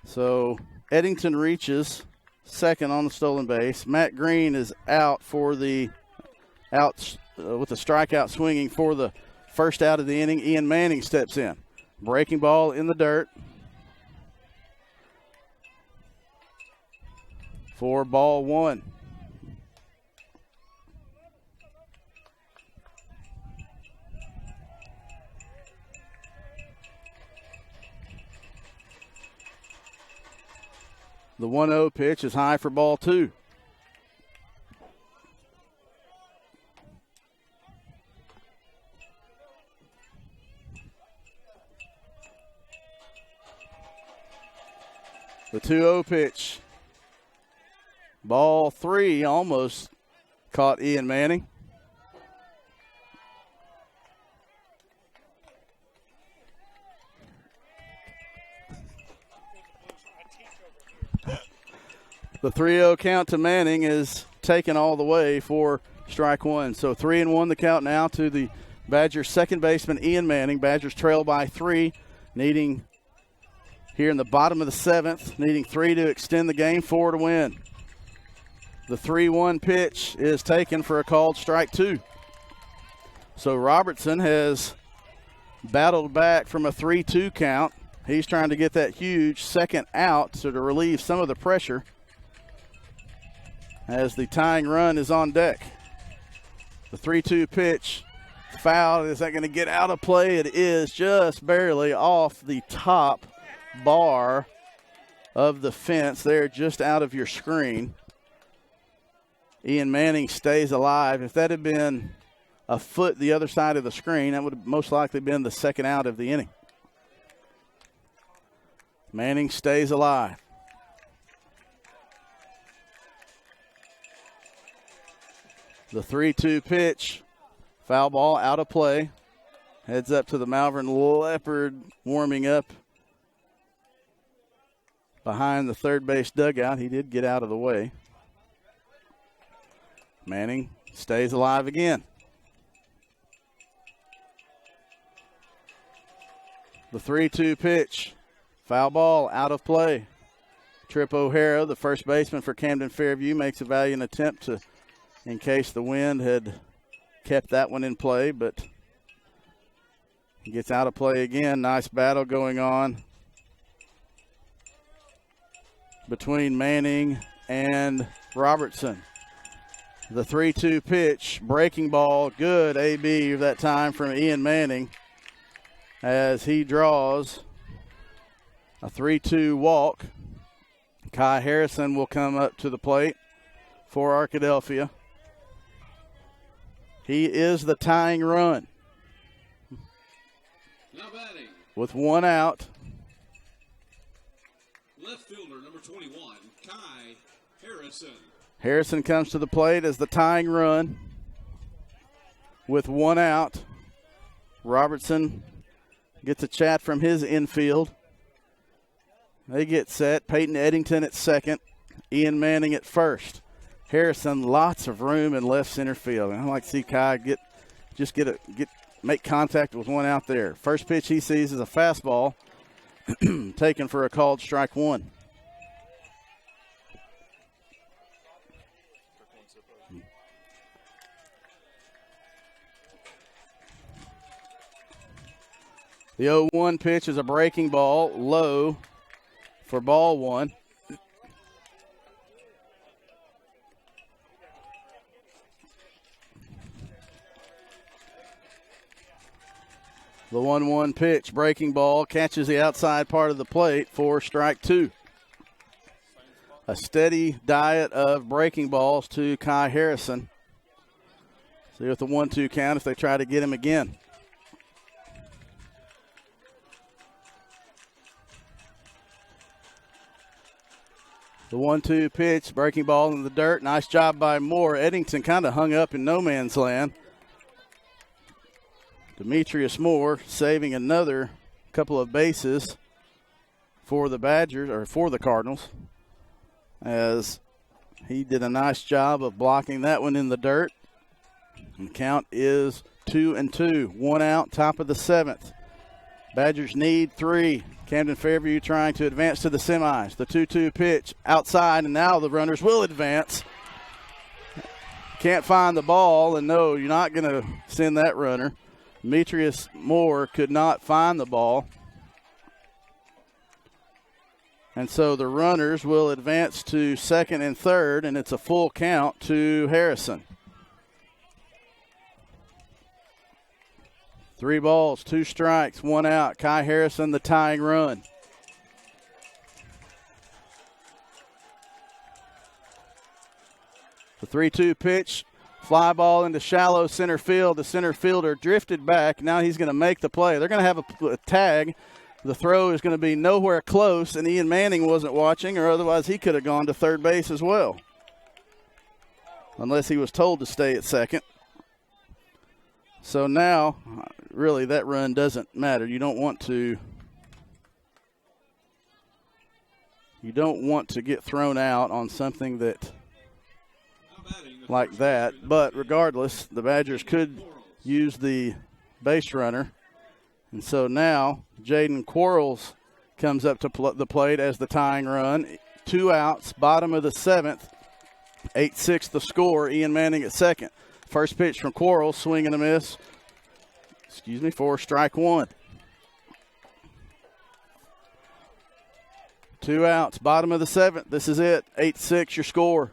So Eddington reaches second on the stolen base. Matt Green is out for the with the strikeout swinging for the first out of the inning. Ian Manning steps in. Breaking ball in the dirt. For ball 1. The 1-0 pitch is high for ball 2. The 2-0 pitch. Ball 3 almost caught Ian Manning. The 3-0 count to Manning is taken all the way for strike 1. So 3-1 the count now to the Badgers second baseman Ian Manning. Badgers trail by 3, needing here in the bottom of the 7th, needing 3 to extend the game, 4 to win. The 3-1 pitch is taken for a called strike 2. So Robertson has battled back from a 3-2 count. He's trying to get that huge second out so to relieve some of the pressure as the tying run is on deck. The 3-2 pitch, foul. Is that going to get out of play? It is, just barely off the top bar of the fence there, just out of your screen. Ian Manning stays alive. If that had been a foot the other side of the screen, that would have most likely been the second out of the inning. Manning stays alive. The 3-2 pitch, foul ball, out of play. Heads up to the Malvern Leopard, warming up behind the third base dugout. He did get out of the way. Manning stays alive again. The 3-2 pitch, foul ball, out of play. Trip O'Hara, the first baseman for Camden Fairview, makes a valiant attempt to, in case the wind had kept that one in play, but he gets out of play again. Nice battle going on between Manning and Robertson. The 3-2 pitch, breaking ball, good AB that time from Ian Manning as he draws a 3-2 walk. Kai Harrison will come up to the plate for Arkadelphia. He is the tying run. Now batting, with 1 out. Left fielder, number 21, Kai Harrison. Harrison comes to the plate as the tying run with one out. Robertson gets a chat from his infield. They get set. Peyton Eddington at second. Ian Manning at first. Harrison, lots of room in left center field. And I like to see Kai make contact with one out there. First pitch he sees is a fastball taken for a called strike one. The 0-1 pitch is a breaking ball, low for ball one. The 1-1 pitch, breaking ball, catches the outside part of the plate for strike two. A steady diet of breaking balls to Kai Harrison. See with the 1-2 count if they try to get him again. The 1-2 pitch, breaking ball in the dirt. Nice job by Moore. Eddington kind of hung up in no man's land. Demetrius Moore saving another couple of bases for the Badgers, or for the Cardinals, as he did a nice job of blocking that one in the dirt. And count is 2-2. One out, top of the seventh. Badgers need three. Camden Fairview trying to advance to the semis. The 2-2 pitch outside, and now the runners will advance. Can't find the ball, and no, you're not going to send that runner. Demetrius Moore could not find the ball. And so the runners will advance to second and third, and it's a full count to Harrison. 3 balls, 2 strikes, 1 out. Kai Harrison, the tying run. The 3-2 pitch, fly ball into shallow center field. The center fielder drifted back. Now he's going to make the play. They're going to have a tag. The throw is going to be nowhere close, and Ian Manning wasn't watching, or otherwise he could have gone to third base as well, unless he was told to stay at second. So now, really, that run doesn't matter. You don't want to get thrown out on something that like that. But regardless, the Badgers could use the base runner. And so now Jaden Quarles comes up to the plate as the tying run. 2 outs, bottom of the seventh. 8-6 the score. Ian Manning at second. First pitch from Quarles, swing and a miss. For strike one. 2 outs, bottom of the seventh. This is it. 8-6 your score.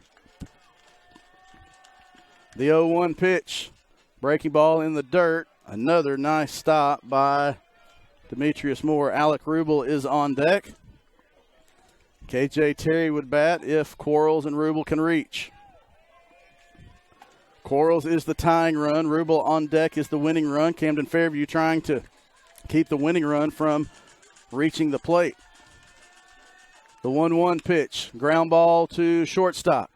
The 0-1 pitch, breaking ball in the dirt. Another nice stop by Demetrius Moore. Alec Rubel is on deck. KJ Terry would bat if Quarles and Rubel can reach. Quarles is the tying run. Rubel on deck is the winning run. Camden Fairview trying to keep the winning run from reaching the plate. The 1-1 pitch, ground ball to shortstop.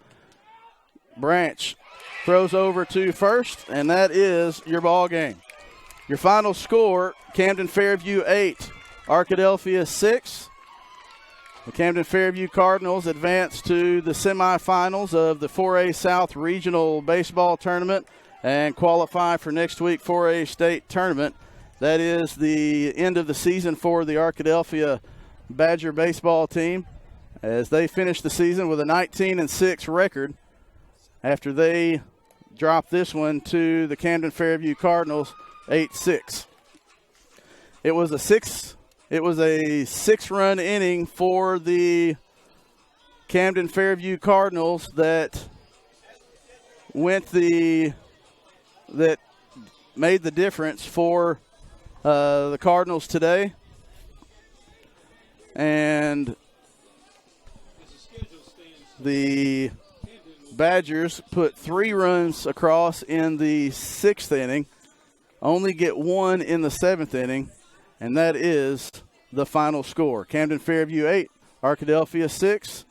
Branch throws over to first, and that is your ball game. Your final score, Camden Fairview 8, Arkadelphia 6. The Camden Fairview Cardinals advance to the semifinals of the 4A South Regional Baseball Tournament and qualify for next week 4A State Tournament. That is the end of the season for the Arkadelphia Badger baseball team as they finish the season with a 19-6 record after they drop this one to the Camden Fairview Cardinals 8-6. It was a 6-run inning for the Camden Fairview Cardinals that made the difference for the Cardinals today. And the Badgers put 3 runs across in the 6th inning, only get 1 in the 7th inning, and that is the final score. Camden Fairview 8, Arkadelphia 6.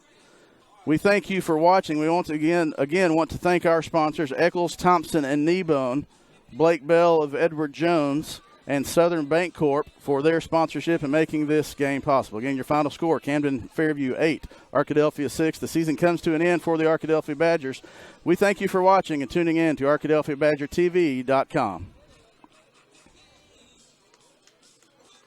We thank you for watching. We want to again want to thank our sponsors, Eccles, Thompson, and Kneebone, Blake Bell of Edward Jones, and Southern Bank Corp for their sponsorship and making this game possible. Again, your final score, Camden Fairview 8, Arkadelphia 6. The season comes to an end for the Arkadelphia Badgers. We thank you for watching and tuning in to ArkadelphiaBadgerTV.com.